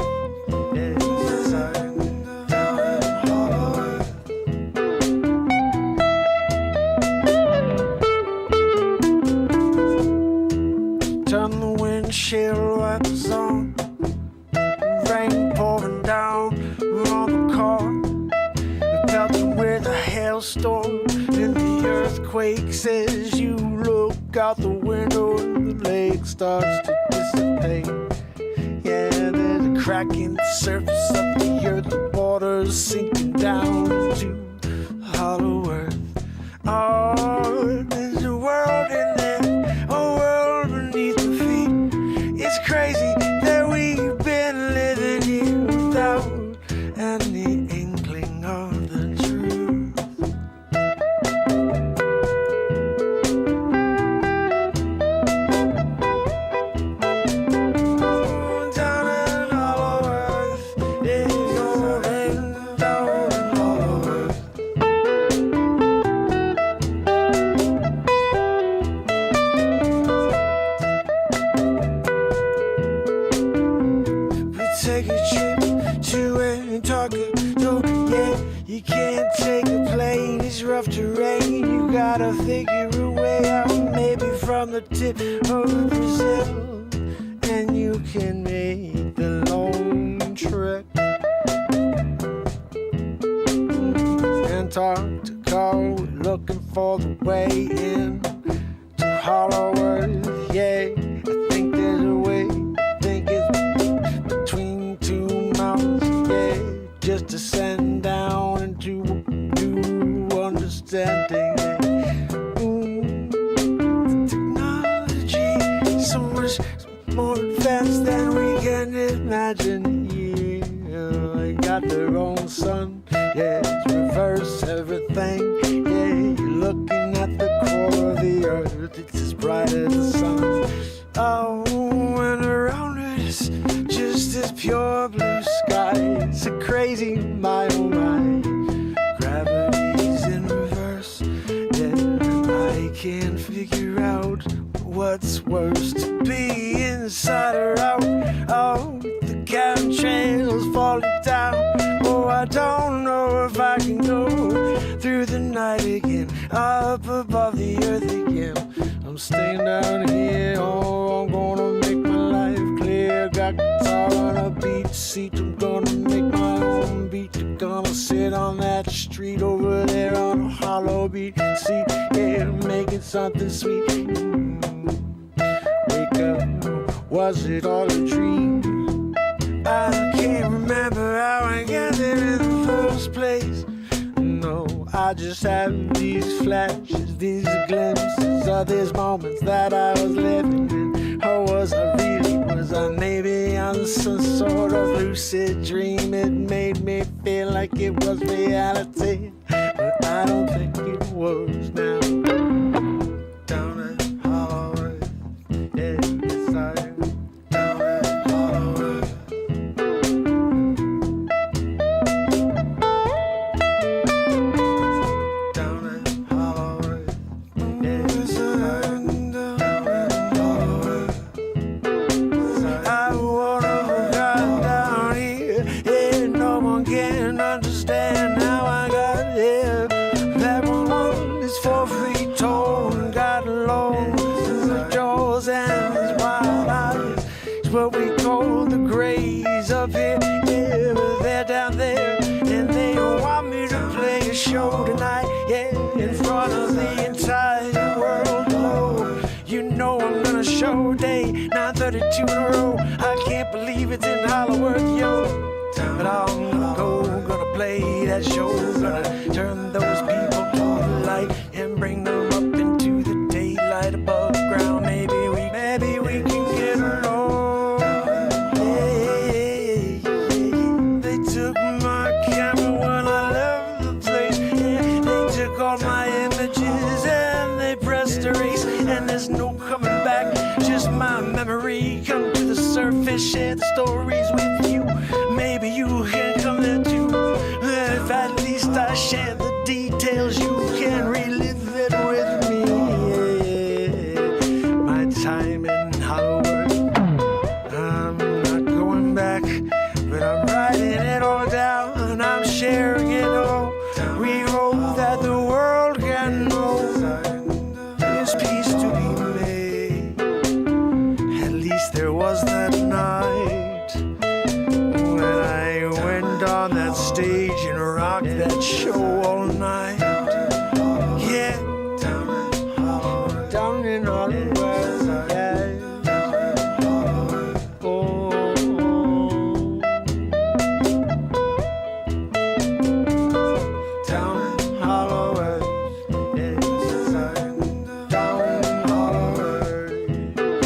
Turn the windshield wipers on, rain pouring down on the car, pelting with a hailstorm, and the earthquake says you look out the window and the lake starts to dissipate. Yeah, there's a crack in the surface of the earth, the water's sinking down into Hollow Earth. Oh, there's a world in there, a world beneath the feet. It's crazy that we've been living here without any inkling of the truth. Oh, down in Hollow Earth, yeah, you're down in Hollow Earth. Take a trip to Antarctica, so yeah, you can't take a plane, it's rough terrain, you gotta figure a way out, maybe from the tip of Brazil, and you can make the long trek. Antarctica, we're looking for the way in to Hollow Earth, yeah, I think there's a way, I think it's between two mountains, yeah, just descend down into a new understanding, yeah. Technology, so much figure out what's worse, to be inside or out. Oh, the chemtrails falling down. Oh, I don't know if I can go through the night again, up above the earth again. I'm staying down here. Oh, I'm gonna make my life clear. Got guitar on a beat seat. I'm gonna make my own beat. I'm gonna sit on that street over there on a hollow beat seat. Yeah, making something sweet. Wake up, was it all a dream? I can't remember how I got there in the first place. No, I just have these flashes, these glimpses of these moments that I was living in. Or was I really, was I maybe on some sort of lucid dream? It made me feel like it was reality, but I don't think it was now. Down in Hollow, yeah, it's down in Hollow. What we call the grays up here, yeah, but they're down there, and they want me to play a show tonight, yeah, in front of the entire world. Oh, you know I'm gonna show day 9:32 in a row. I can't believe it's in Hollywood, yo. But I'm gonna play that show, gonna turn those people to the light and bring them up into the daylight above ground. Maybe we can get along. And there's no coming back, just my memory come to the surface, share the stories with you. Maybe you can come there too. If at least I share the details, you can relive it with me. My time in Hollywood, I'm not going back, but I'm writing it all down, I'm sharing it all. We hope that the world can know peace to be made. At least there was that night when I went on that stage and rocked that show all night. Yeah, down in Hollywood, yeah.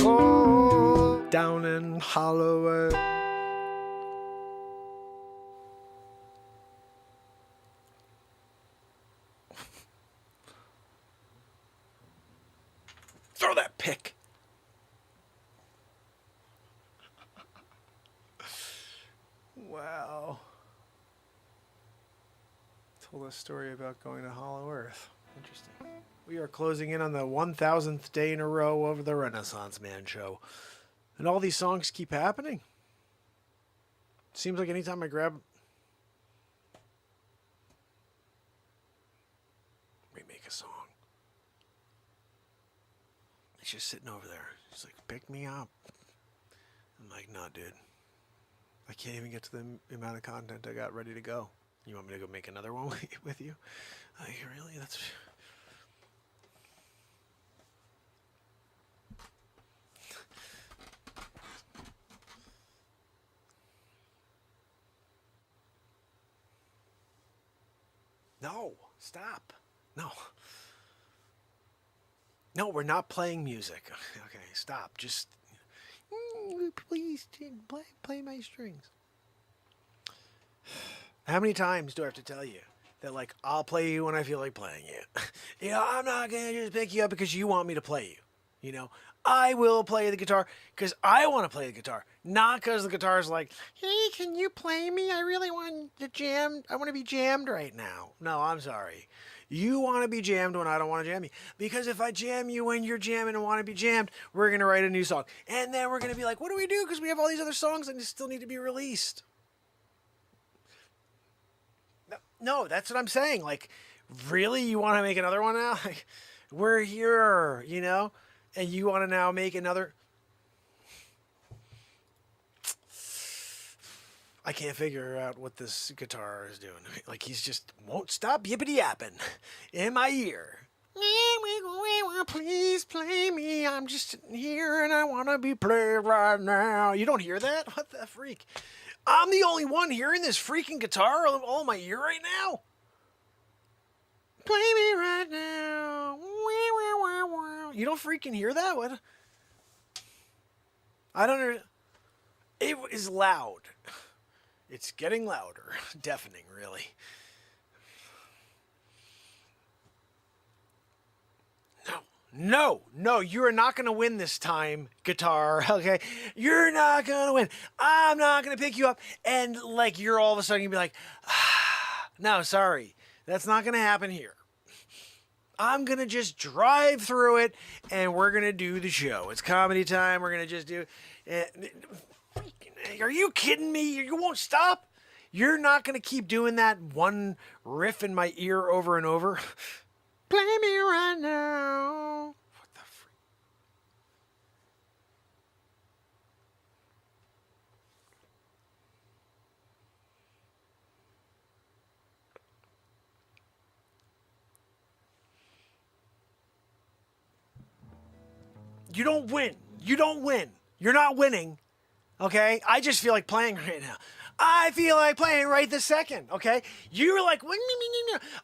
Oh, down in Hollywood. Down in Hollywood. Throw that pick. Wow. Told a story about going to Hollow Earth. Interesting. We are closing in on the 1,000th day in a row of the Renaissance Man show. And all these songs keep happening. Seems like anytime I grab... remake a song. It's just sitting over there. She's like, pick me up. I'm like, nah, dude. I can't even get to the amount of content I got ready to go. You want me to go make another one with you? Like, really? That's... No, stop. No. No, we're not playing music. Okay, stop. Just please play my strings. How many times do I have to tell you that, like, I'll play you when I feel like playing you? You know, I'm not going to just pick you up because you want me to play you. You know, I will play the guitar because I want to play the guitar, not because the guitar's like, hey, can you play me? I really want to jam. I want to be jammed right now. No, I'm sorry. You want to be jammed when I don't want to jam you. Because if I jam you when you're jamming and want to be jammed, we're going to write a new song. And then we're going to be like, what do we do? Because we have all these other songs and they still need to be released. No, that's what I'm saying. Like, really? You want to make another one now? Like, we're here, you know? And you want to now make another... I can't figure out what this guitar is doing. Like, he's just won't stop yippity-yapping in my ear. Please play me. I'm just sitting here and I want to be played right now. You don't hear that? What the freak? I'm the only one hearing this freaking guitar all in my ear right now. Play me right now. You don't freaking hear that? What? I don't know. It is loud. It's getting louder. Deafening, really. No, you are not going to win this time, guitar, okay? You're not going to win. I'm not going to pick you up. And, like, you're all of a sudden going to be like, no, sorry. That's not going to happen here. I'm going to just drive through it, and we're going to do the show. It's comedy time. We're going to just do... Are you kidding me? You won't stop? You're not going to keep doing that one riff in my ear over and over? Play me right now. What the freak? You don't win. You don't win. You're not winning. Okay? I just feel like playing right now. I feel like playing right this second. Okay? You're like,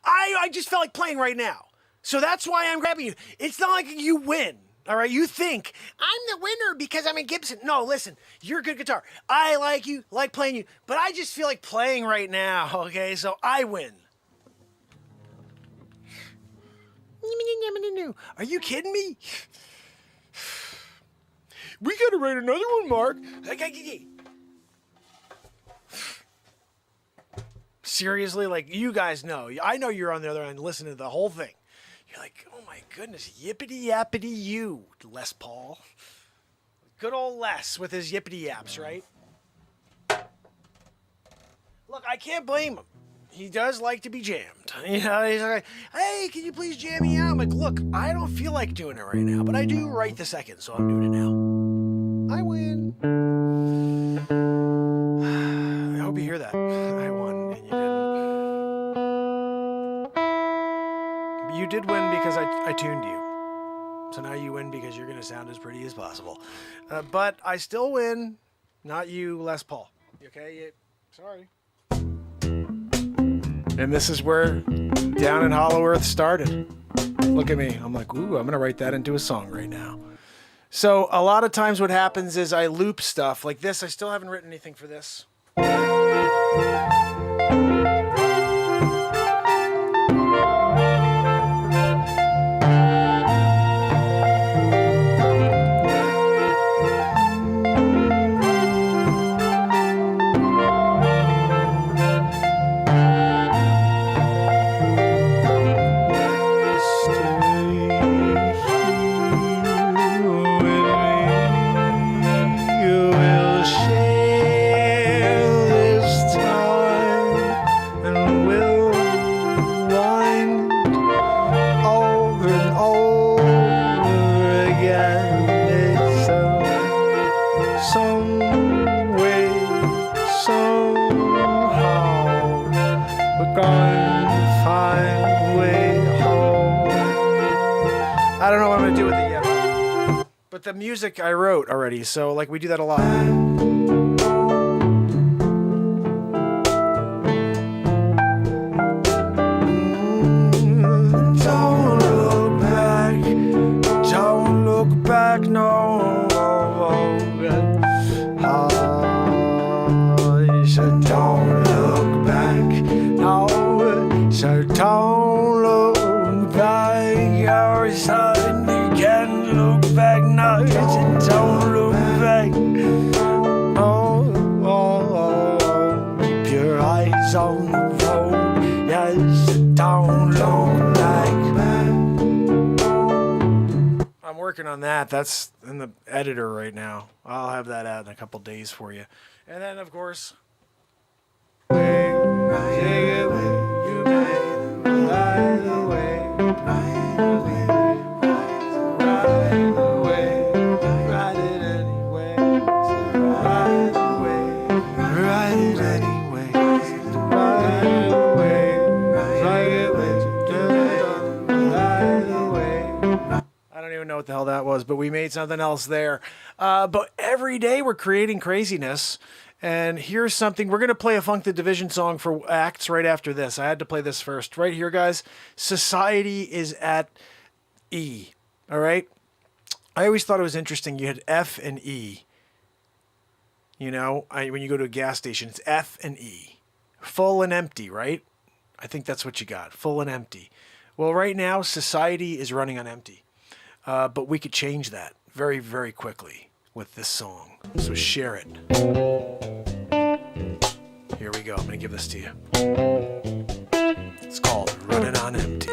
I just felt like playing right now. So that's why I'm grabbing you. It's not like you win. All right? You think I'm the winner because I'm in Gibson. No, listen. You're a good guitar. I like you, like playing you. But I just feel like playing right now. Okay? So I win. Are you kidding me? We gotta write another one, Mark. Seriously, like, you guys know. I know you're on the other end listening to the whole thing. You're like, oh my goodness, yippity-yappity you, Les Paul. Good old Les with his yippity-yaps, right? Look, I can't blame him. He does like to be jammed. You know, he's like, hey, can you please jam me out? I'm like, look, I don't feel like doing it right now, but I do right the second, so I'm doing it now. I win. I hope you hear that. I won, and you didn't. You did win because I tuned you. So now you win because you're going to sound as pretty as possible. But I still win, not you, Les Paul. Okay? Sorry. And this is where Down in Hollow Earth started. Look at me. I'm like, ooh, I'm going to write that into a song right now. So a lot of times what happens is I loop stuff like this. I still haven't written anything for this. I don't know what I'm going to do with it yet. But the music I wrote already, so like we do that a lot. Don't look back, no. So don't look back, no. So don't look back, your son, you can't look back, no. So don't look back, keep your eyes on the road, yes, don't look back. working on that. That's in the editor right now. I'll have that out in a couple days for you. And then, of course... I don't even know what the hell that was, but we made something else there. But every day we're creating craziness. And here's something. We're going to play a Funk the Division song for acts right after this. I had to play this first. Right here, guys. Society is at E. All right? I always thought it was interesting. You had F and E. You know, when you go to a gas station, it's F and E. Full and empty, right? I think that's what you got. Full and empty. Well, right now, society is running on empty. But we could change that very, very quickly with this song. So share it. Here we go. I'm going to give this to you. It's called Running on Empty.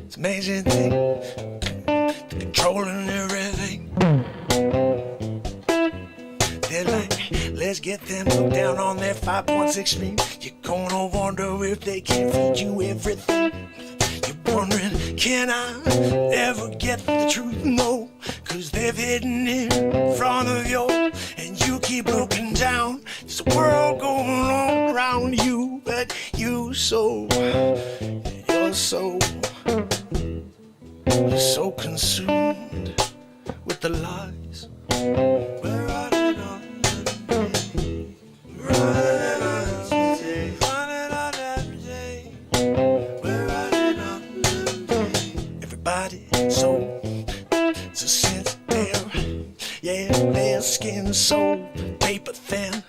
It's an amazing thing. Controlling everything. They're like, let's get them hooked down on their 5.6 stream. You're gonna wonder if they can feed you everything. You're wondering, can I ever get the truth? No, cause they've hidden it in front of you, and you keep looking down. There's a world going on around you, but you're so consumed with the lies. We're running on empty. Running on empty. Running on empty. We're running on empty. Everybody so sensitive. Yeah, their skin's so paper thin.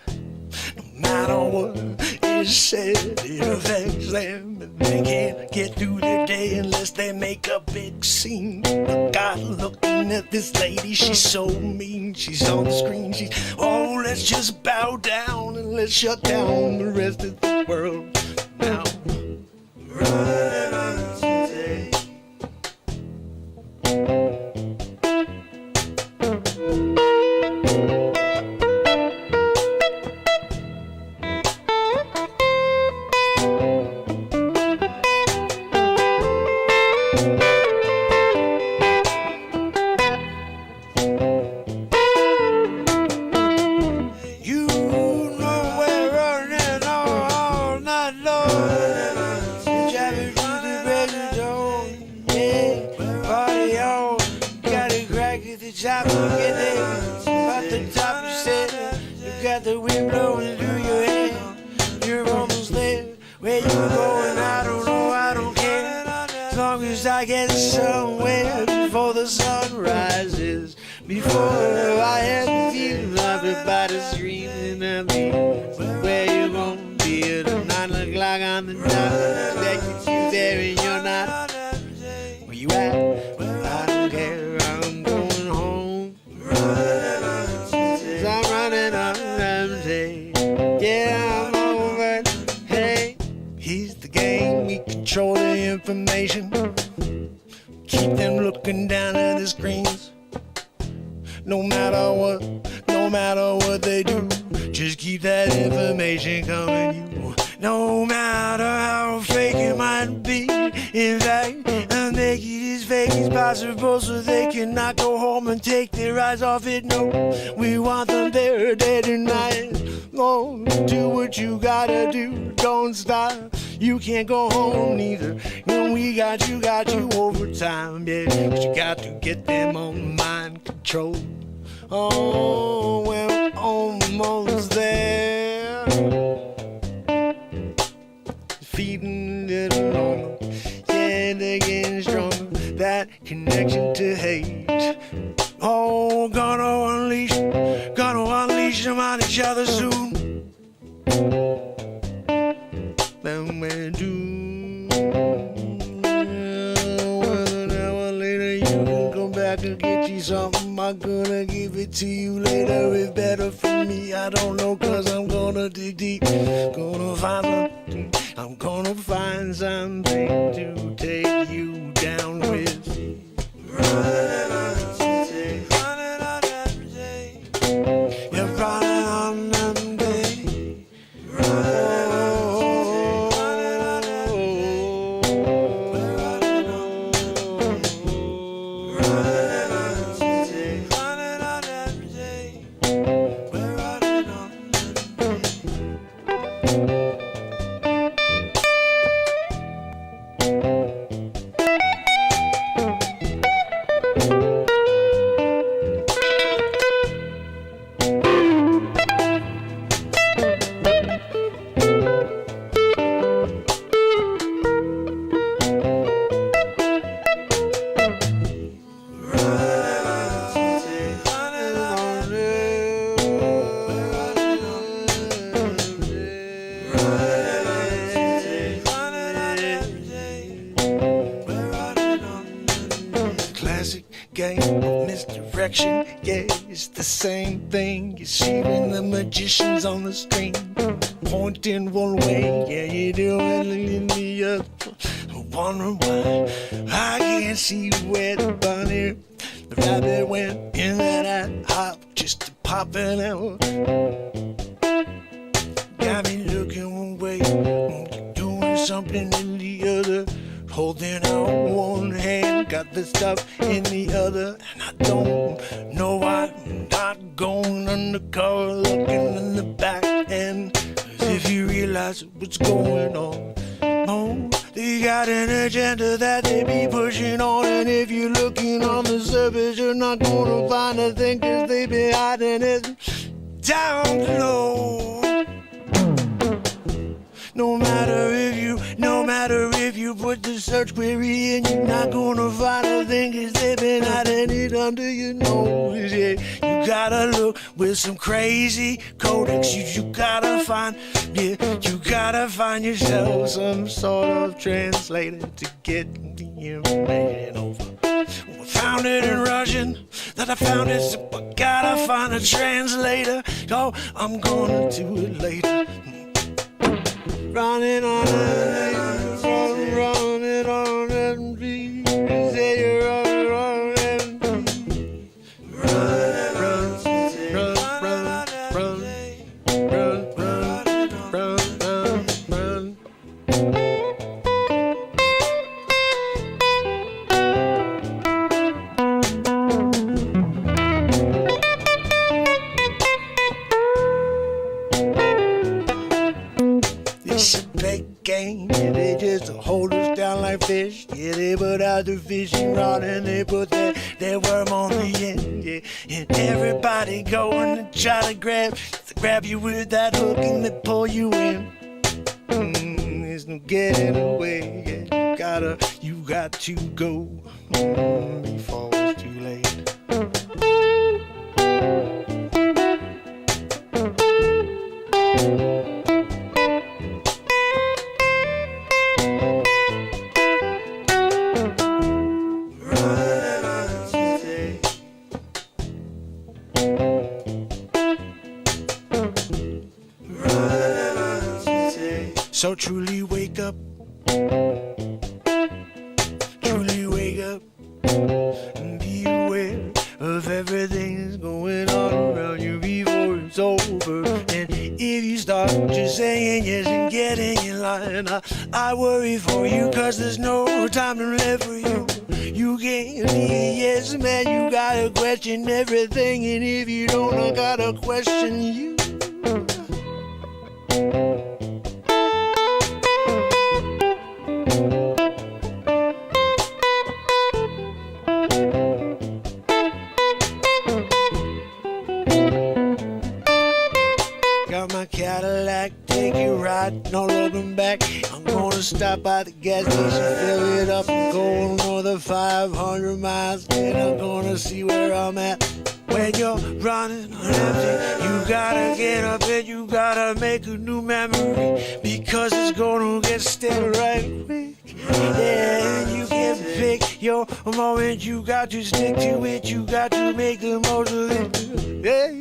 No matter what is said, it affects them. And they can't get through their day unless they make a big scene. But God, looking at this lady, she's so mean. She's on the screen, oh, let's just bow down and let's shut down the rest of the world now. Running on today. I get somewhere before the sun rises. Before I had the feeling everybody's dreaming of me. Where you gonna be at 9 o'clock on the dot? Expecting you there and you're not. Where you at? I don't care, I'm going home. Cause I'm running on empty. Yeah, I'm over. Hey, here's the game, we control the information. Keep them looking down at the screens. No matter what they do, just keep that information coming you. No matter how fake it might be, in fact, I'll make it as fake as possible so they cannot go home and take their eyes off it. No, we want them there day and night. Oh, do what you gotta do, don't stop. You can't go home neither. And we got you overtime, yeah. 'Cause you got to get them on mind control. Oh, we're almost there. Feeding a little longer, yeah, they're getting stronger. That connection to hate. Oh, gonna unleash them on each other soon. Then we do. Well, an hour later, you can come back could get you something, I'm gonna give it to you later. It's better for me, I don't know, cause I'm gonna dig deep. Gonna find something, I'm gonna find something to take you down with. Running on them days, running on them days. You're running on them days. Running on them days. We're running on them days. Running on them days. Running on them days. We're running on them days. Classic game of misdirection. Yeah, it's the same thing you see when the magician's on the screen. Pointing one way, yeah, you're doing in the other. Wondering why I can't see where the bunny, the rabbit went in that hop just to pop it out. Got me looking one way, doing something in the other. Holding out one hand, got the stuff in the other. And I don't know why I'm not going undercover, looking in the back end. As if you realize what's going on. Oh, they got an agenda that they be pushing on. And if you're looking on the surface, you're not gonna find a thing, cause they be hiding it down low. No matter if you put the search query in, you're not gonna find a thing, cause they've been hiding it under your nose. Yeah, you gotta look with some crazy codex. You gotta find, yeah, you gotta find yourself some sort of translator to get the information over. I found it in Russian, that I found it, so I gotta find a translator. Oh, I'm gonna do it later. Running on them, running on them trees. Say you're running on them trees. Run, run, It's a big game, yeah, they just hold us down like fish. Yeah, they put out the fishing rod and they put their worm on the end. Yeah, and everybody going to try to grab you with that hook and they pull you in. There's no getting away. Yeah, you got to go before it's too late. So truly wake up, and be aware of everything that's going on around you before it's over. And if you start just saying yes and getting in line, I worry for you, cause there's no time left for you. You can't be a yes man, you gotta question everything, and if you don't, I gotta question you. Got my Cadillac, take it right, no looking back. I'm gonna stop by the gas station, fill it up, and go another 500 miles. Then I'm gonna see where I'm at. When you're running on empty, you gotta get up and you gotta make a new memory, because it's gonna get stale right quick. Yeah, and you can pick your moment. You got to stick to it. You got to make the most of it. Yeah.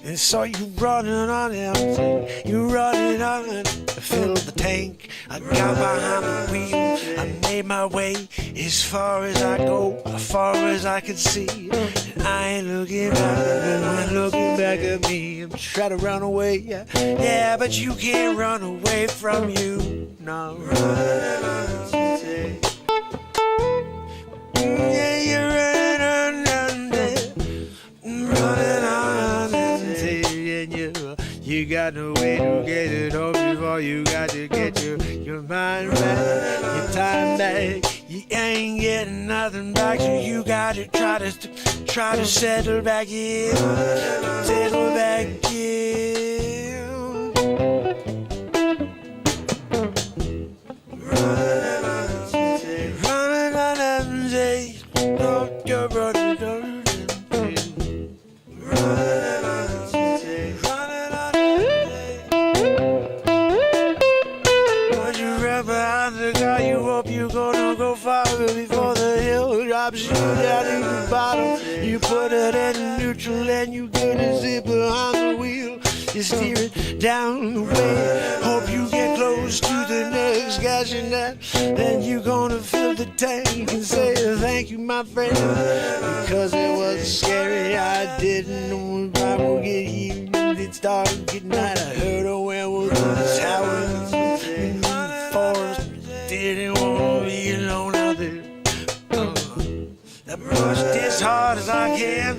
And so you running on empty. You running on fill the tank. I got behind the wheel. I made my way as far as I go, as far as I can see. And I ain't looking back. No one looking back at me. I'm trying to run away. Yeah, but you can't run away from you. No. Yeah, you're running on there. Running on there. And you got no way to get it home before you got to get your mind back, your time back. You ain't getting nothing back, so you got to try to settle back in, settle back in. Running on them days, you're running. You hope you're gonna go far before the hill drops you down to the bottom. You put it in neutral and you gonna sit behind the wheel. You steer it down the way. Hope you get close to the next gas and that. Then you gonna fill the tank and say thank you, my friend, because it was scary. I didn't know if I would get here. It's dark at night. I heard a werewolf in the tower in the forest. Didn't want to be alone out there. I pushed as hard as I can.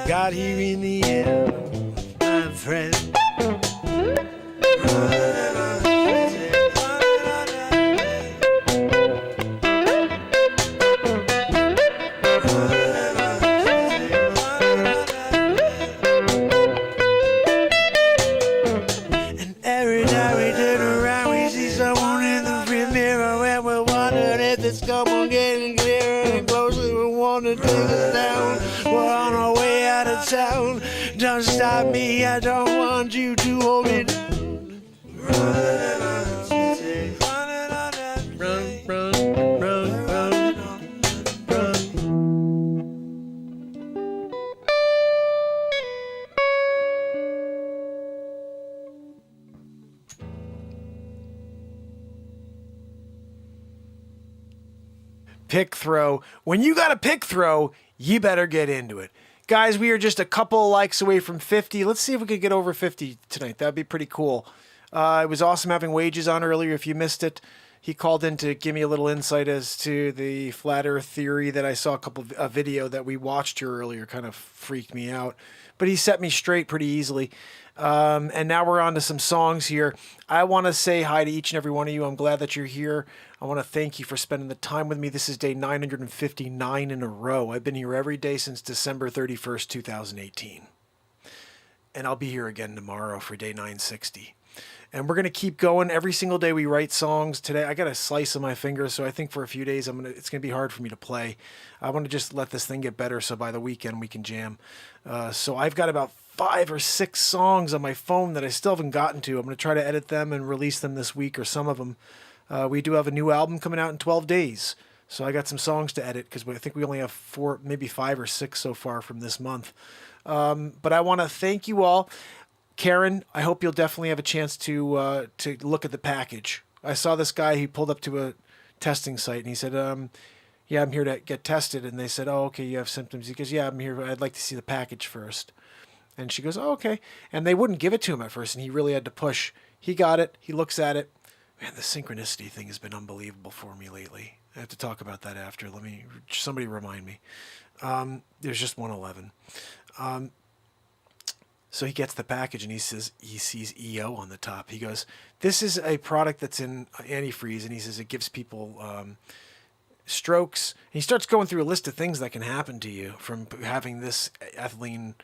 Got here in the end, my friend. And every time we turn around, we see someone in the rear mirror, and we're wondering if this come on getting clearer and closer. We want to take us down. We're on our way out of town. Don't stop me, I don't want you to hold me down. Pick throw. When you got a pick throw, you better get into it. Guys, we are just a couple likes away from 50. Let's see if we could get over 50 tonight. That'd be pretty cool. It was awesome having Wages on earlier. If you missed it, he called in to give me a little insight as to the flat earth theory that I saw a video that we watched here earlier. Kind of freaked me out. But he set me straight pretty easily. And now we're on to some songs here. I want to say hi to each and every one of you. I'm glad that you're here. I want to thank you for spending the time with me. This is day 959 in a row. I've been here every day since December 31st, 2018. And I'll be here again tomorrow for day 960. And we're going to keep going. Every single day we write songs. Today I got a slice of my finger, so I think for a few days it's going to be hard for me to play. I want to just let this thing get better so by the weekend we can jam. So I've got about 5 or 6 songs on my phone that I still haven't gotten to. I'm going to try to edit them and release them this week, or some of them. We do have a new album coming out in 12 days. So I got some songs to edit because I think we only have 4, maybe 5 or 6 so far from this month. But I want to thank you all. Karen, I hope you'll definitely have a chance to look at the package. I saw this guy, he pulled up to a testing site and he said, yeah, I'm here to get tested. And they said, oh, okay, you have symptoms. He goes, yeah, I'm here, but I'd like to see the package first. And she goes, oh, okay. And they wouldn't give it to him at first, and he really had to push. He got it. He looks at it. Man, the synchronicity thing has been unbelievable for me lately. I have to talk about that after. Somebody remind me. There's just 111. So he gets the package and he sees EO on the top. He goes, this is a product that's in antifreeze. And he says it gives people strokes. And he starts going through a list of things that can happen to you from having this ethylene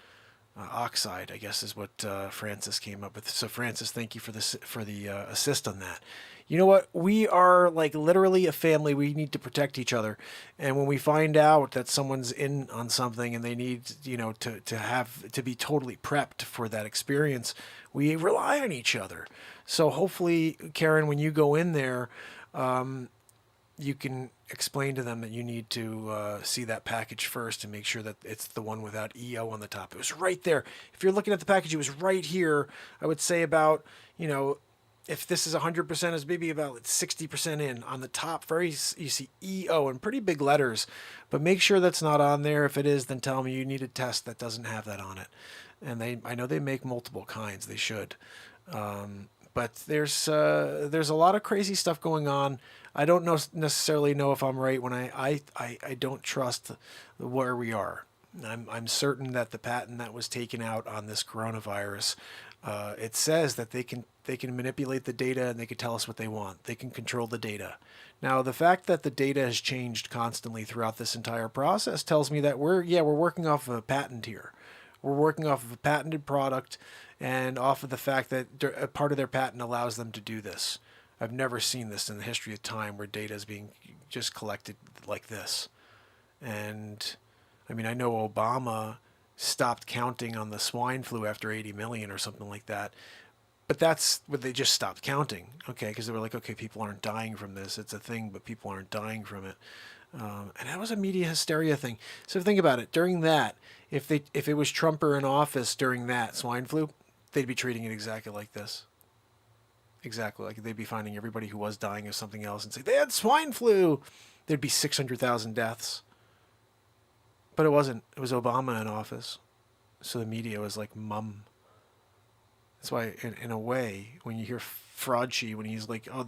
oxide, I guess is what Francis came up with. So Francis, thank you for the assist on that. You know what? We are like literally a family. We need to protect each other. And when we find out that someone's in on something and they need, to be totally prepped for that experience, we rely on each other. So hopefully, Karen, when you go in there, you can explain to them that you need to see that package first and make sure that it's the one without EO on the top. It was right there. If you're looking at the package, it was right here. I would say about, if this is 100%, it's maybe about 60% in on the top. You see EO in pretty big letters, but make sure that's not on there. If it is, then tell me you need a test that doesn't have that on it. And I know they make multiple kinds. They should. But there's a lot of crazy stuff going on. I don't necessarily know if I'm right when I don't trust where we are. I'm certain that the patent that was taken out on this coronavirus, it says that they can manipulate the data and they can tell us what they want. They can control the data. Now, the fact that the data has changed constantly throughout this entire process tells me that we're working off of a patent here. We're working off of a patented product and off of the fact that a part of their patent allows them to do this. I've never seen this in the history of time where data is being just collected like this. And I mean, I know Obama stopped counting on the swine flu after 80 million or something like that. But that's what they just stopped counting, okay? Because they were like, okay, people aren't dying from this. It's a thing, but people aren't dying from it. And that was a media hysteria thing. So think about it. During that, if it was Trump in office during that swine flu, they'd be treating it exactly like this. Exactly. Like they'd be finding everybody who was dying of something else and say, they had swine flu. There'd be 600,000 deaths. But it wasn't. It was Obama in office. So the media was like, mum. That's why, in a way, when you hear Fraudchi, when he's like, oh,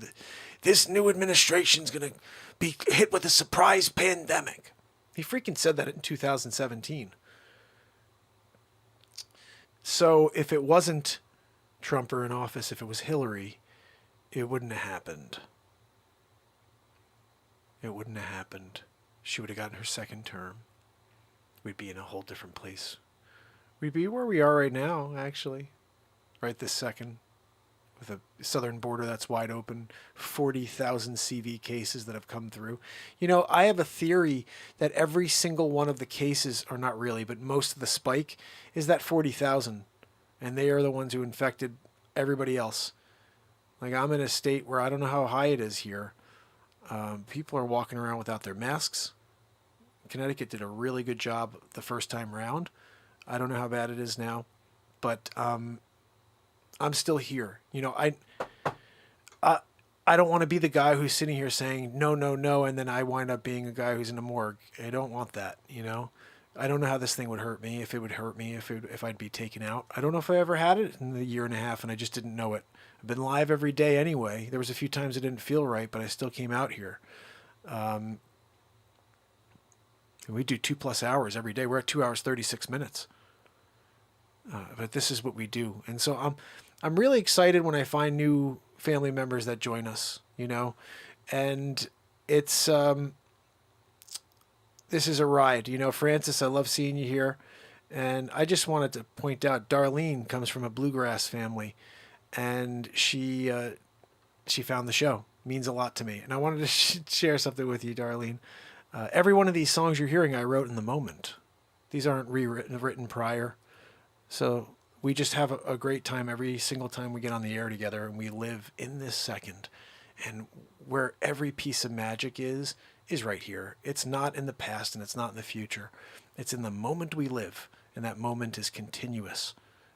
this new administration's going to be hit with a surprise pandemic. He freaking said that in 2017. So if it wasn't Trump in office, if it was Hillary, it wouldn't have happened. It wouldn't have happened. She would have gotten her second term. We'd be in a whole different place. We'd be where we are right now, actually. Right this second. With a southern border that's wide open. 40,000 CV cases that have come through. I have a theory that every single one of the cases, or not really, but most of the spike, is that 40,000. And they are the ones who infected everybody else. Like, I'm in a state where I don't know how high it is here. People are walking around without their masks. Connecticut did a really good job the first time round. I don't know how bad it is now. But I'm still here. I don't want to be the guy who's sitting here saying, no, no, no, and then I wind up being a guy who's in a morgue. I don't want that, I don't know how this thing would hurt me, if it would hurt me, if I'd be taken out. I don't know if I ever had it in the year and a half, and I just didn't know it. I've been live every day anyway. There was a few times it didn't feel right, but I still came out here. We do 2+ hours every day. We're at 2 hours, 36 minutes. But this is what we do. And so I'm really excited when I find new family members that join us, and it's, this is a ride. Francis, I love seeing you here. And I just wanted to point out, Darlene comes from a bluegrass family, and she found the show. Means a lot to me. And I wanted to share something with you, Darlene. Every one of these songs you're hearing, I wrote in the moment. These aren't written prior. So we just have a great time every single time we get on the air together, and we live in this second. And where every piece of magic is right here. It's not in the past and it's not in the future. It's in the moment we live, and that moment is continuous.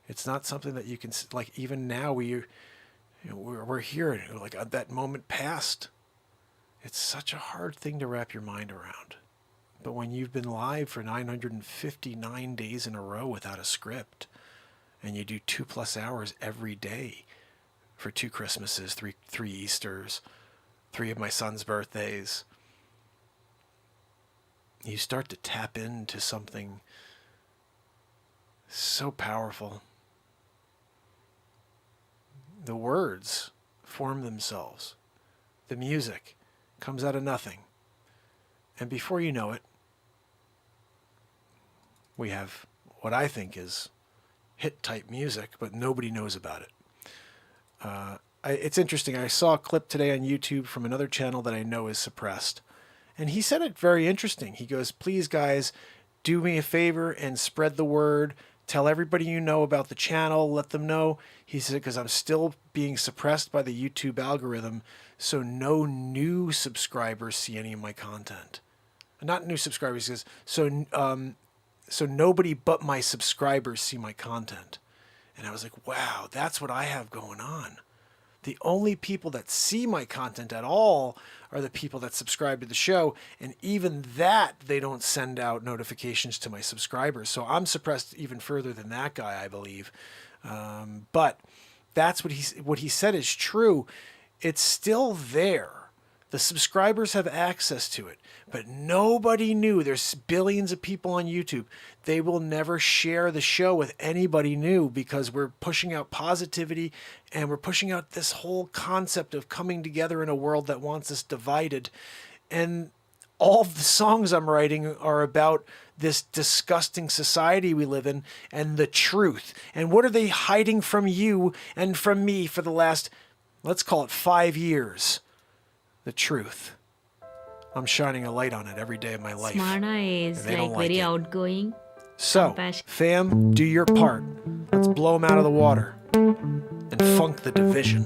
It's not something that you can, like, even now we're here, like that moment passed. It's such a hard thing to wrap your mind around. But when you've been live for 959 days in a row without a script, and you do 2+ hours every day for 2 Christmases, 3 Easters, 3 of my son's birthdays, you start to tap into something so powerful. The words form themselves. The music comes out of nothing. And before you know it, we have what I think is hit-type music, but nobody knows about it. It's interesting. I saw a clip today on YouTube from another channel that I know is suppressed. And he said it very interesting. He goes, please, guys, do me a favor and spread the word. Tell everybody you know about the channel. Let them know. He said, because I'm still being suppressed by the YouTube algorithm, so no new subscribers see any of my content. Not new subscribers, he says, so nobody but my subscribers see my content. And I was like, wow, that's what I have going on. The only people that see my content at all are the people that subscribe to the show. And even that, they don't send out notifications to my subscribers. So I'm suppressed even further than that guy, I believe. But that's what he said is true. It's still there. The subscribers have access to it, but nobody knew. There's billions of people on YouTube. They will never share the show with anybody new because we're pushing out positivity and we're pushing out this whole concept of coming together in a world that wants us divided. And all of the songs I'm writing are about this disgusting society we live in and the truth. And what are they hiding from you and from me for the last, let's call it 5 years? The truth. I'm shining a light on it every day of my life. Smarna is like very outgoing. So, fam, do your part. Let's blow them out of the water and funk the division.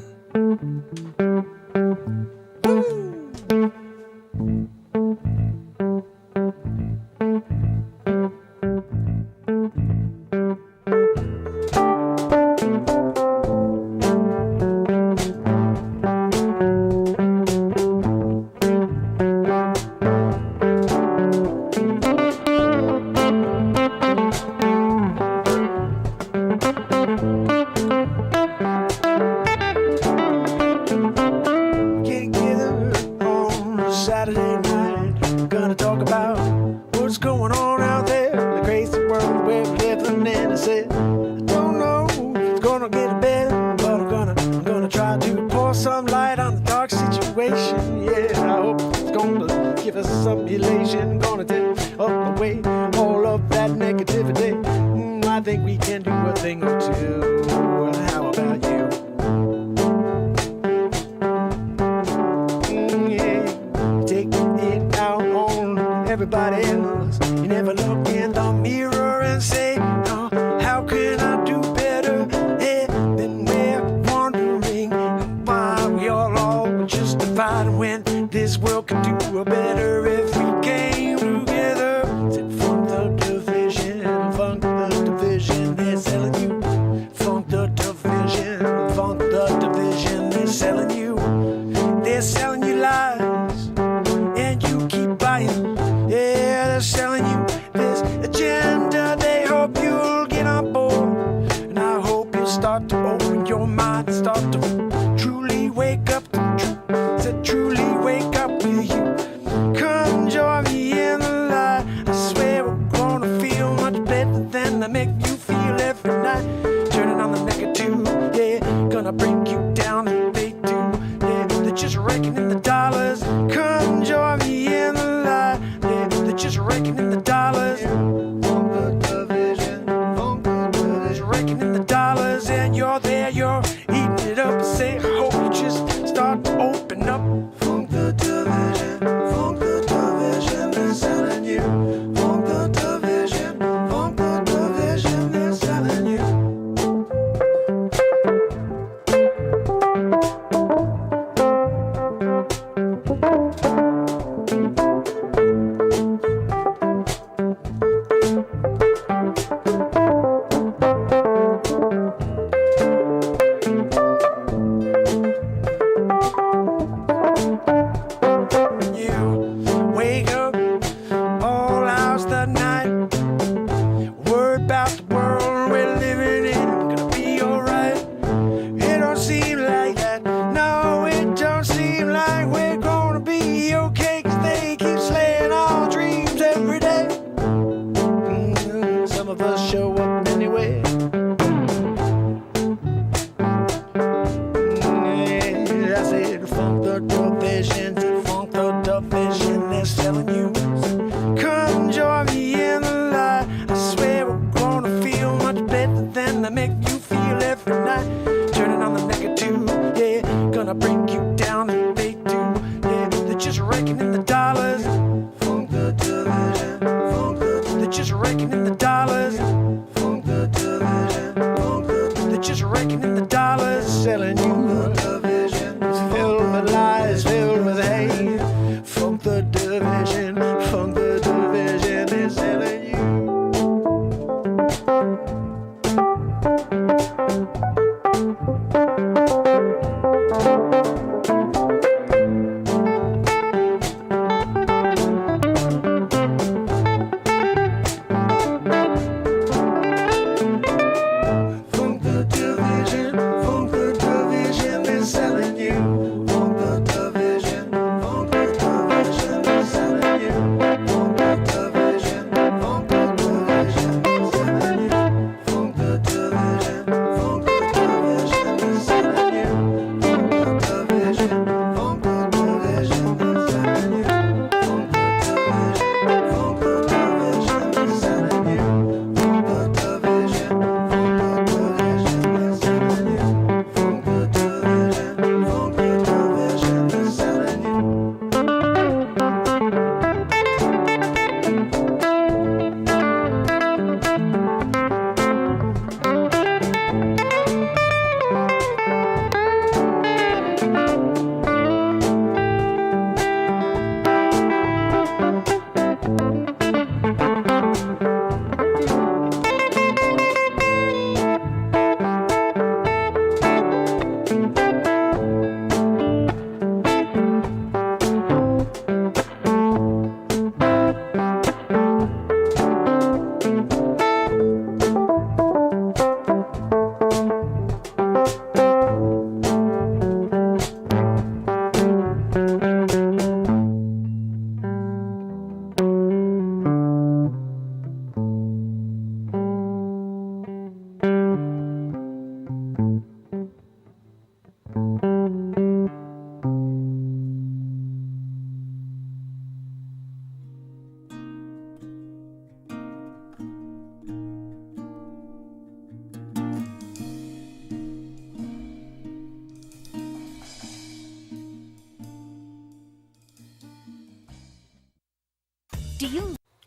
Just raking in the dollars. Funk the just raking in the dollars, selling you the division. It's filled with lies, filled with hate. Funk the division, funk the division. They're selling you.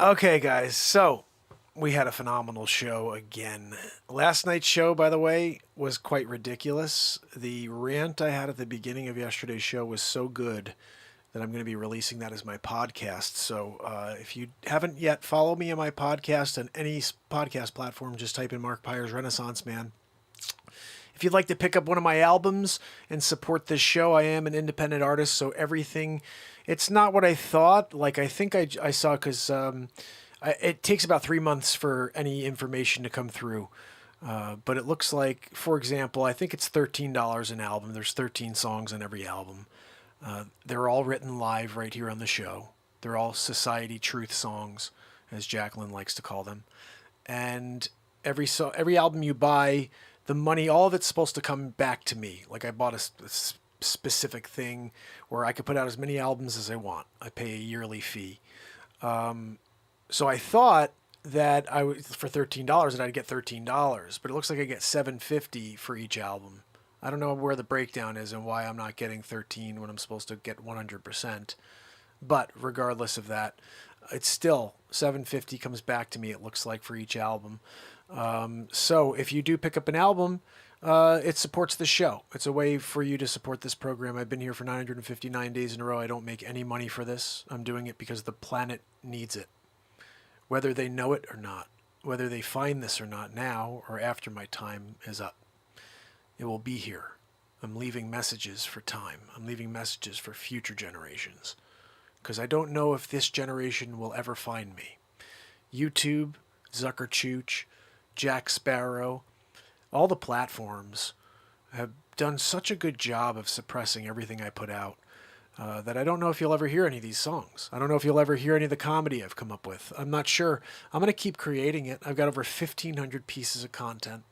Okay, guys, so we had a phenomenal show again. Last night's show, by the way, was quite ridiculous. The rant I had at the beginning of yesterday's show was so good that I'm going to be releasing that as my podcast. So if you haven't yet, follow me on my podcast on any podcast platform. Just type in Mark Pires Renaissance Man. If you'd like to pick up one of my albums and support this show, I am an independent artist, so everything... It's not what I thought. Like, I think I saw, because it takes about 3 months for any information to come through. But it looks like, for example, I think it's $13 an album. There's 13 songs on every album. They're all written live right here on the show. They're all society truth songs, as Jacqueline likes to call them. And every album you buy, the money, all of it's supposed to come back to me. Like, I bought a specific thing where I could put out as many albums as I want. I pay a yearly fee. So I thought that for $13 that I'd get $13, but it looks like I get $7.50 for each album. I don't know where the breakdown is and why I'm not getting 13 when I'm supposed to get 100%. But regardless of that, it's still $7.50 comes back to me, it looks like, for each album. So if you do pick up an album, it supports the show. It's a way for you to support this program. I've been here for 959 days in a row. I don't make any money for this. I'm doing it because the planet needs it. Whether they know it or not, whether they find this or not now or after my time is up, it will be here. I'm leaving messages for time. I'm leaving messages for future generations. Because I don't know if this generation will ever find me. YouTube, Zuckerchooch, Jack Sparrow, all the platforms have done such a good job of suppressing everything I put out that I don't know if you'll ever hear any of these songs. I don't know if you'll ever hear any of the comedy I've come up with. I'm not sure. I'm going to keep creating it. I've got over 1,500 pieces of content.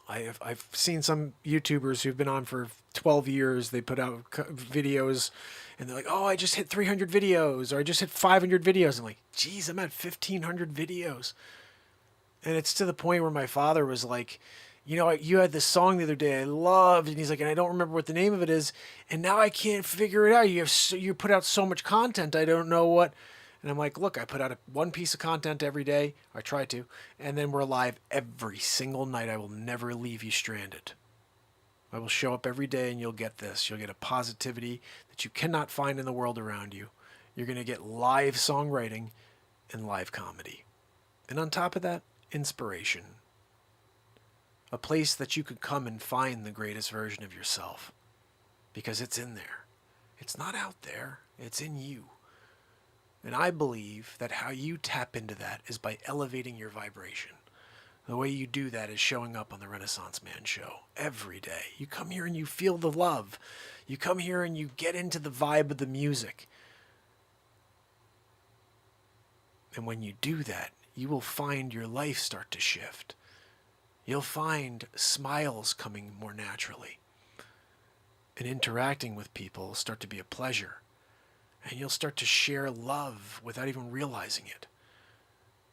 I've seen some YouTubers who've been on for 12 years. They put out videos and they're like, oh, I just hit 300 videos, or I just hit 500 videos. I'm like, geez, I'm at 1,500 videos. And it's to the point where my father was like, you know, you had this song the other day I loved, and he's like, and I don't remember what the name of it is, and now I can't figure it out. You put out so much content, I don't know what. And I'm like, look, I put out one piece of content every day. I try to. And then we're live every single night. I will never leave you stranded. I will show up every day and you'll get this. You'll get a positivity that you cannot find in the world around you. You're going to get live songwriting and live comedy. And on top of that, inspiration. A place that you could come and find the greatest version of yourself. Because it's in there. It's not out there. It's in you. And I believe that how you tap into that is by elevating your vibration. The way you do that is showing up on the Renaissance Man show every day. You come here and you feel the love. You come here and you get into the vibe of the music. And when you do that, you will find your life start to shift. You'll find smiles coming more naturally. And interacting with people will start to be a pleasure. And you'll start to share love without even realizing it.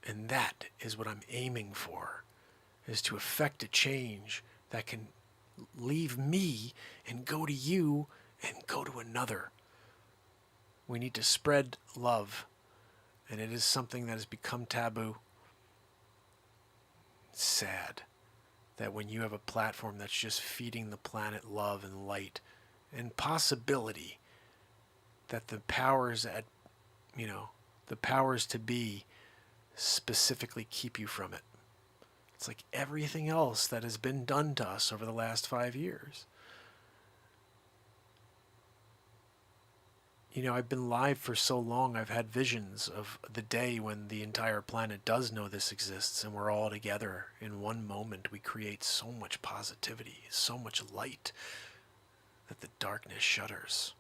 And that is what I'm aiming for, is to effect a change that can leave me and go to you and go to another. We need to spread love, and it is something that has become taboo. It's sad that when you have a platform that's just feeding the planet love and light and possibility, that the powers the powers to be specifically keep you from it. It's like everything else that has been done to us over the last 5 years. I've been live for so long, I've had visions of the day when the entire planet does know this exists and we're all together in one moment. We create so much positivity, so much light, that the darkness shudders.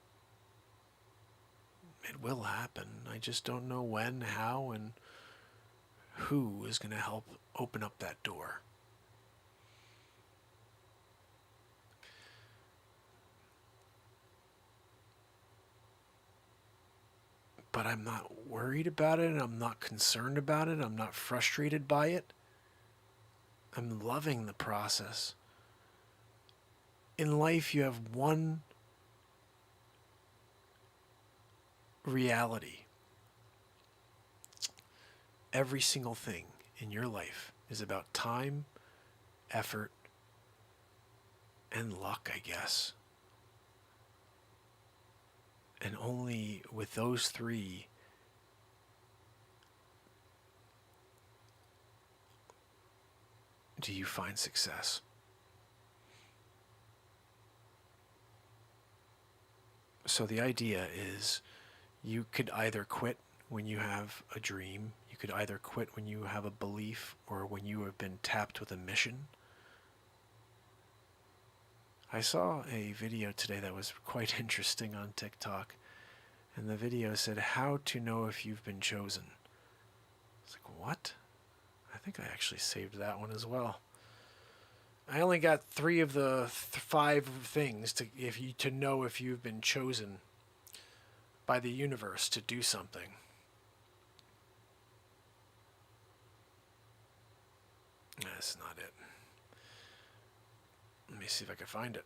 It will happen. I just don't know when, how, and who is going to help open up that door. But I'm not worried about it, and I'm not concerned about it. I'm not frustrated by it. I'm loving the process. In life, you have one reality. Every single thing in your life is about time, effort, and luck, I guess. And only with those three do you find success. So the idea is you could either quit when you have a dream, you could either quit when you have a belief, or when you have been tapped with a mission. I saw a video today that was quite interesting on TikTok, and the video said, how to know if you've been chosen. It's like, what? I think I actually saved that one as well. I only got 3 of the 5 things to know if you've been chosen by the universe to do something. That's not it. Let me see if I can find it.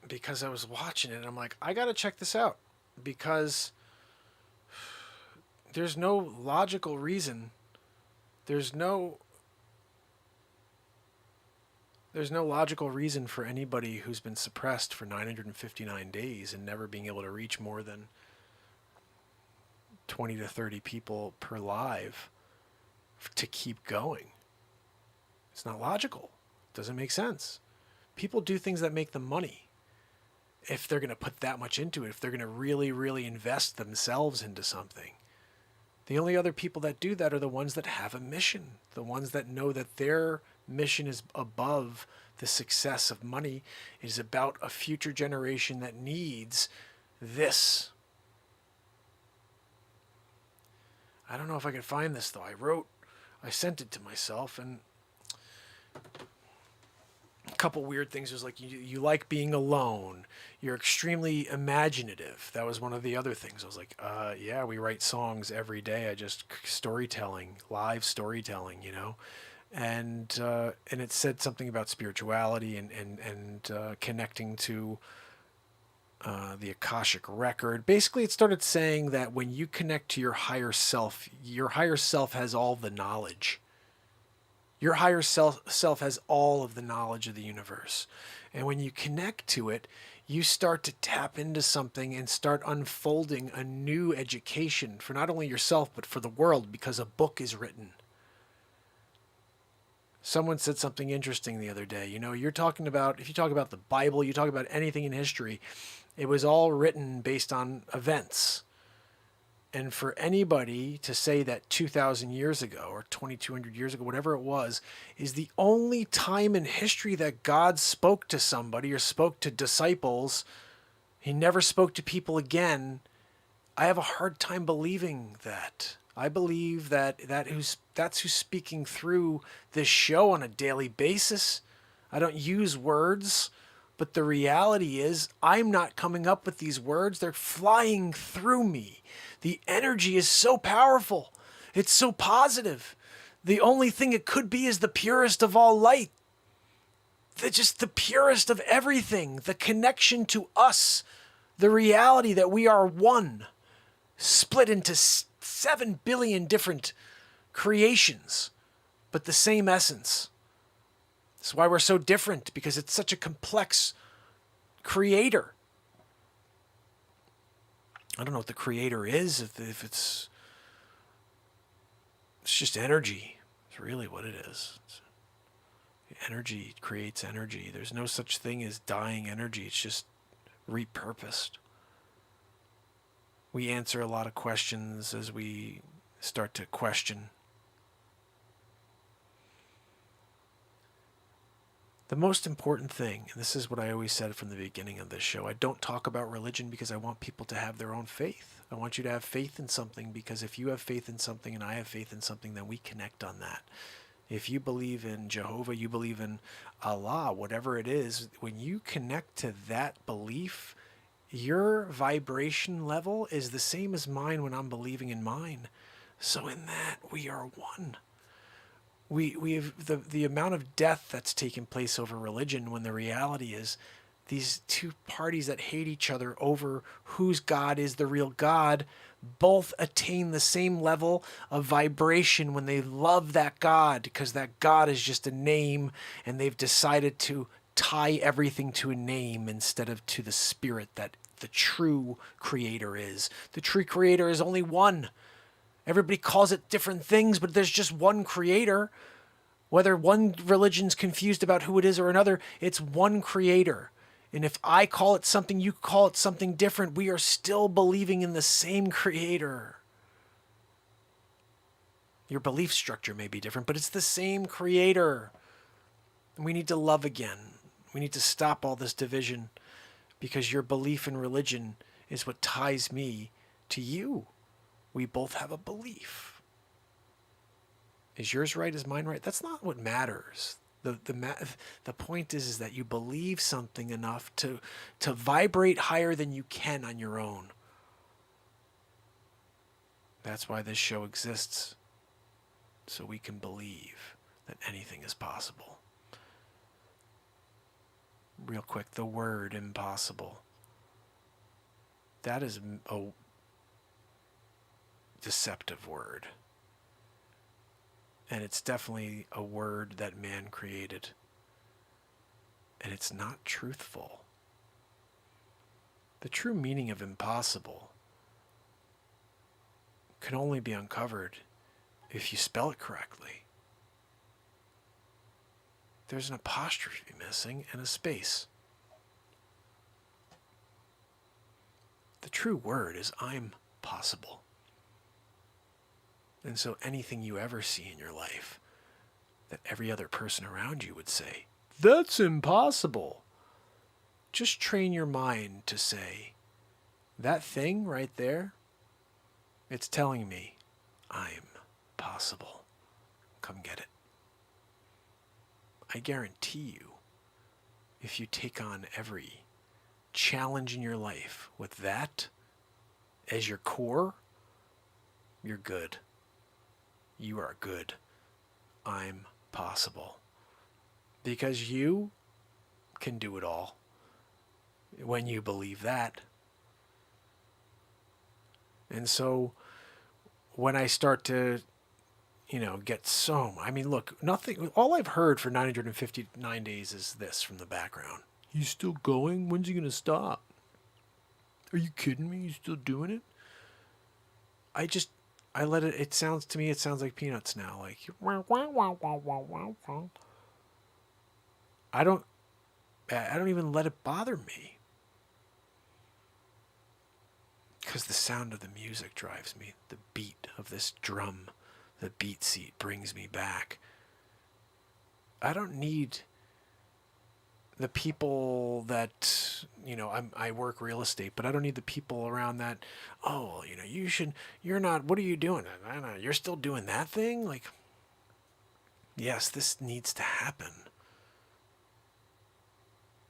Because I was watching it and I'm like, I gotta check this out. Because there's no logical reason. There's no logical reason for anybody who's been suppressed for 959 days and never being able to reach more than 20 to 30 people per live to keep going. It's not logical. It doesn't make sense. People do things that make them money. If they're going to put that much into it, if they're going to really, really invest themselves into something. The only other people that do that are the ones that have a mission. The ones that know that their mission is above the success of money. It is about a future generation that needs this. I don't know if I can find this though. I sent it to myself, and a couple weird things. It was like, you like being alone. You're extremely imaginative. That was one of the other things. I was like, yeah, we write songs every day. I just storytelling, live storytelling, and it said something about spirituality and connecting to the Akashic record. Basically, it started saying that when you connect to your higher self has all the knowledge. Your higher self has all of the knowledge of the universe. And when you connect to it, you start to tap into something and start unfolding a new education for not only yourself, but for the world, because a book is written. Someone said something interesting the other day. You know, if you talk about the Bible, you talk about anything in history, it was all written based on events. And for anybody to say that 2,000 years ago or 2,200 years ago, whatever it was, is the only time in history that God spoke to somebody or spoke to disciples, he never spoke to people again, I have a hard time believing that. I believe that's who's speaking through this show on a daily basis. I don't use words, but the reality is I'm not coming up with these words. They're flying through me. The energy is so powerful. It's so positive. The only thing it could be is the purest of all light. Just the purest of everything. The connection to us. The reality that we are one. Split into 7 billion different creations, but the same essence. That's why we're so different, because it's such a complex creator. I don't know what the creator is, if it's just energy. It's really what it is. Energy creates energy. There's no such thing as dying energy. It's just repurposed. We answer a lot of questions as we start to question. The most important thing, and this is what I always said from the beginning of this show, I don't talk about religion because I want people to have their own faith. I want you to have faith in something, because if you have faith in something and I have faith in something, then we connect on that. If you believe in Jehovah, you believe in Allah, whatever it is, when you connect to that belief, your vibration level is the same as mine when I'm believing in mine. So in that, we are one. We have the amount of death that's taken place over religion, when the reality is these two parties that hate each other over whose God is the real God both attain the same level of vibration when they love that God, because that God is just a name, and they've decided to tie everything to a name instead of to the spirit that the true creator is. The true creator is only one. Everybody calls it different things, but there's just one creator. Whether one religion's confused about who it is or another, it's one creator. And if I call it something, you call it something different, we are still believing in the same creator. Your belief structure may be different, but it's the same creator. And we need to love again. We need to stop all this division, because your belief in religion is what ties me to you. We both have a belief. Is yours right? Is mine right? That's not what matters. The point is that you believe something enough to vibrate higher than you can on your own. That's why this show exists, so we can believe that anything is possible. Real quick, the word impossible. That is a deceptive word. And it's definitely a word that man created. And it's not truthful. The true meaning of impossible can only be uncovered if you spell it correctly. There's an apostrophe missing and a space. The true word is I'm possible. And so anything you ever see in your life that every other person around you would say, that's impossible, just train your mind to say, that thing right there, it's telling me I'm possible. Come get it. I guarantee you, if you take on every challenge in your life with that as your core, you're good. You are good. I'm possible. Because you can do it all. when you believe that. And so when I start to, get I mean, look, nothing, all I've heard for 959 days is this from the background. You still going? When's he going to stop? Are you kidding me? You still doing it? I let it, it sounds like Peanuts now. Like, I don't even let it bother me. Because the sound of the music drives me. The beat of this drum, the beat seat brings me back. I don't need the people that, I work real estate, but I don't need the people around that, what are you doing? I don't know, you're still doing that thing? Like, yes, this needs to happen.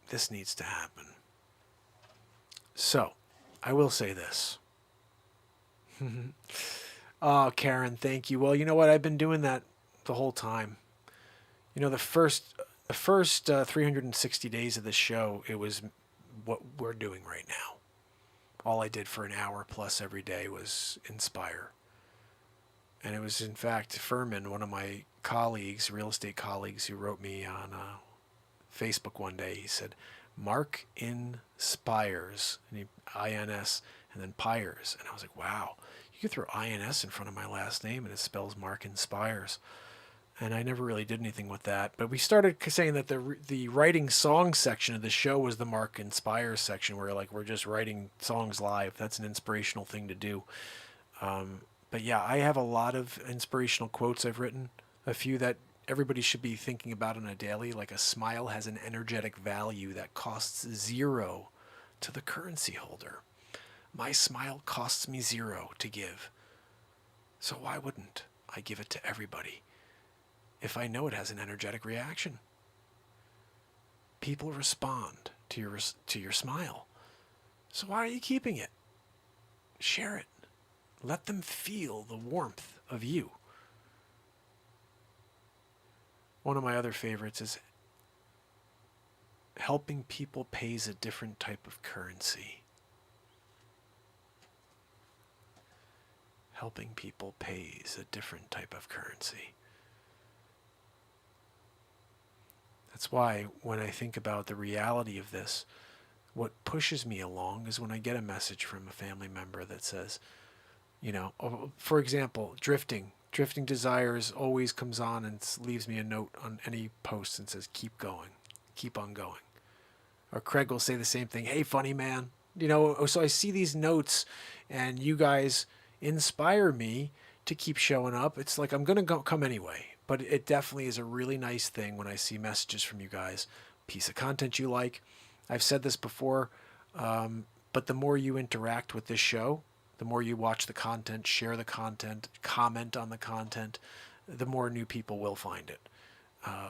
This needs to happen. So, I will say this. Oh, Karen, thank you. Well, you know what? I've been doing that the whole time. The first 360 days of the show, it was what we're doing right now. All I did for an hour plus every day was inspire. And it was, in fact, Furman, one of my colleagues, real estate colleagues, who wrote me on Facebook one day. He said, Mark Inspires, INS, and then Pires. And I was like, wow, you could throw INS in front of my last name and it spells Mark Inspires. And I never really did anything with that. But we started saying that the writing songs section of the show was the Mark Inspires section, where we're just writing songs live. That's an inspirational thing to do. But yeah, I have a lot of inspirational quotes I've written. A few that everybody should be thinking about on a daily, like a smile has an energetic value that costs 0 to the currency holder. My smile costs me 0 to give. So why wouldn't I give it to everybody if I know it has an energetic reaction? People respond to your smile. So why are you keeping it? Share it. Let them feel the warmth of you. One of my other favorites is helping people pays a different type of currency. Helping people pays a different type of currency. That's why when I think about the reality of this, what pushes me along is when I get a message from a family member that says, for example, drifting desires always comes on and leaves me a note on any post and says, keep going, keep on going. Or Craig will say the same thing. Hey, funny man. So I see these notes and you guys inspire me to keep showing up. It's like, I'm going to come anyway, but it definitely is a really nice thing when I see messages from you guys, piece of content you like. I've said this before, but the more you interact with this show, the more you watch the content, share the content, comment on the content, the more new people will find it.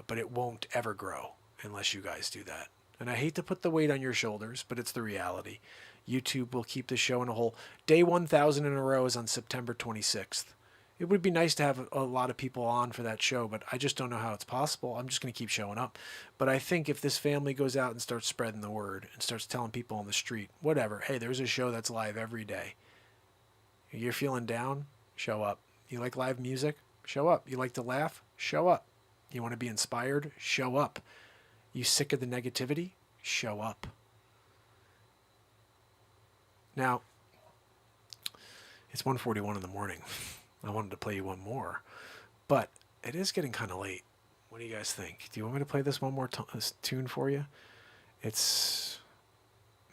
But it won't ever grow unless you guys do that. And I hate to put the weight on your shoulders, but it's the reality. YouTube will keep the show in a hole. Day 1,000 in a row is on September 26th. It would be nice to have a lot of people on for that show, but I just don't know how it's possible. I'm just going to keep showing up. But I think if this family goes out and starts spreading the word and starts telling people on the street, whatever, hey, there's a show that's live every day. You're feeling down? Show up. You like live music? Show up. You like to laugh? Show up. You want to be inspired? Show up. You sick of the negativity? Show up. Now, it's 1:41 in the morning. I wanted to play you one more, but it is getting kind of late. What do you guys think? Do you want me to play this one more tune for you?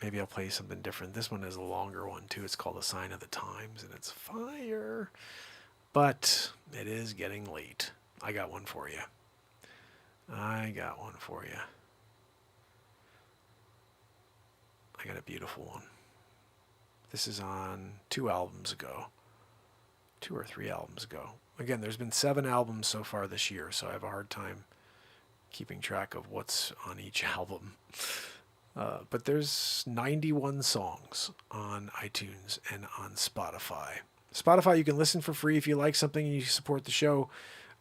Maybe I'll play you something different. This one is a longer one too. It's called A Sign of the Times, and it's fire. But it is getting late. I got one for you. I got a beautiful one. This is on 2 albums ago. 2 or 3 albums ago. Again, there's been 7 albums so far this year, so I have a hard time keeping track of what's on each album. But there's 91 songs on iTunes and on Spotify. Spotify, you can listen for free if you like something and you support the show.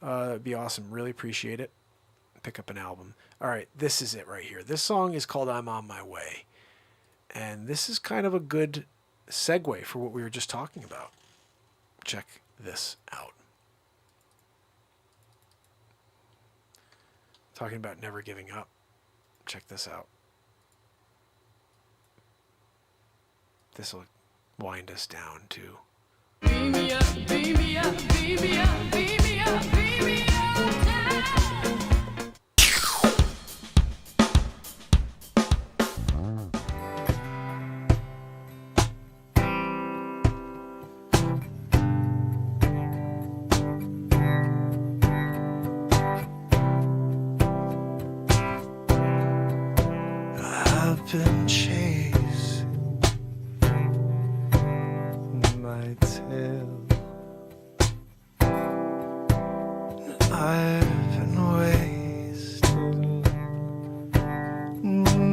It'd be awesome. Really appreciate it. Pick up an album. All right, this is it right here. This song is called I'm on My Way. And this is kind of a good segue for what we were just talking about. Check this out. Talking about never giving up. Check this out. This will wind us down to... Beam me up, beam me up, beam me up, beam me up, beam me up time. I've been chasing my tail. I've been wasting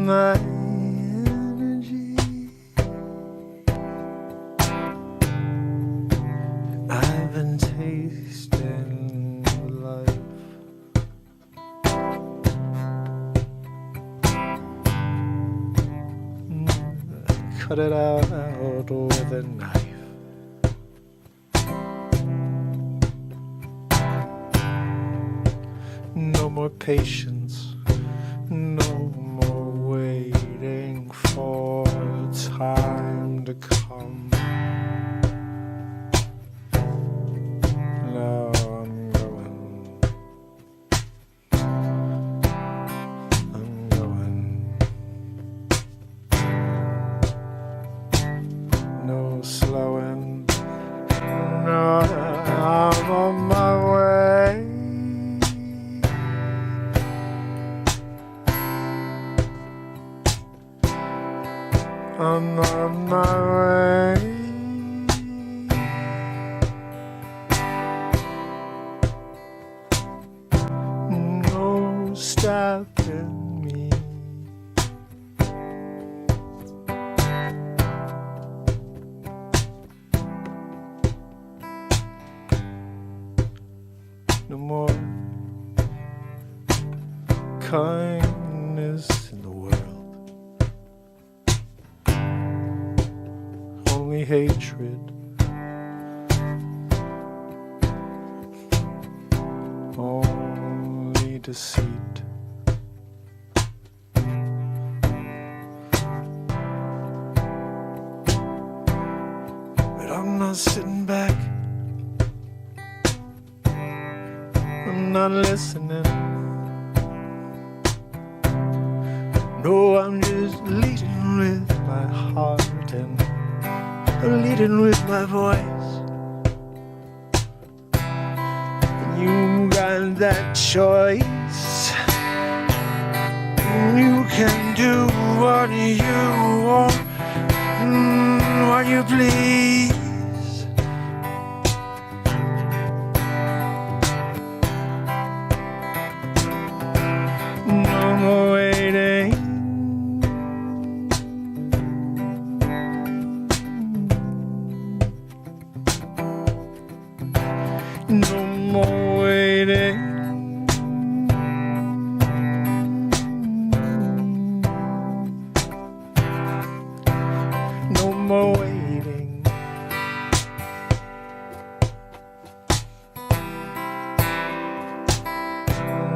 my energy. I've been tasting life. Cut it out with a knife. No more patience, no more waiting for time to come. Now I'm going. No slowing. No, I'm on my way. I'm on my way. No stopping me. No more kindness in the world, only hatred, only deceit. But I'm not sitting back, I'm not listening. No, I'm just leading with my heart and I'm leading with my voice. You got that choice. You can do what you want, what you please. No more waiting. No more waiting. No more waiting.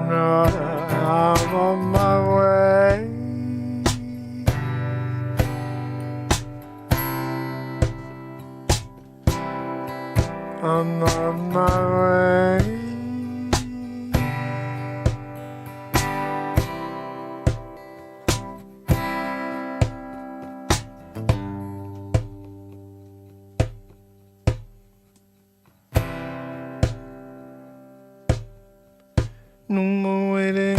No, I'm on my way. I'm on my way. No more waiting.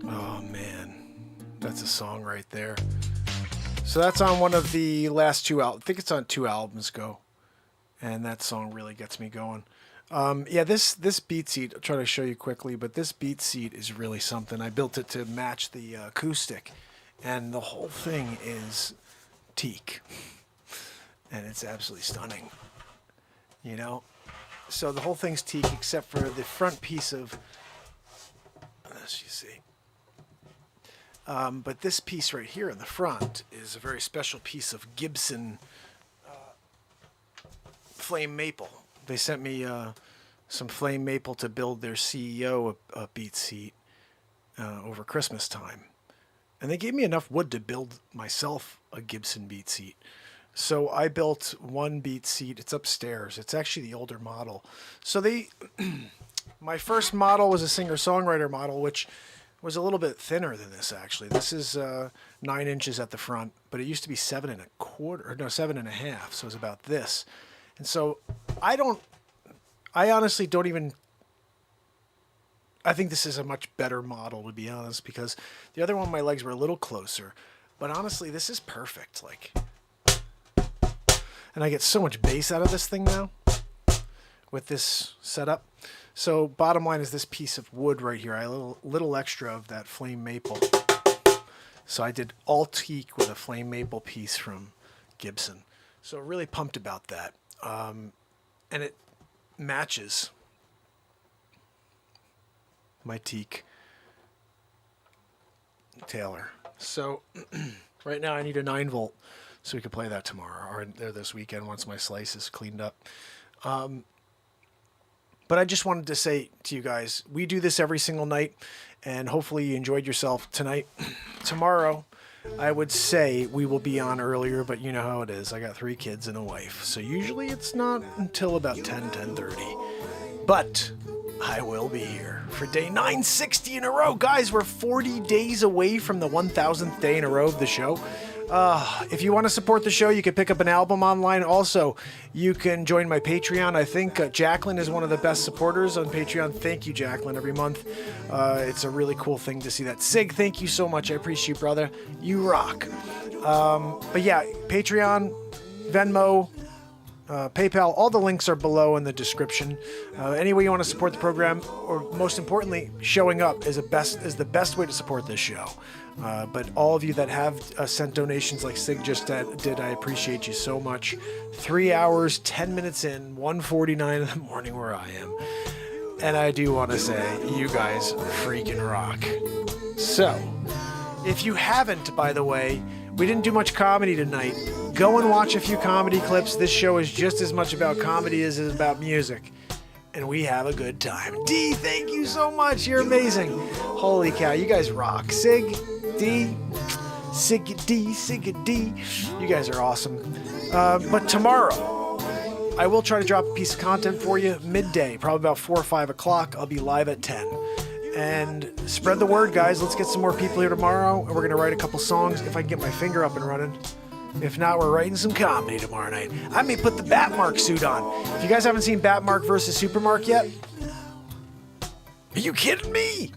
Oh man, that's a song right there. So that's on one of the last two I think it's on 2 albums ago, and that song really gets me going. Yeah, this beat seat, I'll try to show you quickly, but this beat seat is really something. I built it to match the acoustic, and the whole thing is teak, and it's absolutely stunning. you know. So the whole thing's teak except for the front piece of, as you see. But this piece right here in the front is a very special piece of Gibson flame maple. They sent me some flame maple to build their CEO a beat seat over Christmas time. And they gave me enough wood to build myself a Gibson beat seat. So I built one beat seat. It's upstairs. It's actually the older model. So my first model was a singer-songwriter model, which was a little bit thinner than this, actually. This is 9 inches at the front, but it used to be 7 1/2. So it was about this. And so I honestly don't even, I think this is a much better model, to be honest, because the other one, my legs were a little closer. But honestly, this is perfect. Like, and I get so much bass out of this thing now with this setup. So bottom line is this piece of wood right here. I had a little extra of that flame maple. So I did all teak with a flame maple piece from Gibson. So really pumped about that. And it matches my teak Taylor. So right now I need a 9-volt so we can play that tomorrow or this weekend once my slice is cleaned up. But I just wanted to say to you guys, we do this every single night, and hopefully you enjoyed yourself tonight. Tomorrow, I would say we will be on earlier, but you know how it is. I got 3 kids and a wife, so usually it's not until about 10:30. But I will be here for day 960 in a row. Guys, we're 40 days away from the 1,000th day in a row of the show. If you want to support the show, you can pick up an album online. Also, you can join my Patreon. I think Jacqueline is one of the best supporters on Patreon. Thank you, Jacqueline, every month. It's a really cool thing to see that. Sig, thank you so much. I appreciate you, brother. You rock. But yeah, Patreon, Venmo, PayPal, all the links are below in the description. Any way you want to support the program, or most importantly, showing up is the best way to support this show. But all of you that have sent donations like Sig just did, I appreciate you so much. 3 hours, 10 minutes in, 1:49 in the morning where I am. And I do want to say, you guys freaking rock. So, if you haven't, by the way, we didn't do much comedy tonight. Go and watch a few comedy clips. This show is just as much about comedy as it is about music. And we have a good time. D, thank you so much. You're amazing. Holy cow, you guys rock. Sig, D, Sig D. You guys are awesome. But tomorrow, I will try to drop a piece of content for you midday, probably about 4 or 5 o'clock. I'll be live at 10. And spread the word, guys. Let's get some more people here tomorrow. And we're going to write a couple songs if I can get my finger up and running. If not, we're writing some comedy tomorrow night. I may put the Batmark suit on. If you guys haven't seen Batmark versus Supermark yet, are you kidding me?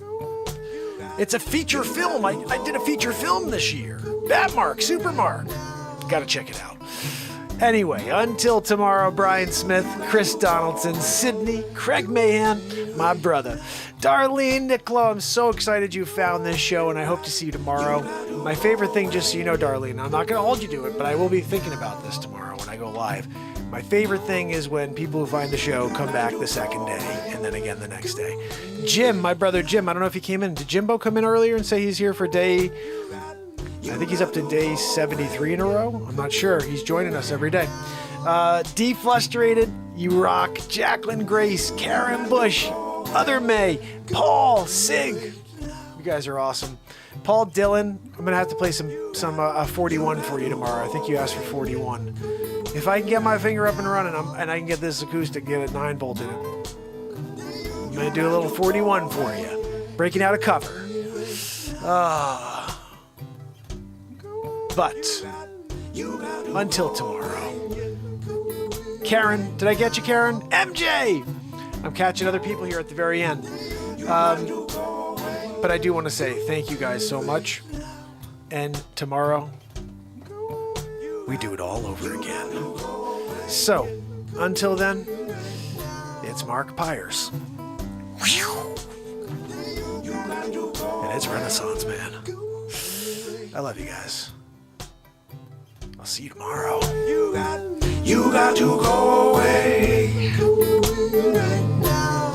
It's a feature film. I did a feature film this year. Batmark, Supermark. Gotta check it out. Anyway, until tomorrow, Brian Smith, Chris Donaldson, Sydney, Craig Mahan, my brother, Darlene Niccolo, I'm so excited you found this show, and I hope to see you tomorrow. My favorite thing, just so you know, Darlene, I'm not going to hold you to it, but I will be thinking about this tomorrow when I go live. My favorite thing is when people who find the show come back the second day, and then again the next day. Jim, my brother Jim, I don't know if he came in. Did Jimbo come in earlier and say he's here for day... I think he's up to day 73 in a row. I'm not sure. He's joining us every day. Deflustrated, you rock. Jacqueline Grace, Karen Bush, Other May, Paul, Sig. You guys are awesome. Paul Dillon, I'm going to have to play some 41 for you tomorrow. I think you asked for 41. If I can get my finger up and running and I can get this acoustic, get a 9-volt in it, I'm going to do a little 41 for you. Breaking out a cover. But until tomorrow, Karen, did I get you, Karen? MJ! I'm catching other people here at the very end. But I do want to say thank you guys so much. And tomorrow, we do it all over again. So, until then, it's Mark Pires. And it's Renaissance, man. I love you guys. I'll see you tomorrow. You got to go away.